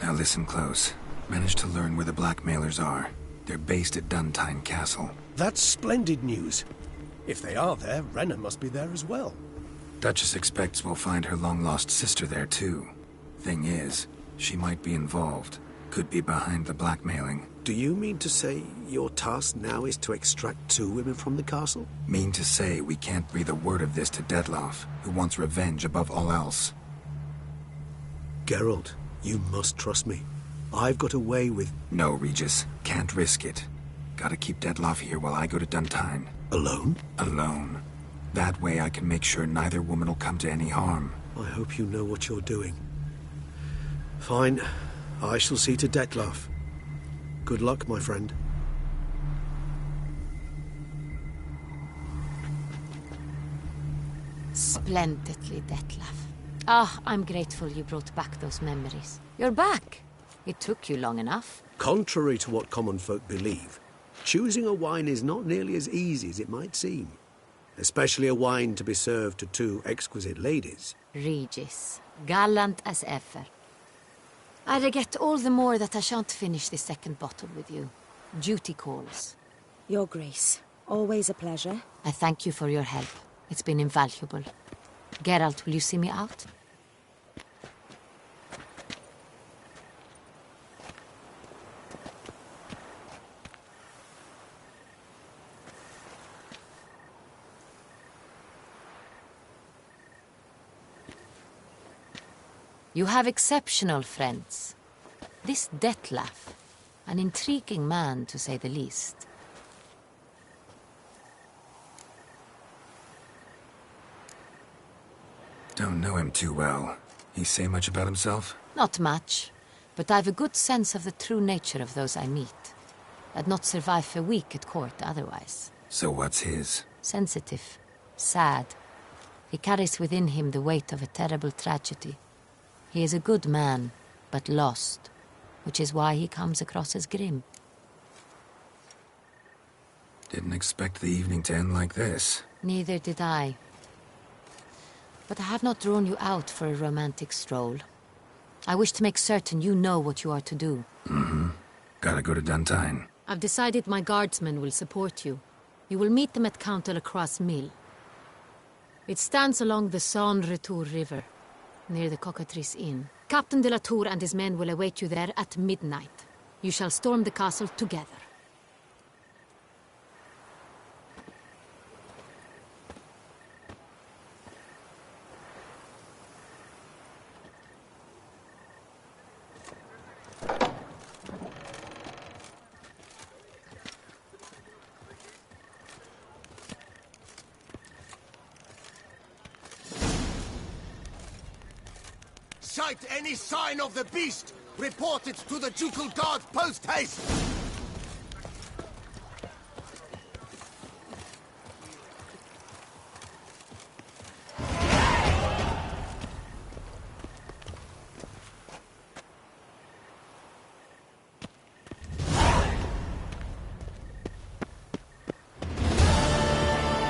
Now listen close. Managed to learn where the blackmailers are. They're based at Duntine Castle. That's splendid news. If they are there, Renna must be there as well. Duchess expects we'll find her long-lost sister there too. Thing is, she might be involved. Could be behind the blackmailing. Do you mean to say your task now is to extract 2 women from the castle? Mean to say we can't breathe a word of this to Dettlaff, who wants revenge above all else. Geralt, you must trust me. I've got away with... No, Regis. Can't risk it. Gotta keep Dettlaff here while I go to Duntine. Alone? Alone. That way I can make sure neither woman will come to any harm. I hope you know what you're doing. Fine. I shall see to Dettlaff. Good luck, my friend. Splendidly, Dettlaff. Ah, I'm grateful you brought back those memories. You're back. It took you long enough. Contrary to what common folk believe, choosing a wine is not nearly as easy as it might seem. Especially a wine to be served to 2 exquisite ladies. Regis, gallant as ever. I regret all the more that I shan't finish the 2nd bottle with you. Duty calls. Your Grace, always a pleasure. I thank you for your help. It's been invaluable. Geralt, will you see me out? You have exceptional friends. This Dettlaff, an intriguing man to say the least. Don't know him too well. He say much about himself? Not much, but I've a good sense of the true nature of those I meet. I'd not survive a week at court otherwise. So what's his? Sensitive, sad. He carries within him the weight of a terrible tragedy. He is a good man, but lost, which is why he comes across as grim. Didn't expect the evening to end like this. Neither did I. But I have not drawn you out for a romantic stroll. I wish to make certain you know what you are to do. Mm-hmm. Gotta go to Duntine. I've decided my guardsmen will support you. You will meet them at Count Delacroix' mill. It stands along the Saône-Retour River, near the Cockatrice Inn. Captain de la Tour and his men will await you there at midnight. You shall storm the castle together. Sight any sign of the beast! Report it to the Ducal Guard post-haste!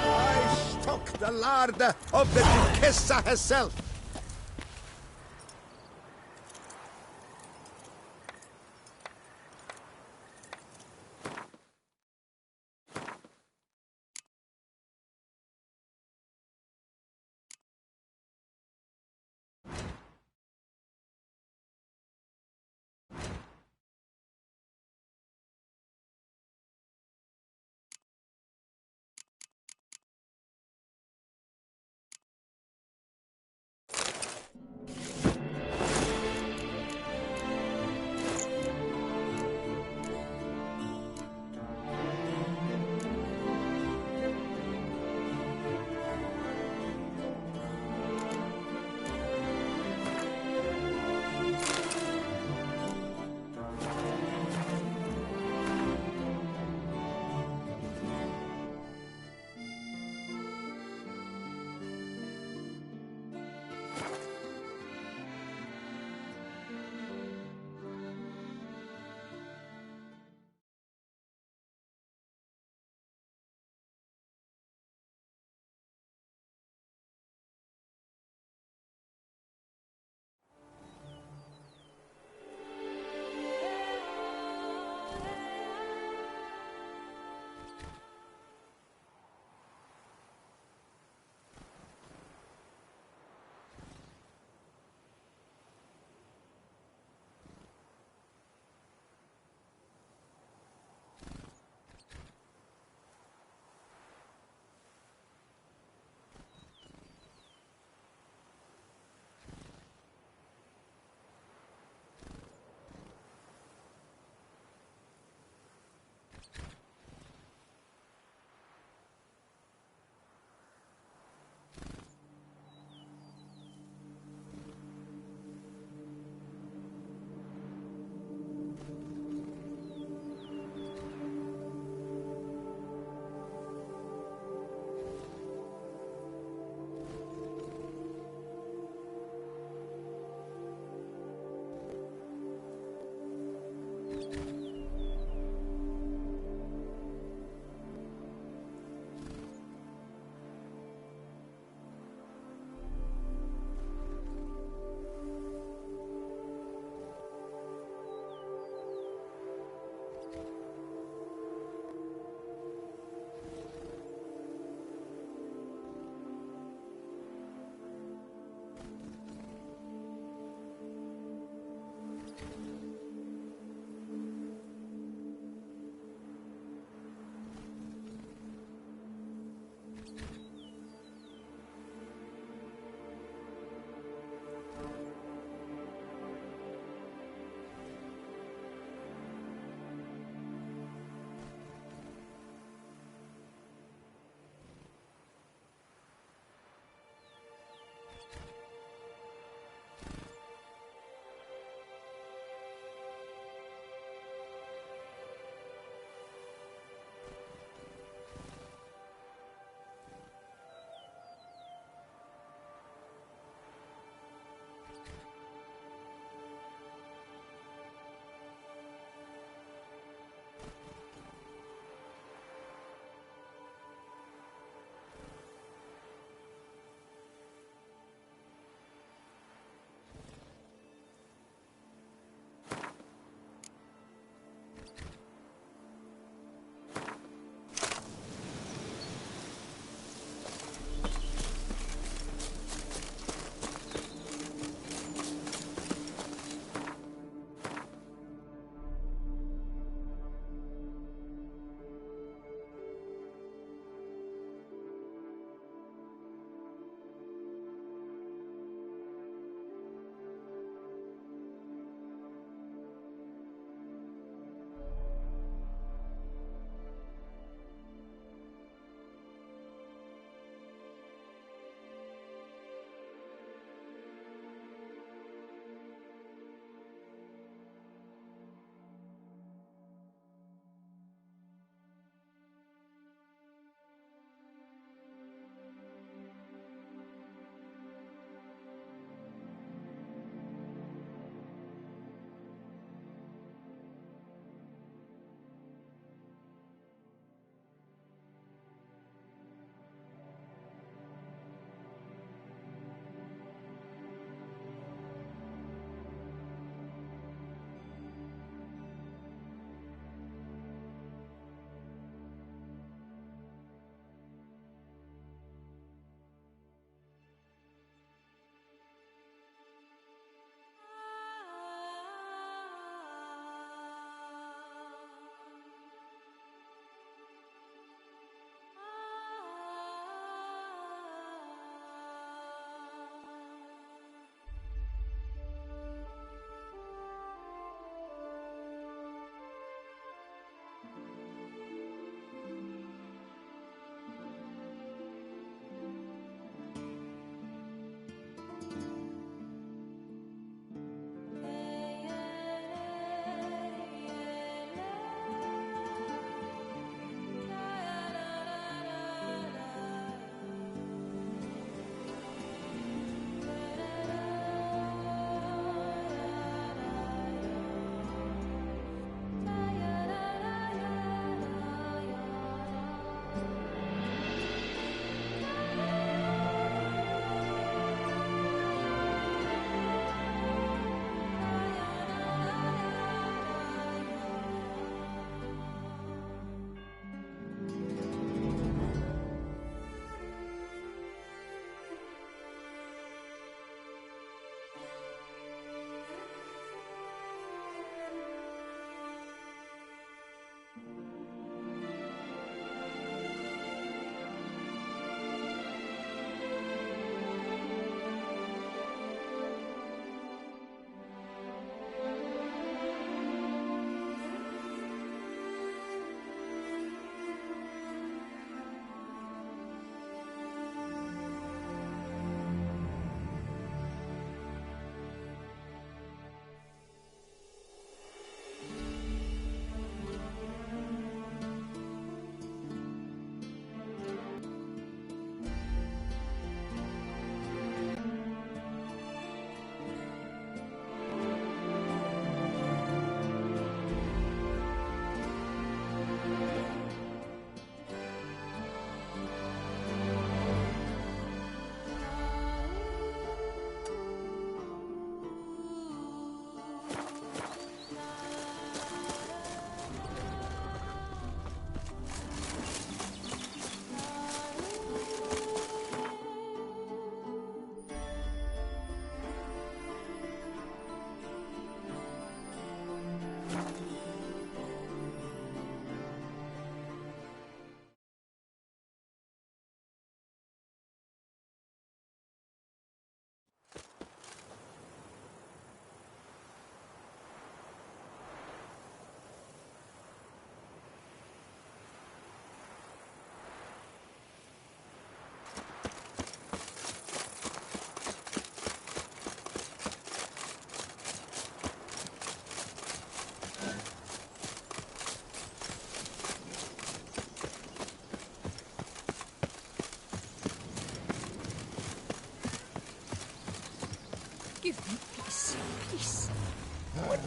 I stock the larder of the Duchessa herself!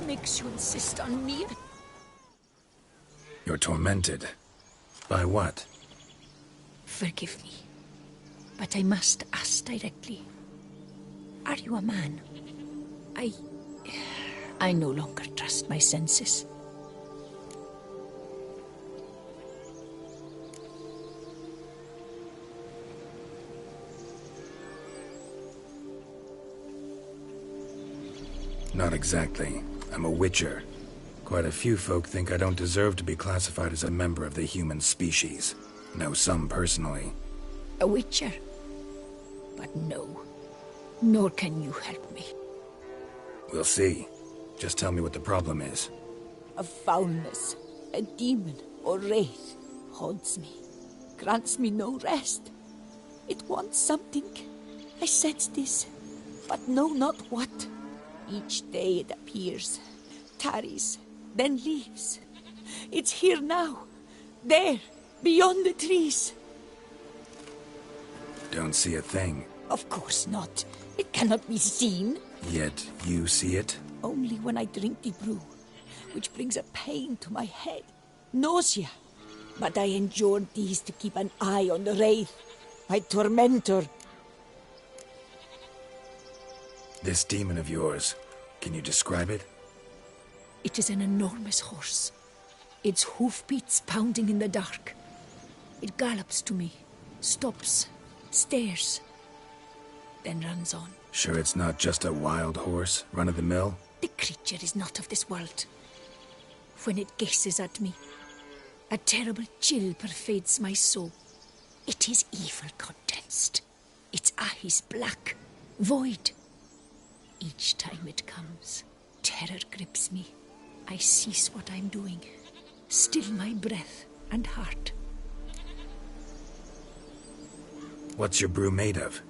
makes you insist on me? You're tormented. By what? Forgive me, but I must ask directly. Are you a man? I no longer trust my senses. Not exactly. I'm a witcher. Quite a few folk think I don't deserve to be classified as a member of the human species. Know some personally. A witcher? But no. Nor can you help me. We'll see. Just tell me what the problem is. A foulness, a demon or wraith haunts me, grants me no rest. It wants something. I sense this, but know not what. Each day it appears, tarries, then leaves. It's here now, there, beyond the trees. Don't see a thing. Of course not. It cannot be seen. Yet you see it? Only when I drink the brew, which brings a pain to my head, nausea. But I endured these to keep an eye on the wraith, my tormentor. This demon of yours, can you describe it? It is an enormous horse, its hoofbeats pounding in the dark. It gallops to me, stops, stares, then runs on. Sure it's not just a wild horse, run-of-the-mill? The creature is not of this world. When it gazes at me, a terrible chill pervades my soul. It is evil condensed, its eyes black, void. Each time it comes, terror grips me. I cease what I'm doing, still my breath and heart. What's your brew made of?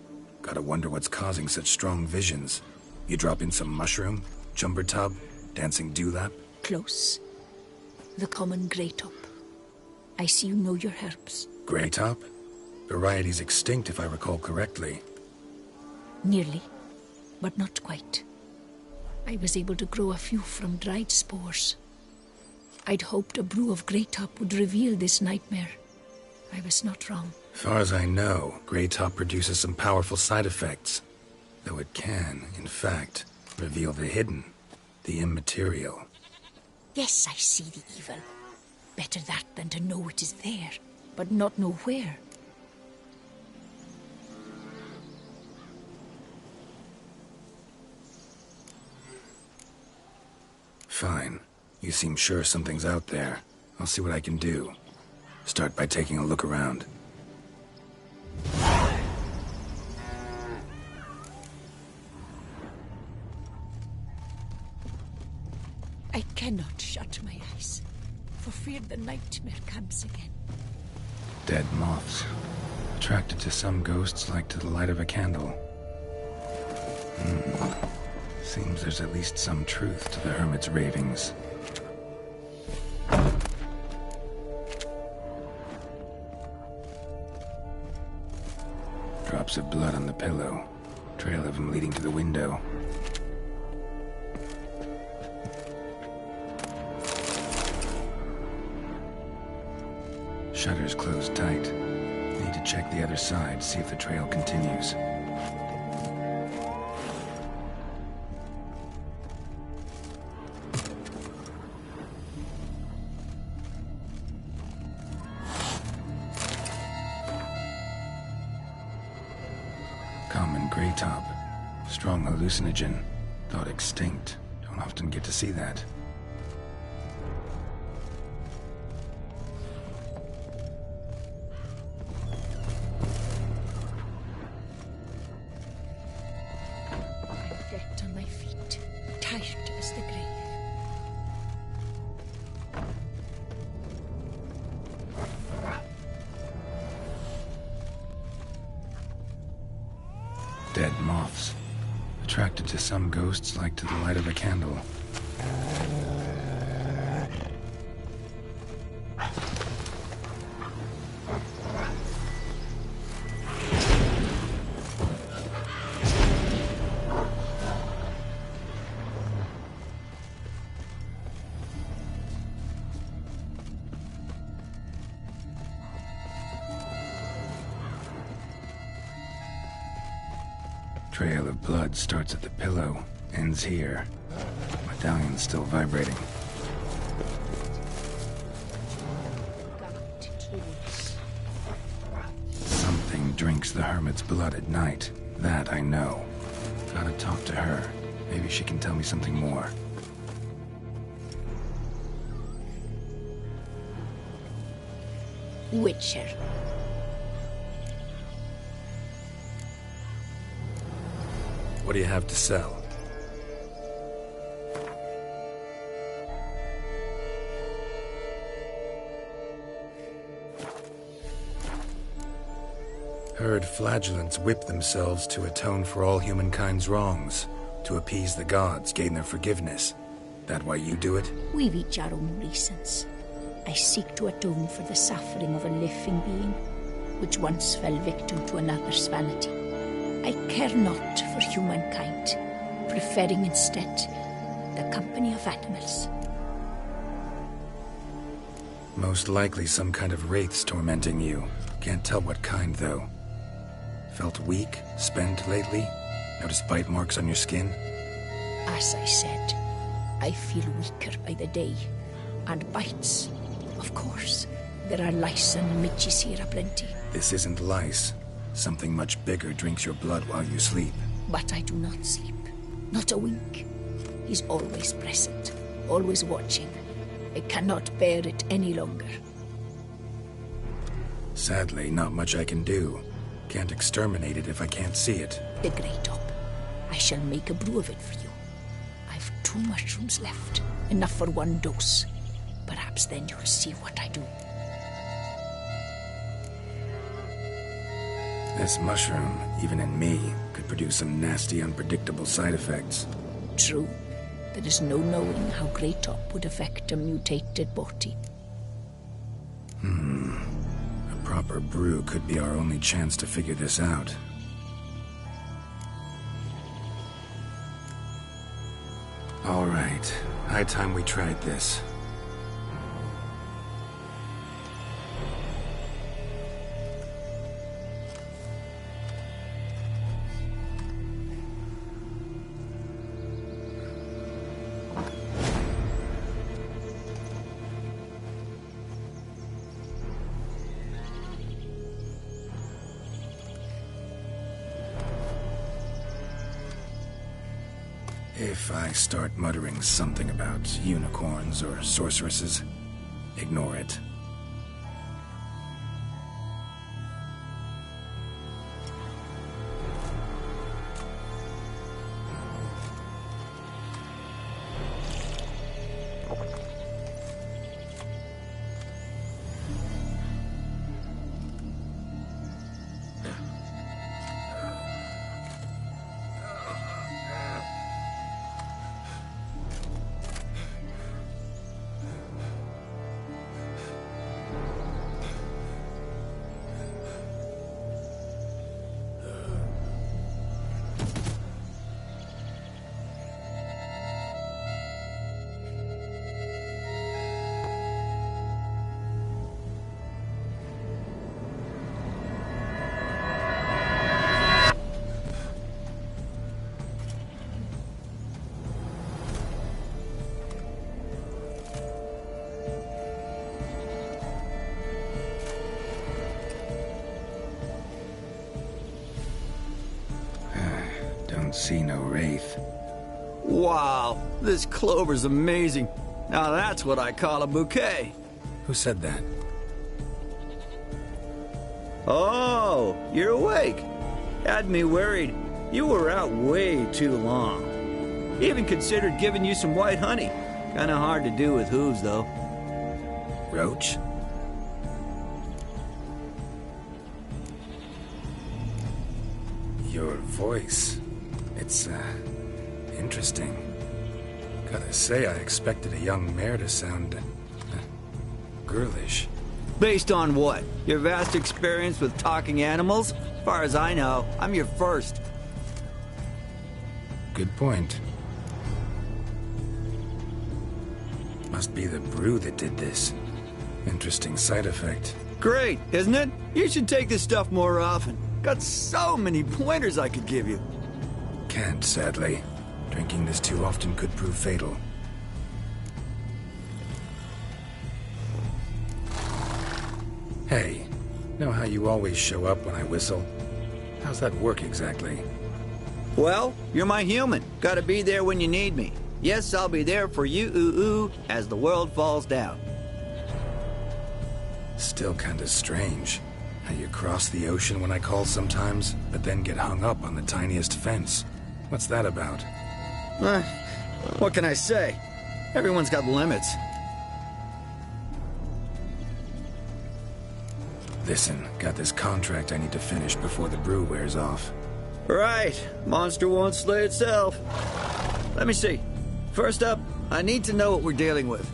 Gotta wonder what's causing such strong visions. You drop in some mushroom, jumper tub, dancing dewlap? Close. The common grey top. I see you know your herbs. Grey top? Variety's extinct if I recall correctly. Nearly, but not quite. I was able to grow a few from dried spores. I'd hoped a brew of grey top would reveal this nightmare. I was not wrong. As far as I know, grey top produces some powerful side effects. Though it can, in fact, reveal the hidden, the immaterial. Yes, I see the evil. Better that than to know it is there, but not know where. Fine. You seem sure something's out there. I'll see what I can do. Start by taking a look around. I cannot shut my eyes, for fear the nightmare comes again. Dead moths. Attracted to some ghosts like to the light of a candle. Seems there's at least some truth to the hermit's ravings. Drops of blood on the pillow. Trail of him leading to the window. Shutters closed tight. Need to check the other side, see if the trail continues. Common grey top. Strong hallucinogen. Thought extinct. Don't often get to see that. Erect on my feet, tired as the grave. Dead moths. Attracted to some ghosts like to the light of a candle. Trail of blood starts at the pillow, ends here. Medallion's still vibrating. Something drinks the hermit's blood at night. That I know. Gotta talk to her. Maybe she can tell me something more. Witcher. What do you have to sell? Heard flagellants whip themselves to atone for all humankind's wrongs, to appease the gods, gain their forgiveness. That why you do it? We've each our own reasons. I seek to atone for the suffering of a living being, which once fell victim to another's vanity. I care not for humankind, preferring instead the company of animals. Most likely some kind of wraiths tormenting you. Can't tell what kind, though. Felt weak, spent lately? Noticed bite marks on your skin? As I said, I feel weaker by the day. And bites, of course. There are lice and midges here aplenty. This isn't lice. Something much bigger drinks your blood while you sleep. But I do not sleep. Not a wink. He's always present, always watching. I cannot bear it any longer. Sadly, not much I can do. Can't exterminate it if I can't see it. The Great Op. I shall make a brew of it for you. I've 2 mushrooms left. Enough for 1 dose. Perhaps then you'll see what I do. This mushroom, even in me, could produce some nasty, unpredictable side effects. True. There is no knowing how Great Op would affect a mutated body. A proper brew could be our only chance to figure this out. All right. High time we tried this. If I start muttering something about unicorns or sorceresses, ignore it. See no wraith. Wow, this clover's amazing. Now that's what I call a bouquet. Who said that? Oh, you're awake. Had me worried. You were out way too long. Even considered giving you some white honey. Kinda hard to do with hooves, though. Roach? Your voice. It's, interesting. Gotta say, I expected a young mare to sound, girlish. Based on what? Your vast experience with talking animals? As far as I know, I'm your first. Good point. Must be the brew that did this. Interesting side effect. Great, isn't it? You should take this stuff more often. Got so many pointers I could give you. can't, sadly. Drinking this too often could prove fatal. Hey, know how you always show up when I whistle? How's that work exactly? Well, you're my human. Gotta be there when you need me. Yes, I'll be there for you, ooh, as the world falls down. Still kinda strange. How you cross the ocean when I call sometimes, but then get hung up on the tiniest fence. What's that about? What can I say? Everyone's got limits. Listen, got this contract I need to finish before the brew wears off. Right. Monster won't slay itself. Let me see. First up, I need to know what we're dealing with.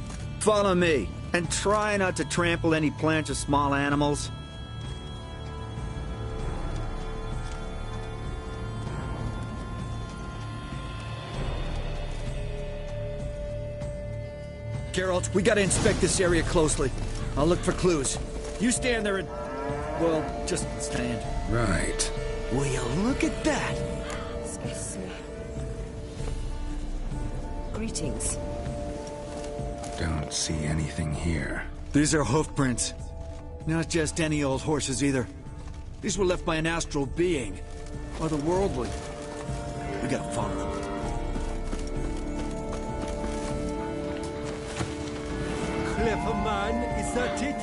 Follow me, and try not to trample any plants or small animals. Geralt, we gotta inspect this area closely. I'll look for clues. You stand there and... well, just stand. Right. Will you look at that? Excuse me. Greetings. Don't see anything here. These are hoof prints. Not just any old horses either. These were left by an astral being. Otherworldly. We gotta follow them. Clever man, is that it?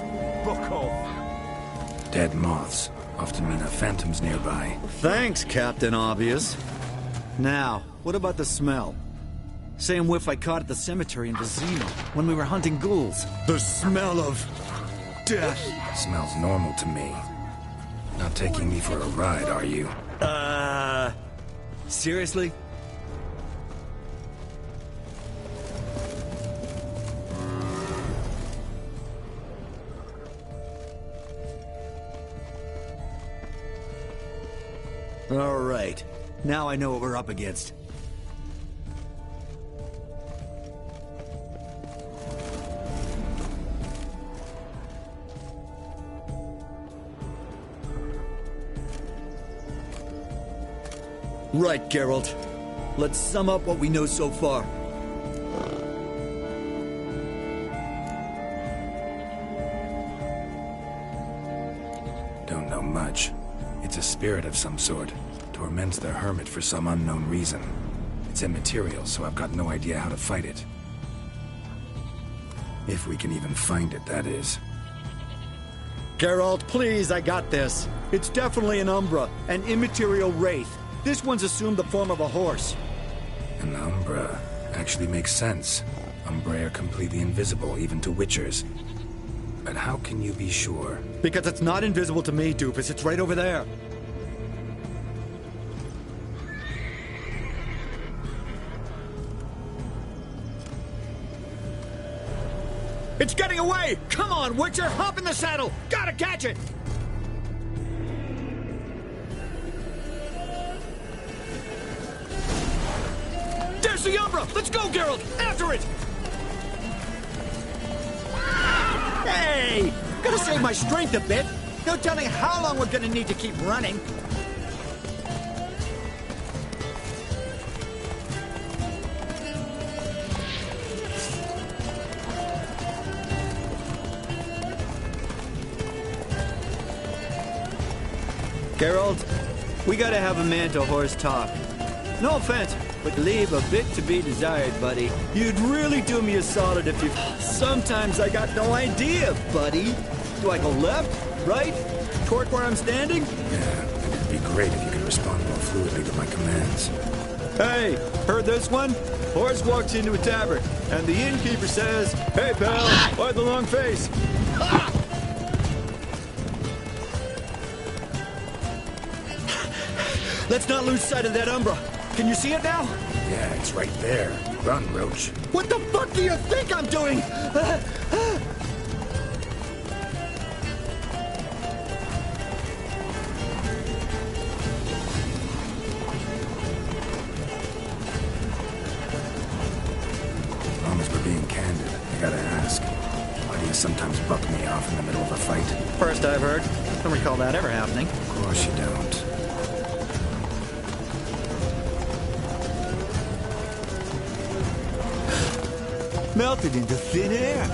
Bokov. Dead moths often mean a phantom's nearby. Thanks, Captain Obvious. Now, what about the smell? Same whiff I caught at the cemetery in Vizima when we were hunting ghouls. The smell of... death. Smells normal to me. Not taking me for a ride, are you? Seriously? All right. Now I know what we're up against. Right, Geralt. Let's sum up what we know so far. Don't know much. It's a spirit of some sort. Torments the hermit for some unknown reason. It's immaterial, so I've got no idea how to fight it. If we can even find it, that is. Geralt, please, I got this. It's definitely an Umbra, an immaterial wraith. This one's assumed the form of a horse. An Umbra actually makes sense. Umbrae are completely invisible, even to Witchers. But how can you be sure? Because it's not invisible to me, Doofus. It's right over there. It's getting away! Come on, Witcher! Hop in the saddle! Gotta catch it! There's the Umbra! Let's go, Geralt! After it! Hey! Gotta save my strength a bit. No telling how long we're gonna need to keep running. Geralt, we gotta have a man-to-horse talk. No offense, but leave a bit to be desired, buddy. You'd really do me a solid if you... Sometimes I got no idea, buddy. Do I go left, right, toward where I'm standing? Yeah, it'd be great if you could respond more fluidly to my commands. Hey, heard this one? Horse walks into a tavern, and the innkeeper says, "Hey, pal, why the long face?" Let's not lose sight of that Umbra. Can you see it now? Yeah, it's right there. Run, Roach. What the fuck do you think I'm doing? As long as we're being candid, I gotta ask. Why do you sometimes buck me off in the middle of a fight? First I've heard. Don't recall that ever happening. Of course you don't. melted into thin air.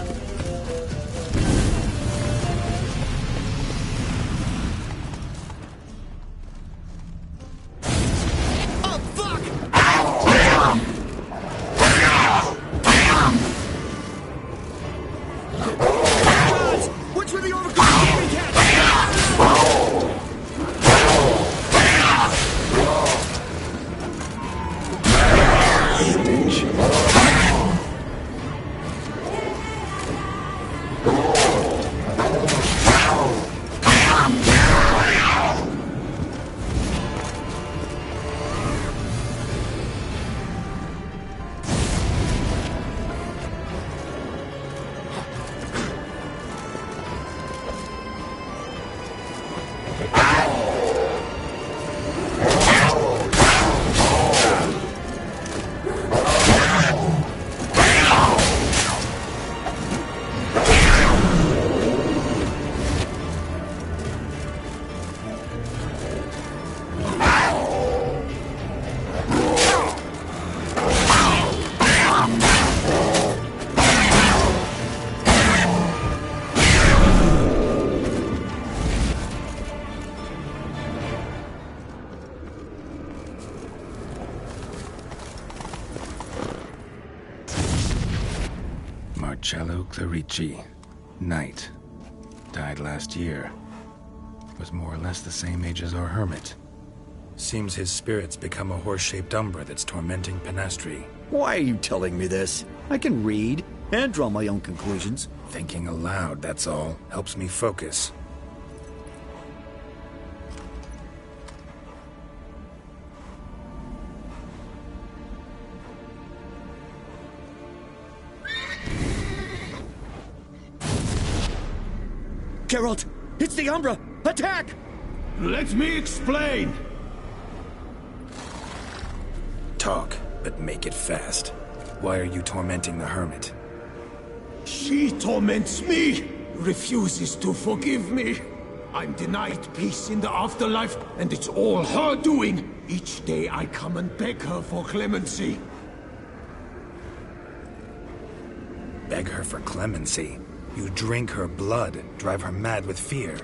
Marcello Clerici, Knight. Died last year. Was more or less the same age as our hermit. Seems his spirit's become a horse-shaped umbra that's tormenting Penastri. Why are you telling me this? I can read and draw my own conclusions. Thinking aloud, that's all. Helps me focus. Geralt, it's the Umbra! Attack! Let me explain! Talk, but make it fast. Why are you tormenting the hermit? She torments me, refuses to forgive me. I'm denied peace in the afterlife, and it's all her doing. Each day I come and beg her for clemency. Beg her for clemency? You drink her blood, drive her mad with fear.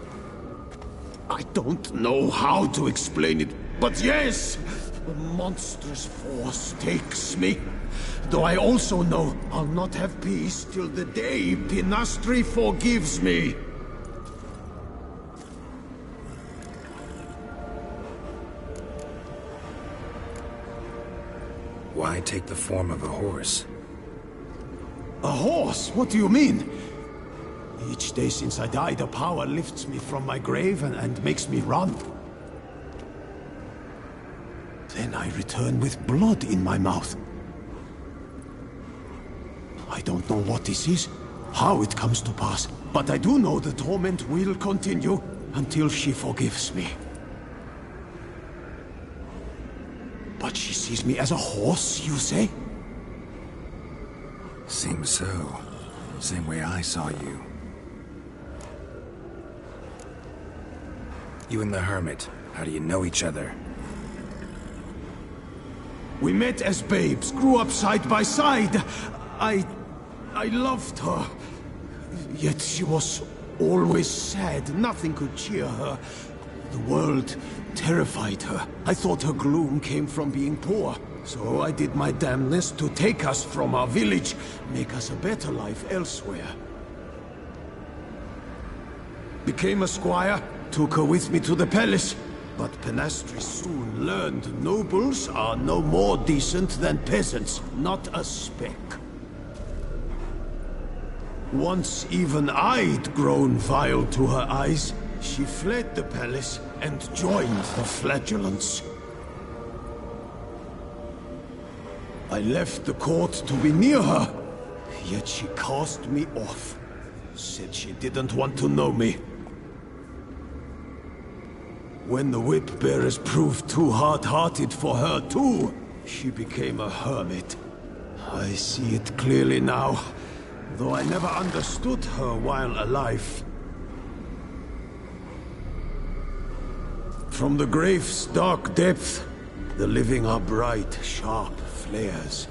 I don't know how to explain it, but yes! A monstrous force takes me. Though I also know I'll not have peace till the day Penastri forgives me. Why take the form of a horse? A horse? What do you mean? Each day since I died, a power lifts me from my grave and makes me run. Then I return with blood in my mouth. I don't know what this is, how it comes to pass, but I do know the torment will continue until she forgives me. But she sees me as a horse, you say? Seems so. Same way I saw you. You and the hermit, how do you know each other? We met as babes, grew up side by side. I loved her. Yet she was always sad. Nothing could cheer her. The world terrified her. I thought her gloom came from being poor. So I did my damnedest to take us from our village, make us a better life elsewhere. Became a squire, took her with me to the palace. But Penastri soon learned nobles are no more decent than peasants, not a speck. Once even I'd grown vile to her eyes, she fled the palace and joined the flagellants. I left the court to be near her, yet she cast me off. Said she didn't want to know me. When the whip-bearers proved too hard-hearted for her too, she became a hermit. I see it clearly now, though I never understood her while alive. From the grave's dark depth, the living are bright, sharp flares.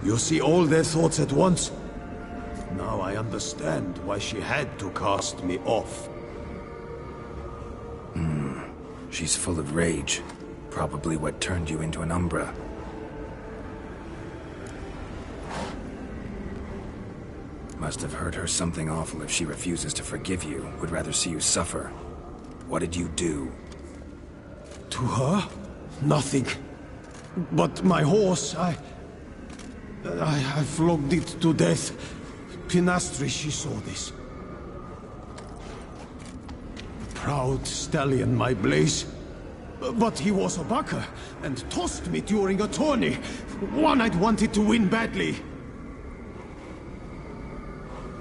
You see all their thoughts at once, Now I understand why she had to cast me off. She's full of rage. Probably what turned you into an Umbra. Must have hurt her something awful if she refuses to forgive you, would rather see you suffer. What did you do? To her? Nothing. But my horse, I flogged it to death. Pinastri, she saw this. Proud stallion, my Blaze. But he was a bucker, and tossed me during a tourney. One I'd wanted to win badly.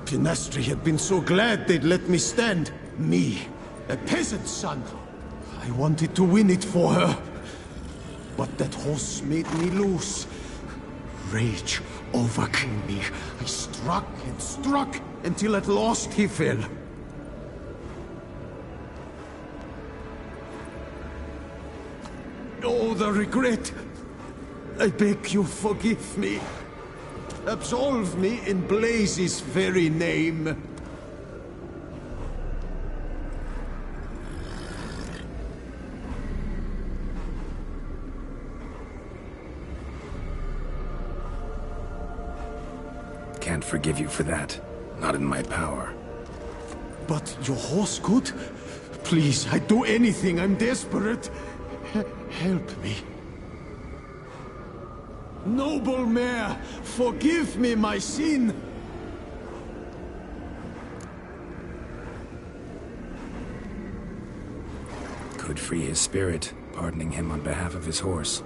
Pinastri had been so glad they'd let me stand. Me, a peasant's son. I wanted to win it for her. But that horse made me loose. Rage overcame me. I struck and struck until at last he fell. Oh, the regret. I beg you, forgive me. Absolve me in Blaze's very name. Can't forgive you for that. Not in my power. But your horse could? Please, I'd do anything. I'm desperate. Help me. Noble mare, forgive me my sin. Could free his spirit, pardoning him on behalf of his horse.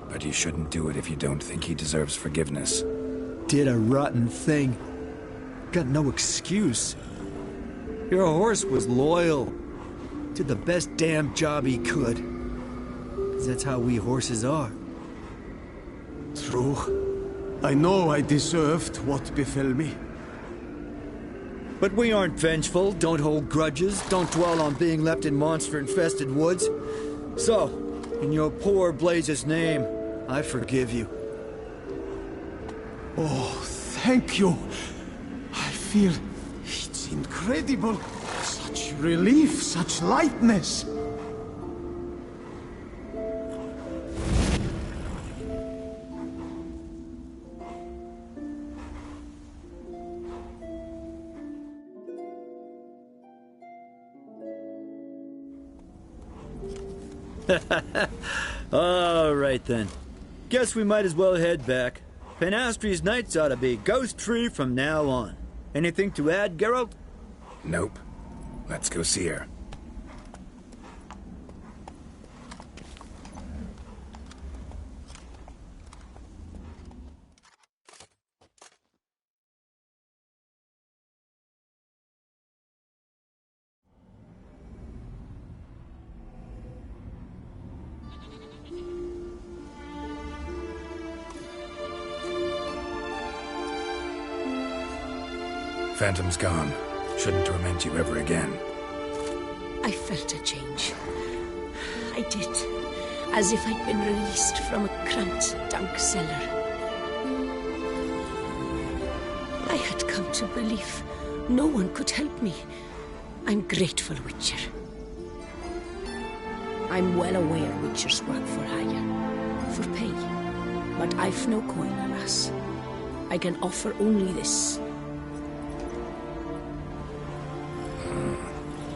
But you shouldn't do it if you don't think he deserves forgiveness. Did a rotten thing. Got no excuse. Your horse was loyal. Did the best damn job he could. 'Cause that's how we horses are. True. I know I deserved what befell me. But we aren't vengeful, don't hold grudges, don't dwell on being left in monster-infested woods. So, in your poor Blaze's name, I forgive you. Oh, thank you. I feel it's incredible. Such relief, such lightness. All right then. Guess we might as well head back. Panastri's nights ought to be ghost-free from now on. Anything to add, Geralt? Nope. Let's go see her. Phantom's gone. Shouldn't torment you ever again. I felt a change. I did. As if I'd been released from a cramped, dank cellar. I had come to believe no one could help me. I'm grateful, Witcher. I'm well aware Witchers work for hire, for pay. But I've no coin, alas. I can offer only this.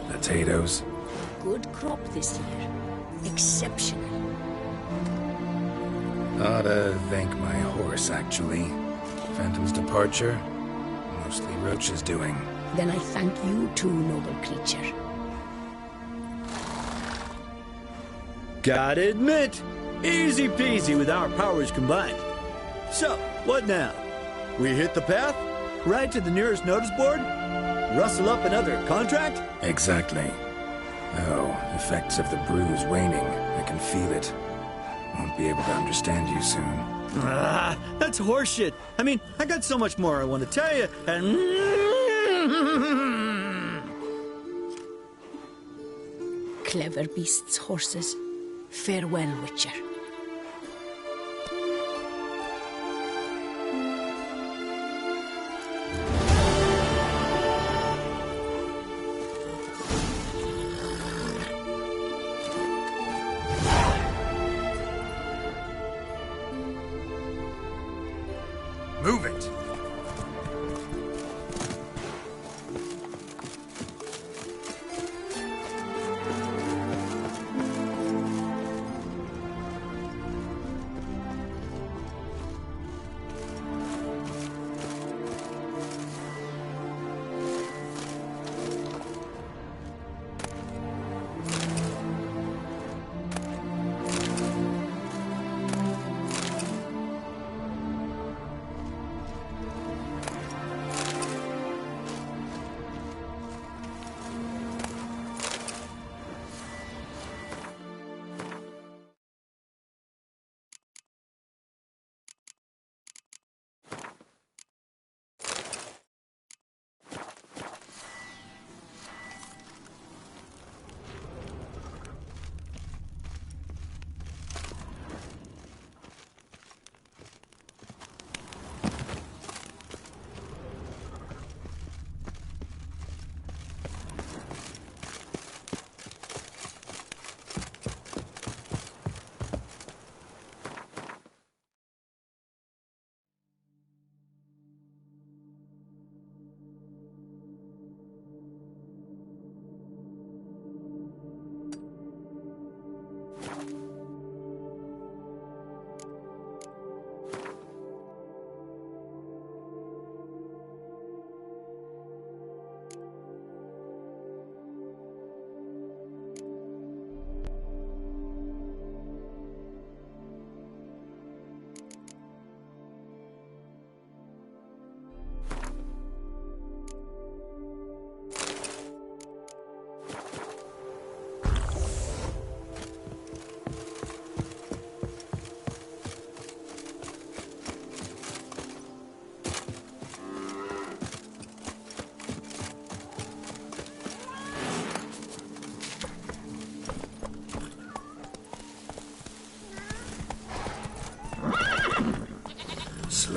Potatoes. Good crop this year. Exceptional. Ought to thank my horse, actually. Phantom's departure, mostly Roach's doing. Then I thank you too, noble creature. Gotta admit, easy peasy with our powers combined. So, what now? We hit the path? Right to the nearest notice board? Rustle up another contract? Exactly. Oh, effects of the bruise waning. I can feel it. Won't be able to understand you soon. Ah, that's horseshit. I mean, I got so much more I want to tell you, and... Clever beasts, horses. Farewell, Witcher.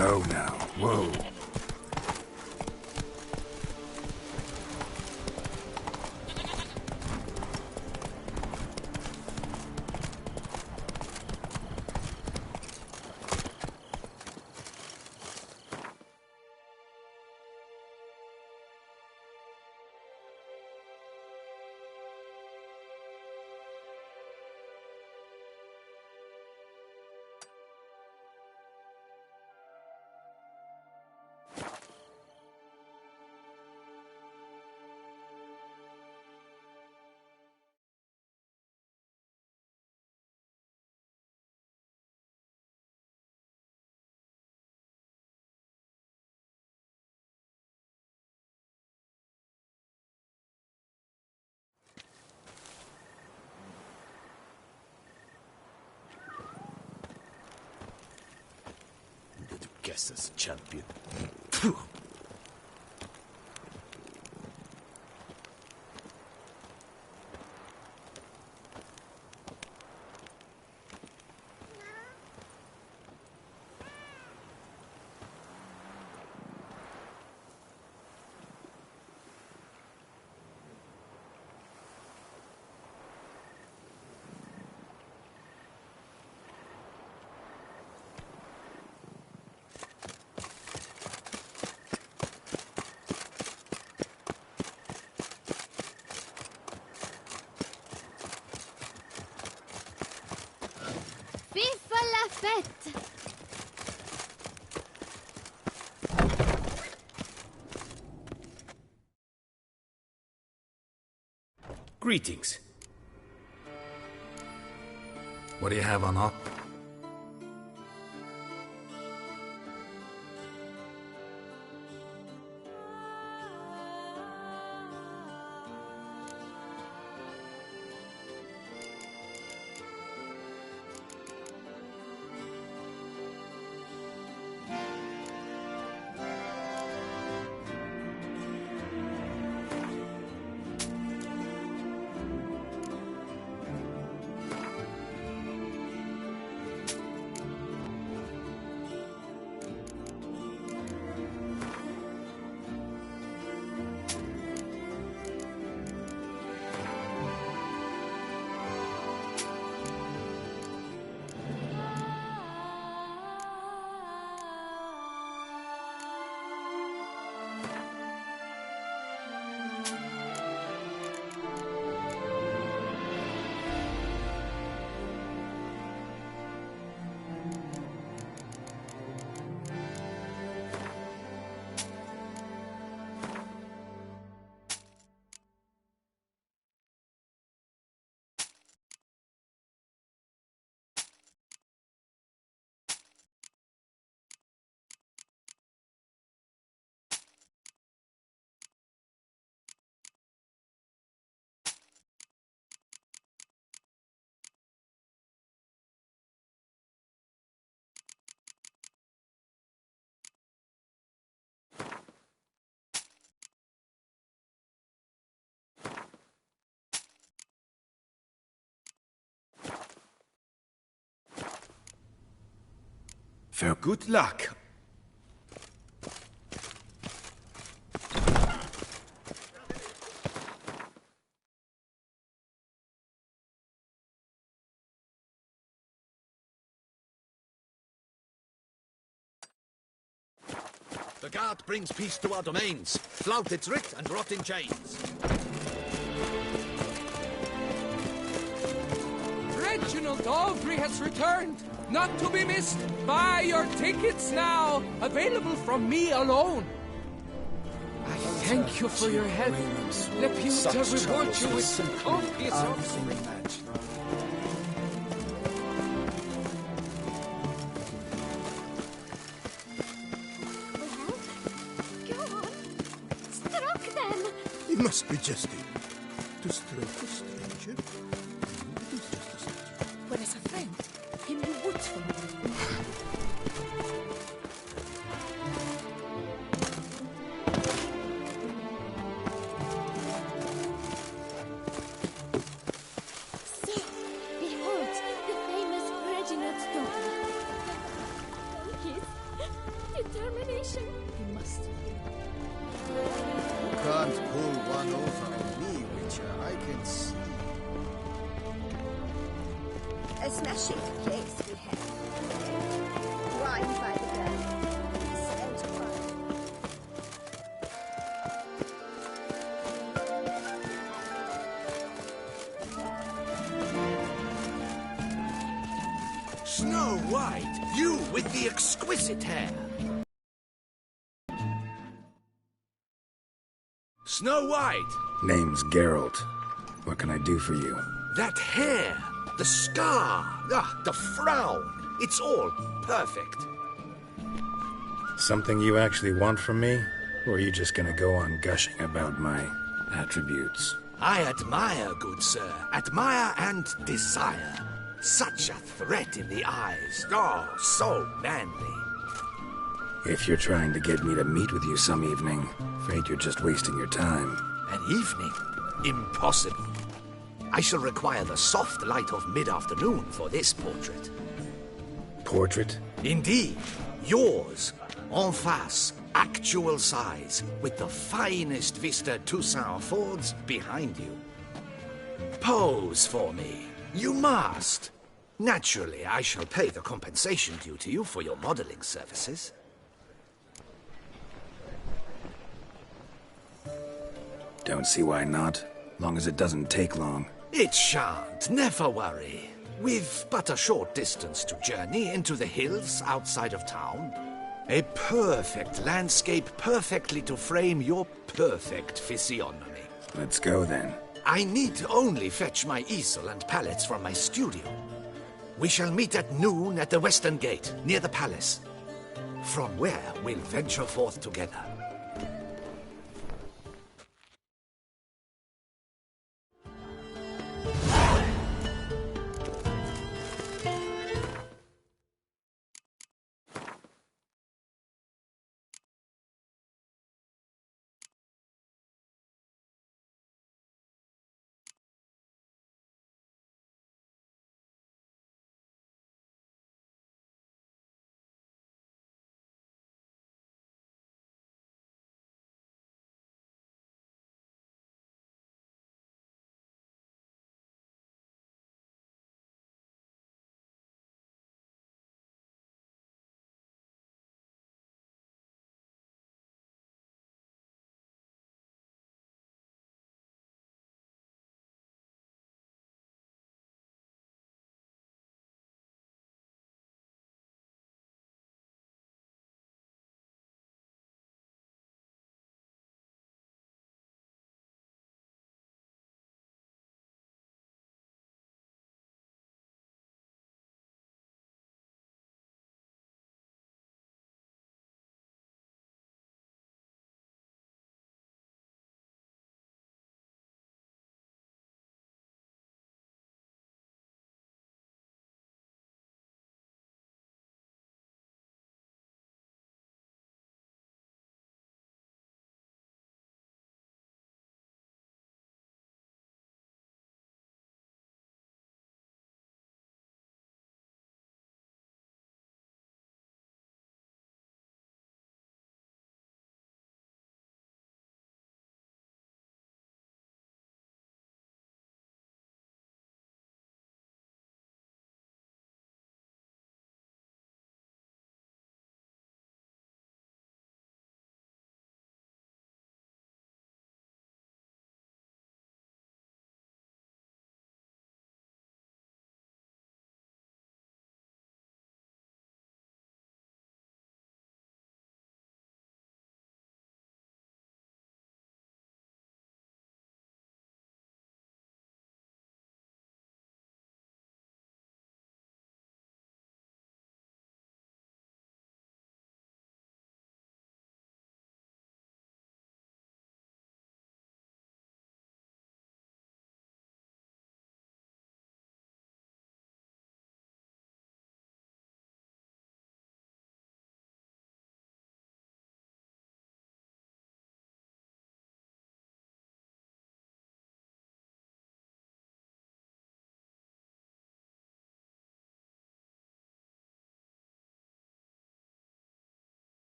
Slow now. Whoa. Guess as champion. Vive la fête! Greetings. What do you have on up? For good luck. The guard brings peace to our domains. Flout its writ and rot in chains. Reginald Aubry has returned, not to be missed. Buy your tickets now, available from me alone. I thank you for your help. Let Peter reward you with some copious offering. You must be jesting. To stroke a stranger? It is just a stranger. When as a friend, him you would for me. So, behold, the famous Reginald's daughter. A smashing place we have. Wine by the bell. Scent wine. Snow White, you with the exquisite hair. Snow White! Name's Geralt. What can I do for you? That hair, the scar, the frown, it's all perfect. Something you actually want from me? Or are you just gonna go on gushing about my attributes? I admire, good sir, admire and desire. Such a threat in the eyes, oh, so manly. If you're trying to get me to meet with you some evening, afraid you're just wasting your time. An evening? Impossible. I shall require the soft light of mid-afternoon for this portrait. Portrait? Indeed. Yours. En face. Actual size. With the finest vista Toussaint affords behind you. Pose for me. You must. Naturally, I shall pay the compensation due to you for your modeling services. Don't see why not. Long as it doesn't take long. It shan't, never worry. We've but a short distance to journey into the hills outside of town. A perfect landscape perfectly to frame your perfect physiognomy. Let's go then. I need only fetch my easel and palettes from my studio. We shall meet at noon at the western gate, near the palace. From where we'll venture forth together.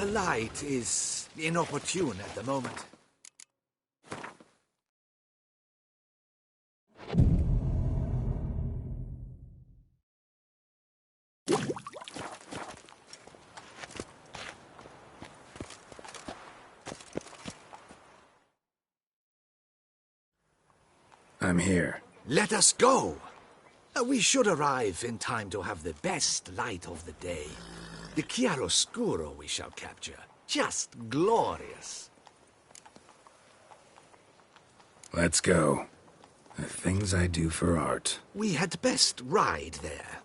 The light is inopportune at the moment. I'm here. Let us go! We should arrive in time to have the best light of the day. The chiaroscuro we shall capture. Just glorious. Let's go. The things I do for art. We had best ride there.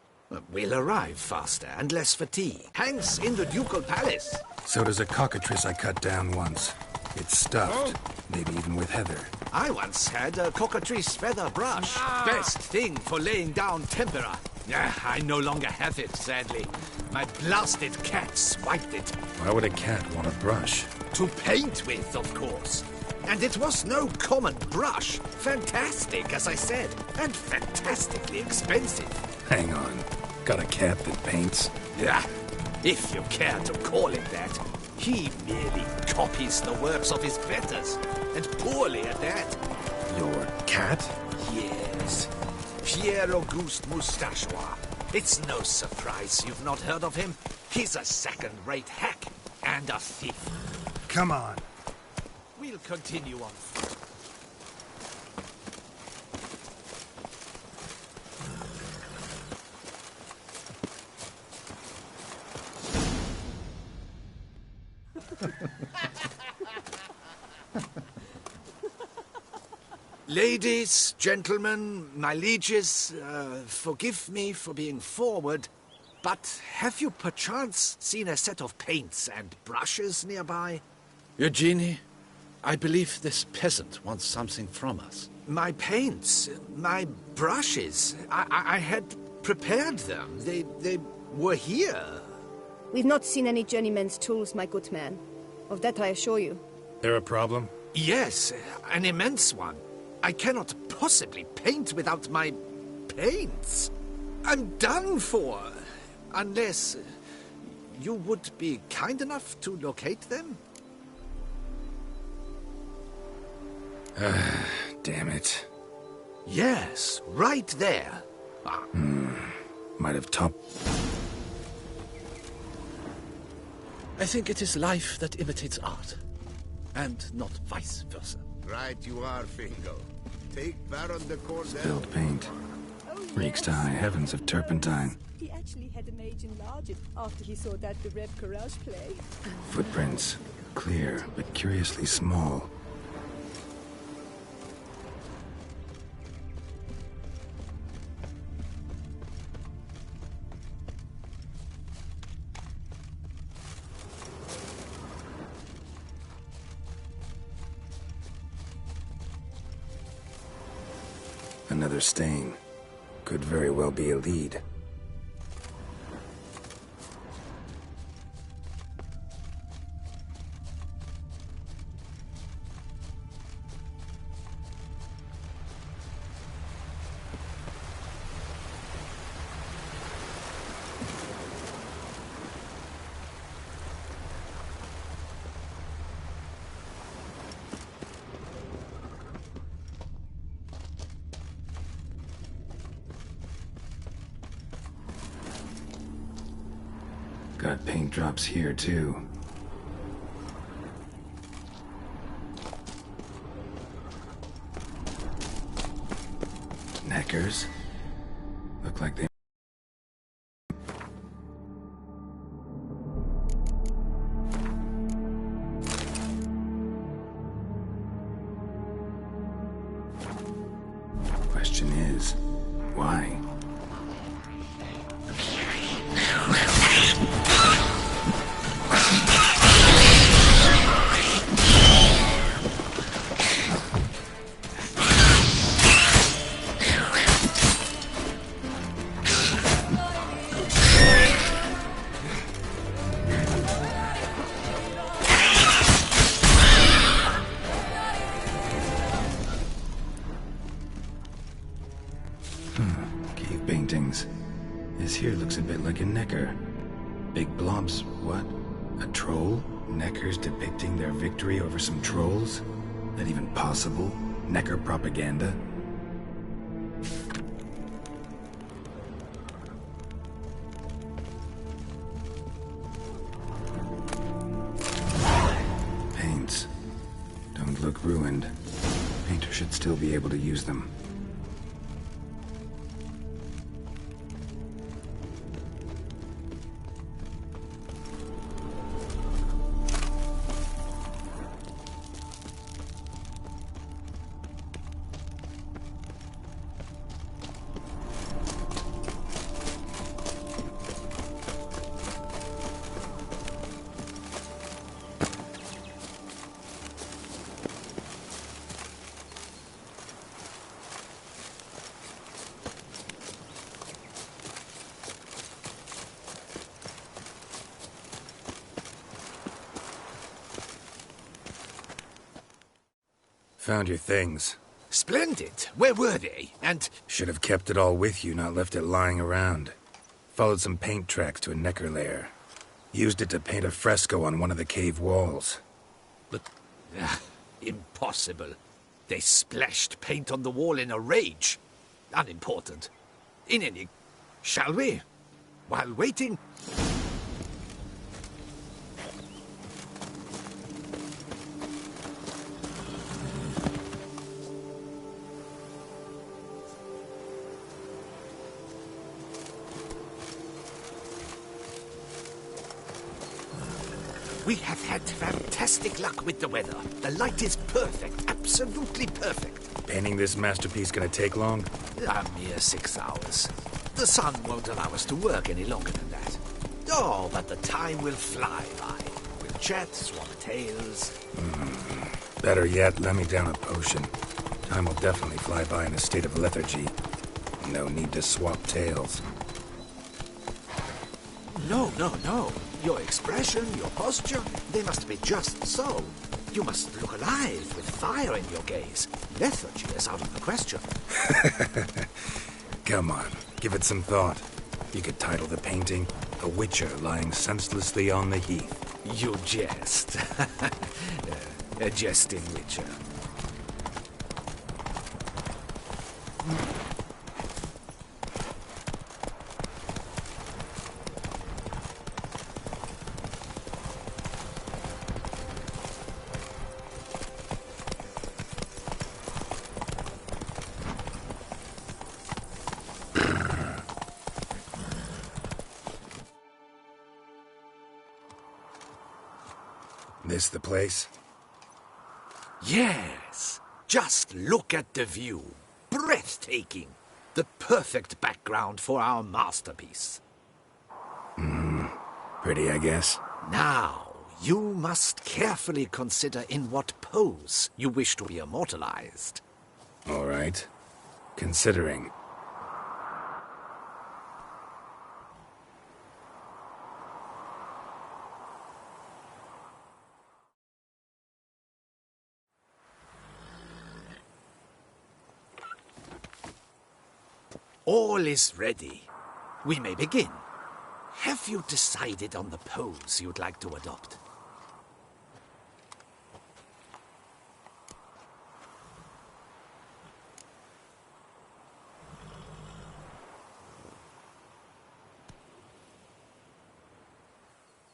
We'll arrive faster and less fatigue. Hangs in the ducal palace. So does a cockatrice I cut down once. It's stuffed, maybe even with heather. I once had a cockatrice feather brush. Best thing for laying down tempera. I no longer have it, sadly. My blasted cat swiped it. Why would a cat want a brush? To paint with, of course. And it was no common brush. Fantastic, as I said, and fantastically expensive. Hang on. Got a cat that paints? Yeah, if you care to call it that. He merely copies the works of his betters, and poorly at that. Your cat? Yes. Pierre-Auguste Moustachois. It's no surprise you've not heard of him. He's a second-rate hack and a thief. Come on. We'll continue on foot. Ladies, gentlemen, my lieges, forgive me for being forward, but have you perchance seen a set of paints and brushes nearby? Eugenie, I believe this peasant wants something from us. My paints, my brushes, I had prepared them. They were here. We've not seen any journeyman's tools, my good man. Of that I assure you. There a problem? Yes, an immense one. I cannot possibly paint without my paints. I'm done for. Unless you would be kind enough to locate them? Damn it. Yes, right there. Might have topped. I think it is life that imitates art, and not vice versa. Right you are, Fingal. Take Baron de Cordell. Spilled paint. Reeks to high heavens of turpentine. He actually had a mage enlarge it after he saw that the Reb Courage play. Footprints. Clear, but curiously small. Another stain. Could very well be a lead. Got paint drops here, too. Neckers? Look like they... Question is, why? Cave paintings. This here looks a bit like a necker. Big blobs, what? A troll? Neckers depicting their victory over some trolls? That even possible? Necker propaganda? Paints. Don't look ruined. Painter should still be able to use them. Found your things. Splendid. Where were they? And... Should have kept it all with you, not left it lying around. Followed some paint tracks to a Necker lair. Used it to paint a fresco on one of the cave walls. But... impossible. They splashed paint on the wall in a rage. Unimportant. In any... Shall we? While waiting... We have had fantastic luck with the weather. The light is perfect, absolutely perfect. Painting this masterpiece gonna take long? A mere 6 hours. The sun won't allow us to work any longer than that. Oh, but the time will fly by. We'll chat, swap tales. Better yet, let me down a potion. Time will definitely fly by in a state of lethargy. No need to swap tales. No. Your expression, your posture, they must be just so. You must look alive with fire in your gaze. Lethargy is out of the question. Come on, give it some thought. You could title the painting, A Witcher Lying Senselessly on the Heath. You jest. A jesting witcher. This the place? Yes. Just look at the view. Breathtaking. The perfect background for our masterpiece. Pretty, I guess. Now, you must carefully consider in what pose you wish to be immortalized. All right. Considering. All is ready. We may begin. Have you decided on the pose you'd like to adopt?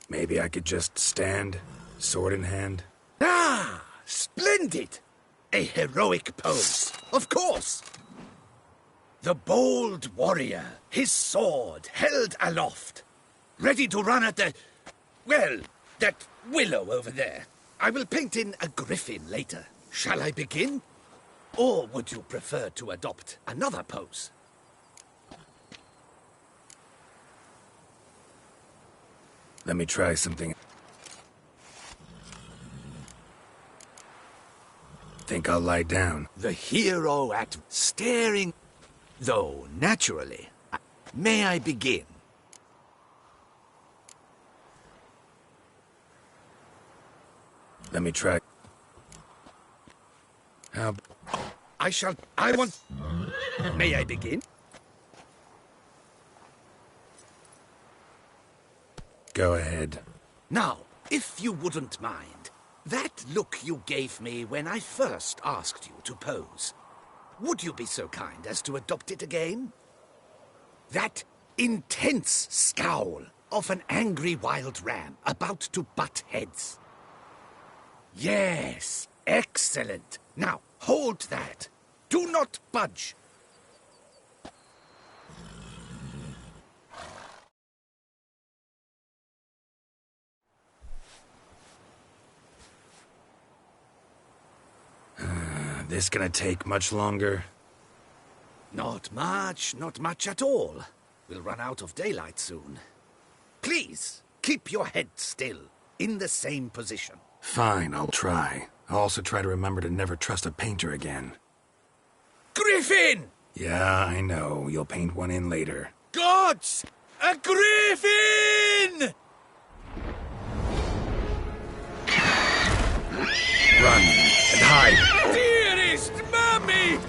Maybe I could just stand, sword in hand. Ah! Splendid! A heroic pose, of course! The bold warrior, his sword held aloft, ready to run at the... well, that willow over there. I will paint in a griffin later. Shall I begin? Or would you prefer to adopt another pose? Let me try something. Think I'll lie down. The hero at staring... Though, naturally. May I begin? Let me try. How... I want... May I begin? Go ahead. Now, if you wouldn't mind, that look you gave me when I first asked you to pose. Would you be so kind as to adopt it again? That intense scowl of an angry wild ram about to butt heads. Yes, excellent. Now, hold that. Do not budge. This gonna take much longer? Not much at all. We'll run out of daylight soon. Please, keep your head still, in the same position. Fine, I'll try. I'll also try to remember to never trust a painter again. Griffin! Yeah, I know. You'll paint one in later. Gods! A griffin! Run and hide. Dearest Mummy!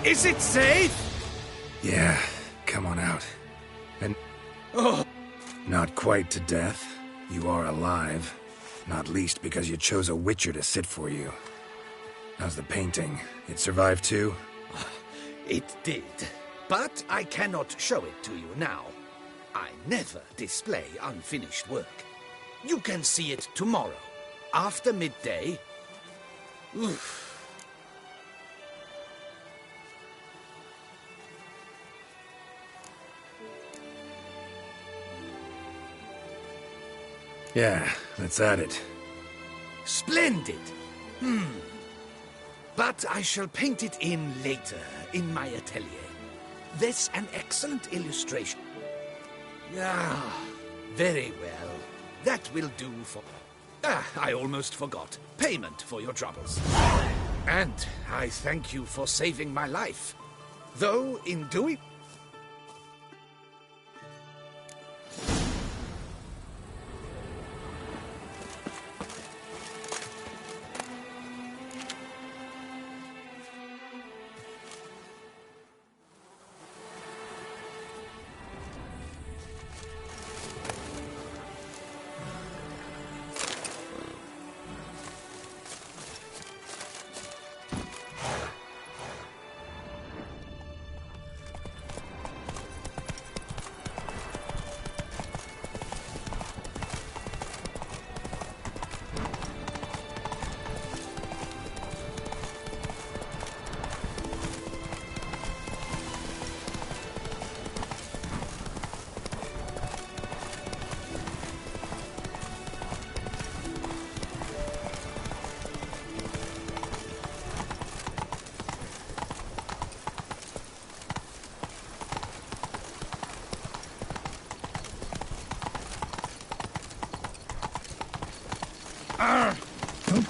Is it safe? Yeah, come on out. And... Oh. Not quite to death. You are alive. Not least because you chose a witcher to sit for you. How's the painting? It survived too? It did. But I cannot show it to you now. I never display unfinished work. You can see it tomorrow, after midday. Oof. Yeah, let's add it. Splendid! But I shall paint it in later, in my atelier. There's an excellent illustration. Ah, very well. That will do for... I almost forgot. Payment for your troubles. And I thank you for saving my life. Though, in doing...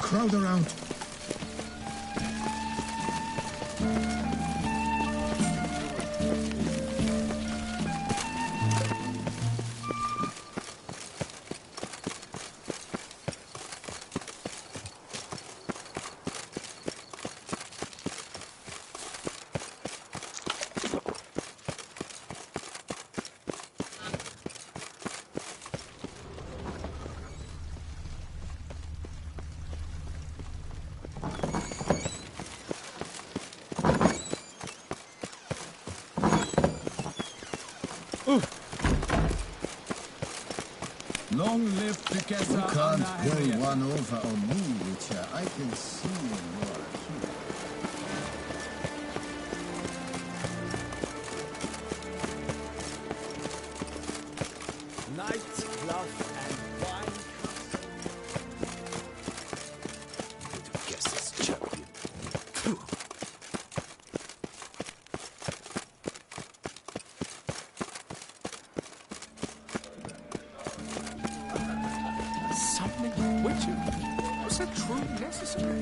crowd around. Long live Picasa. You can't pull one over on me, Witcher. I can see you are here. Knight, glove, and wine. Guess this champion. Phew. Summoning a witcher? Was that truly necessary?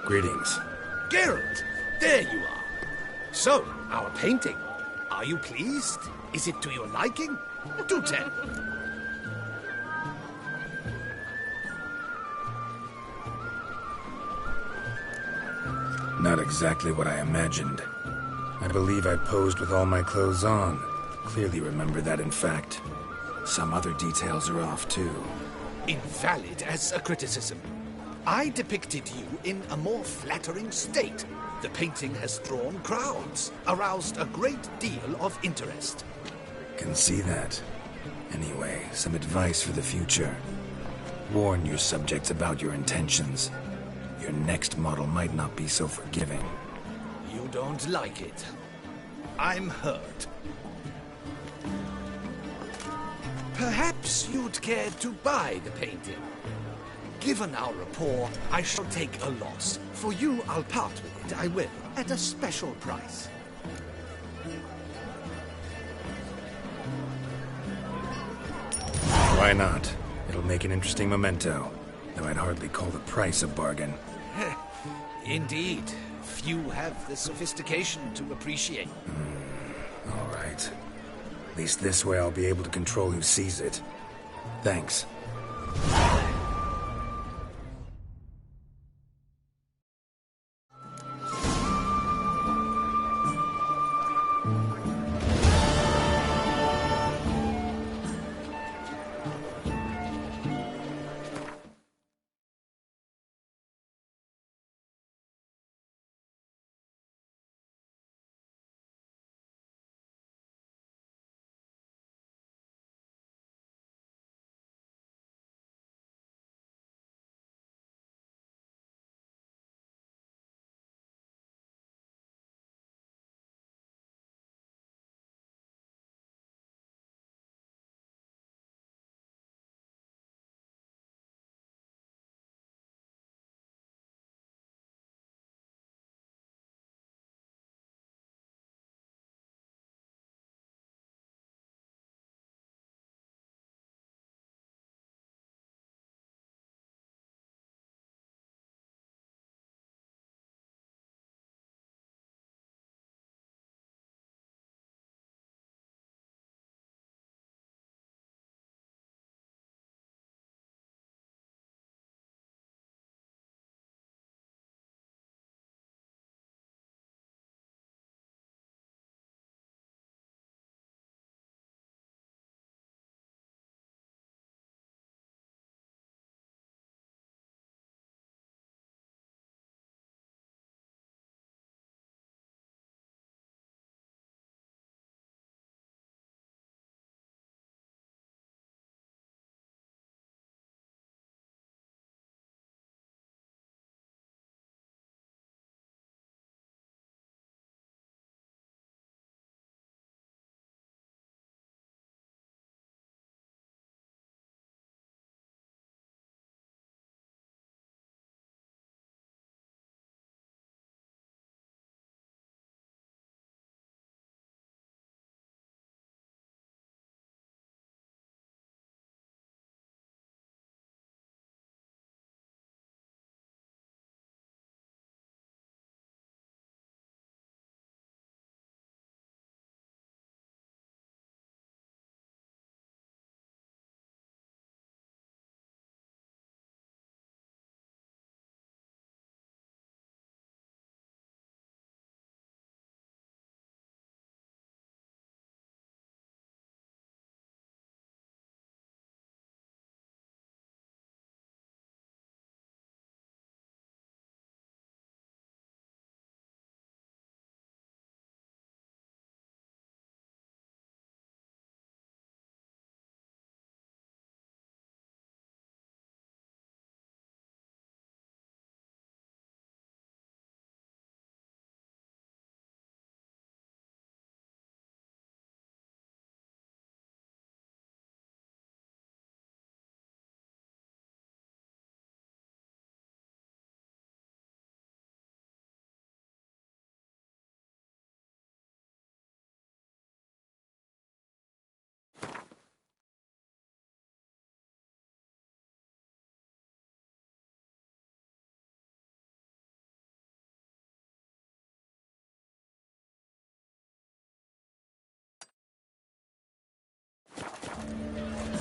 Greetings. Geralt, there you are. So, our painting. Are you pleased? Is it to your liking? Do tell. Not exactly what I imagined. I believe I posed with all my clothes on. Clearly remember that, in fact. Some other details are off, too. Invalid as a criticism. I depicted you in a more flattering state. The painting has drawn crowds, aroused a great deal of interest. Can see that. Anyway, some advice for the future. Warn your subjects about your intentions. Your next model might not be so forgiving. You don't like it. I'm hurt. Perhaps you'd care to buy the painting. Given our rapport, I shall take a loss. For you, I'll part with it, I will, at a special price. Why not? It'll make an interesting memento, though I'd hardly call the price a bargain. Indeed. Few have the sophistication to appreciate. All right. At least this way I'll be able to control who sees it. Thanks.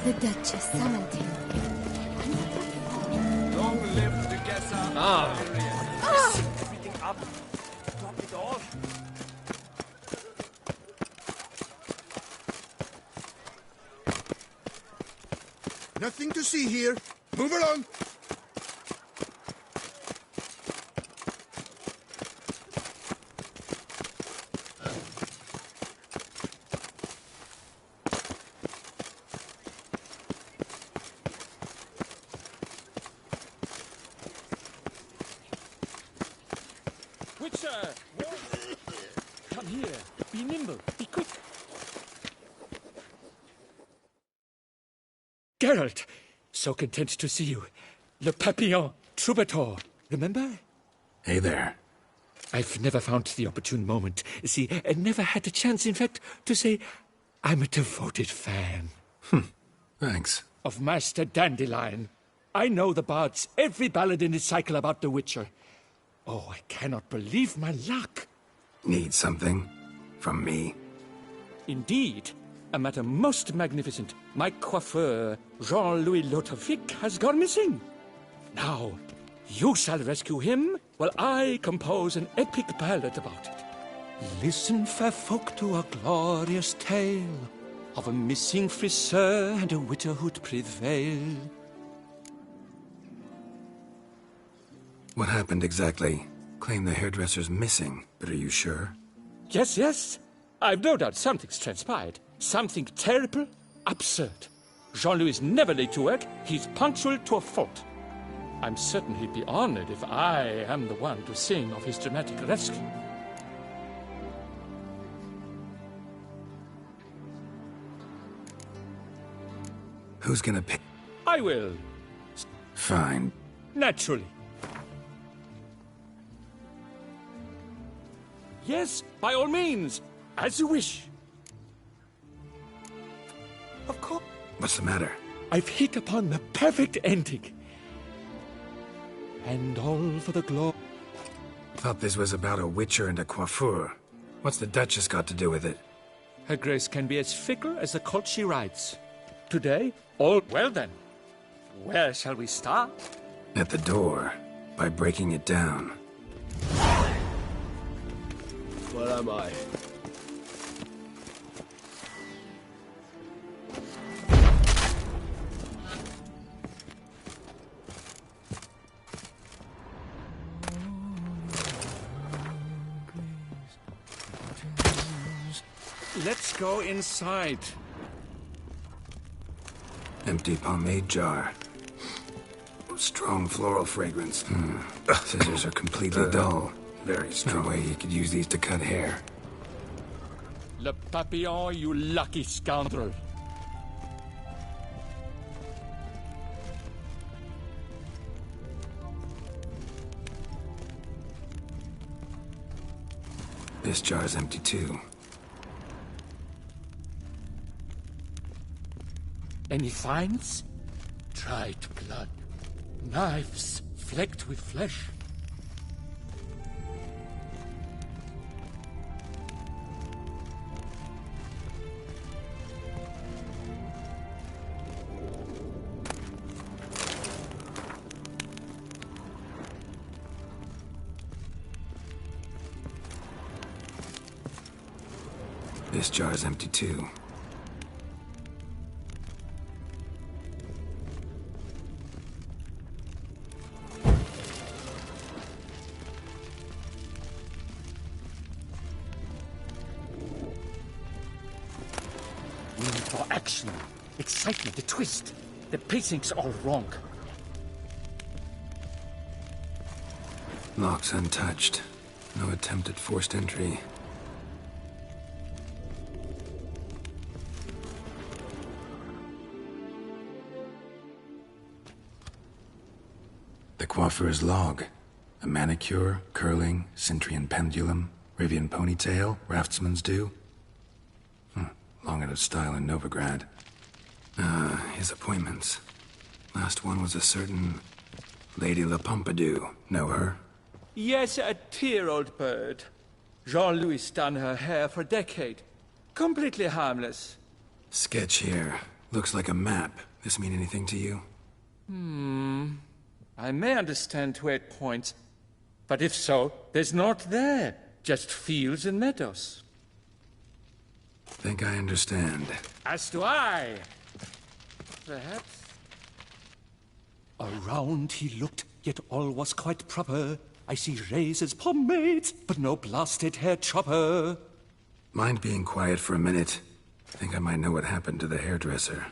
The Duchess summoned him. Long live the Gessa. Everything up. Drop it all. Nothing to see here. Move along. Witcher! Come here. Be nimble. Be quick. Geralt! So content to see you. Le Papillon, troubadour. Remember? Hey there. I've never found the opportune moment. See, I never had the chance, in fact, to say I'm a devoted fan. Thanks. Of Master Dandelion. I know the bards, every ballad in its cycle about the Witcher. Oh, I cannot believe my luck. Need something? From me? Indeed. A matter most magnificent. My coiffeur, Jean-Louis Lotovic, has gone missing. Now, you shall rescue him, while I compose an epic ballad about it. Listen, fair folk, to a glorious tale of a missing friseur and a widowhood prevail. What happened exactly? Claim the hairdresser's missing, but are you sure? Yes, yes. I've no doubt something's transpired. Something terrible, absurd. Jean-Louis is never late to work. He's punctual to a fault. I'm certain he'd be honored if I am the one to sing of his dramatic rescue. Who's gonna pay? I will. Fine. Naturally. Yes, by all means. As you wish. Of course. What's the matter? I've hit upon the perfect ending. And all for the glory. Thought this was about a witcher and a coiffeur. What's the Duchess got to do with it? Her Grace can be as fickle as the colt she rides. Today, all well then. Where shall we start? At the door, by breaking it down. Where am I? Let's go inside. Empty pomade jar. Strong floral fragrance. Scissors are completely dull. Very strong. No way you could use these to cut hair. Le Papillon, you lucky scoundrel. This jar's empty too. Any finds? Dried blood. Knives flecked with flesh. This jar's empty too. We need more action. Excitement, a twist. The pacing's all wrong. Lock's untouched. No attempt at forced entry. The coiffeur's log. A manicure, curling, Centrian pendulum, Rivian ponytail, raftsman's due. Long out of style in Novigrad. His appointments. Last one was a certain Lady La Pompadour. Know her? Yes, a dear old bird. Jean-Louis done her hair for a decade. Completely harmless. Sketch here. Looks like a map. This mean anything to you? I may understand where it points, but if so, there's naught there. Just fields and meadows. Think I understand. As do I. Perhaps. Around he looked, yet all was quite proper. I see razors, pomades, but no blasted hair chopper. Mind being quiet for a minute? Think I might know what happened to the hairdresser.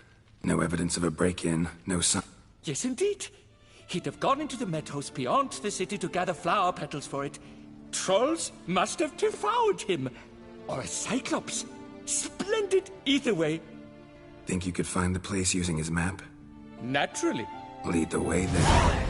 No evidence of a break-in, no sign. Yes, indeed. He'd have gone into the meadows beyond the city to gather flower petals for it. Trolls must have devoured him. Or a cyclops. Splendid either way. Think you could find the place using his map? Naturally. Lead the way then.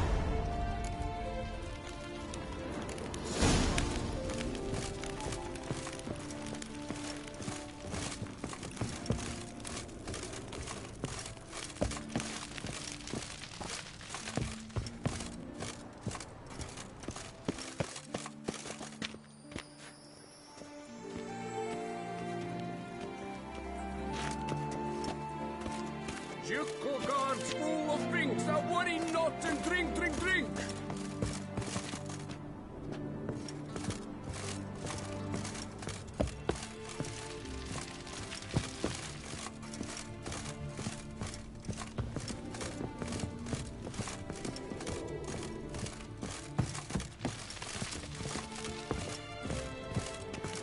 Guards full of drinks, now worry not and drink, drink, drink!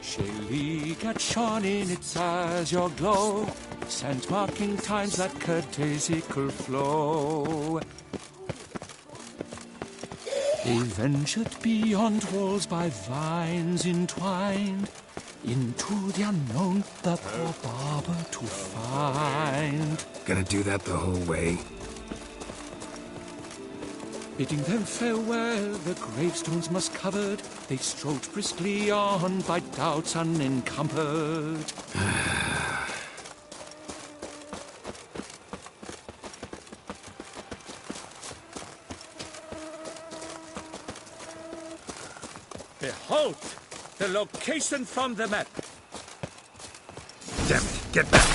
Shaylee gat shone in its eyes your glow, sent marking times that courtesical flow. They ventured beyond walls by vines entwined, into the unknown the poor barber to find. Gonna do that the whole way? Bidding them farewell, the gravestones must covered, they strode briskly on by doubts unencumbered. Behold, the location from the map. Damn it, get back!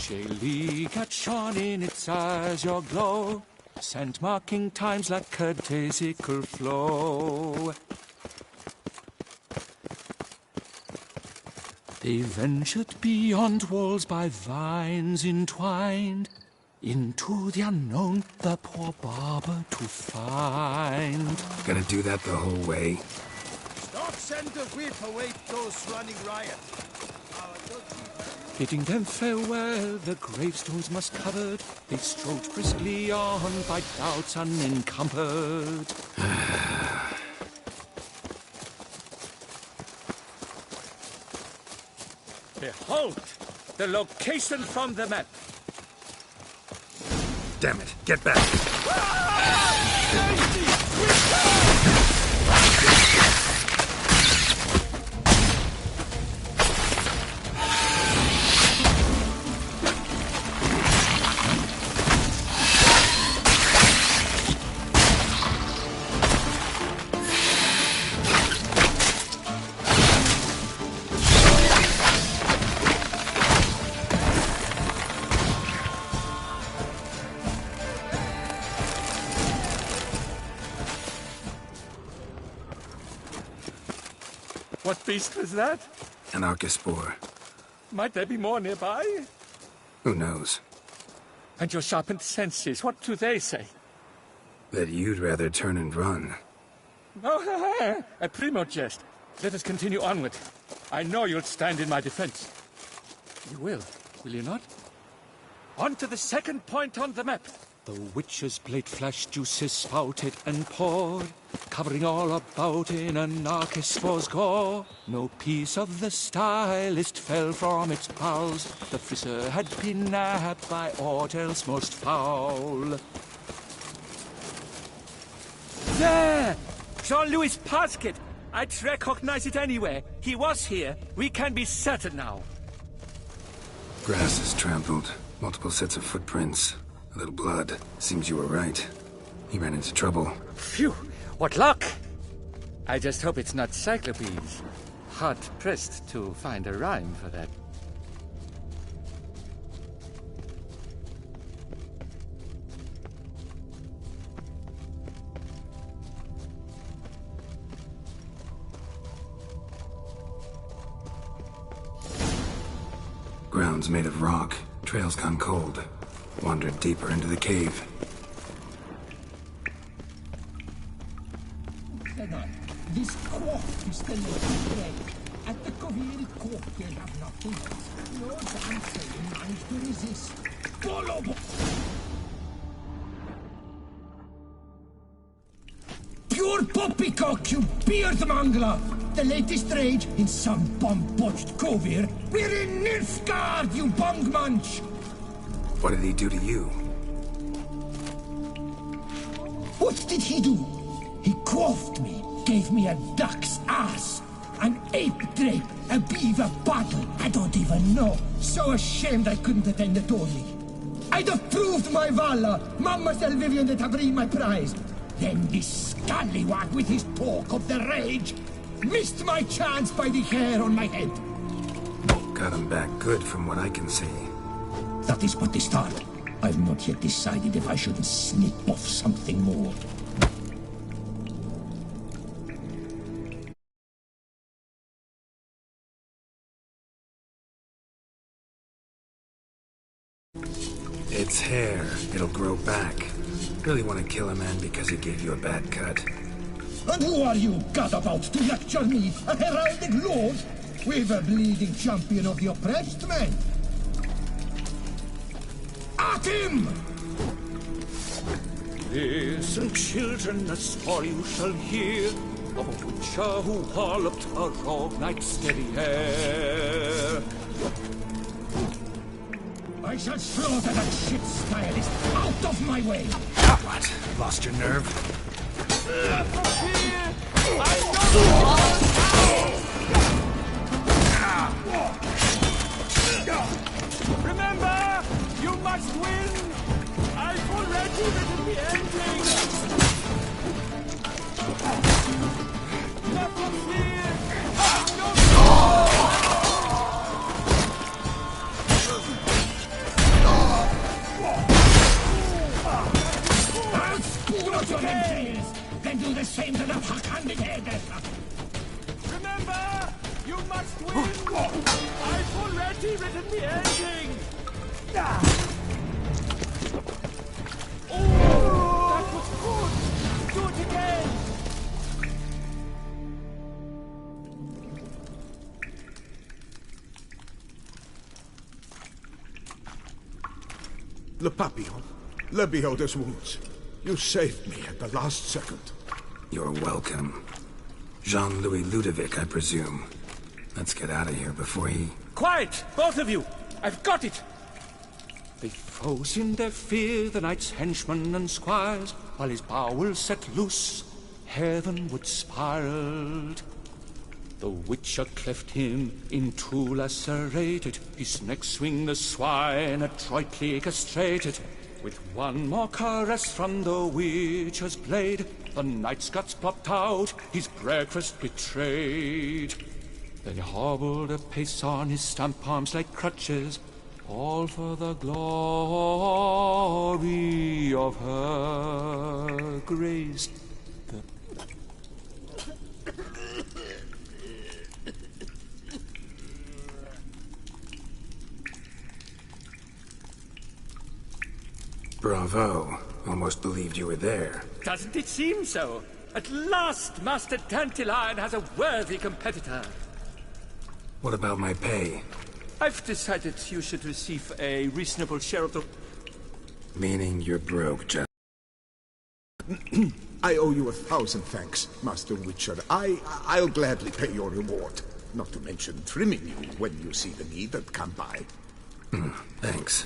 Shaylee gat shone in its eyes your glow, sent marking times like courtesical flow. They ventured beyond walls by vines entwined, into the unknown the poor barber to find. Gonna do that the whole way? Stop send the whip await those running riot. Bidding them farewell, the gravestones must covered, they strode briskly on by doubts unencumbered. Behold, the location from the map. Damn it, get back. What beast was that? An Archispore. Might there be more nearby? Who knows? And your sharpened senses, what do they say? That you'd rather turn and run. Oh, a primo jest. Let us continue onward. I know you'll stand in my defense. You will you not? On to the second point on the map. The witch's blade flash juices spouted and poured, covering all about in an Archispore's gore. No piece of the stylist fell from its bowels. The frisser had been nabbed by aught else most foul. There! Jean-Louis Pasquet! I'd recognize it anywhere. He was here. We can be certain now. Grass is trampled. Multiple sets of footprints. A little blood. Seems you were right. He ran into trouble. Phew! What luck! I just hope it's not Cyclopes. Hard-pressed to find a rhyme for that. Ground's made of rock. Trail's gone cold. Wandered deeper into the cave. This court is the living bread. At the Covil court you'll have nothing else. No damn saying mind to resist. Follow! Pure poppycock, you beard mangler! The latest rage in some bomb-botched Covir. We're in Nilfgaard, you bung munch! What did he do to you? What did he do? He quaffed me, gave me a duck's ass, an ape drape, a beaver bottle. I don't even know. So ashamed I couldn't attend the tourney. I'd have proved my valor. Mademoiselle Vivian de Tabry my prize. Then this scallywag with his talk of the rage missed my chance by the hair on my head. Got him back good from what I can see. That is but the start. I've not yet decided if I shouldn't snip off something more. It's hair. It'll grow back. Really want to kill a man because he gave you a bad cut. And who are you, gadabout, to lecture me, a heraldic lord? We've a bleeding champion of the oppressed men. At him! Listen, children, a story you shall hear of a witcher who walloped a rogue knight's steady hair. I shall slaughter that shit stylist out of my way! What? Lost your nerve? Remember, you must win! I've already written the ending! Never fear! I'll spool out your entails, then do the same to the fuck-handed hairdresser! Remember, you must win! I've already written the ending! Oh, that was good! Do it again! Le Papillon, Le Beholder's wounds. You saved me at the last second. You're welcome. Jean-Louis Ludovic, I presume. Let's get out of here before he... Quiet, both of you! I've got it! They froze in their fear, the knight's henchmen and squires, while his bowels set loose, heavenward spiraled. The Witcher cleft him in two lacerated, his neck swing the swine adroitly castrated. With one more caress from the Witcher's blade, the knight's guts plopped out, his breakfast betrayed. Then he hobbled a pace on his stump arms like crutches, all for the glory of her grace. Bravo. Almost believed you were there. Doesn't it seem so? At last, Master Tantaline has a worthy competitor. What about my pay? I've decided you should receive a reasonable share of the... Meaning you're broke, Jeff. I owe you 1,000 thanks, Master Witcher. I'll gladly pay your reward. Not to mention trimming you when you see the need and come by. Thanks.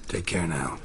Take care now.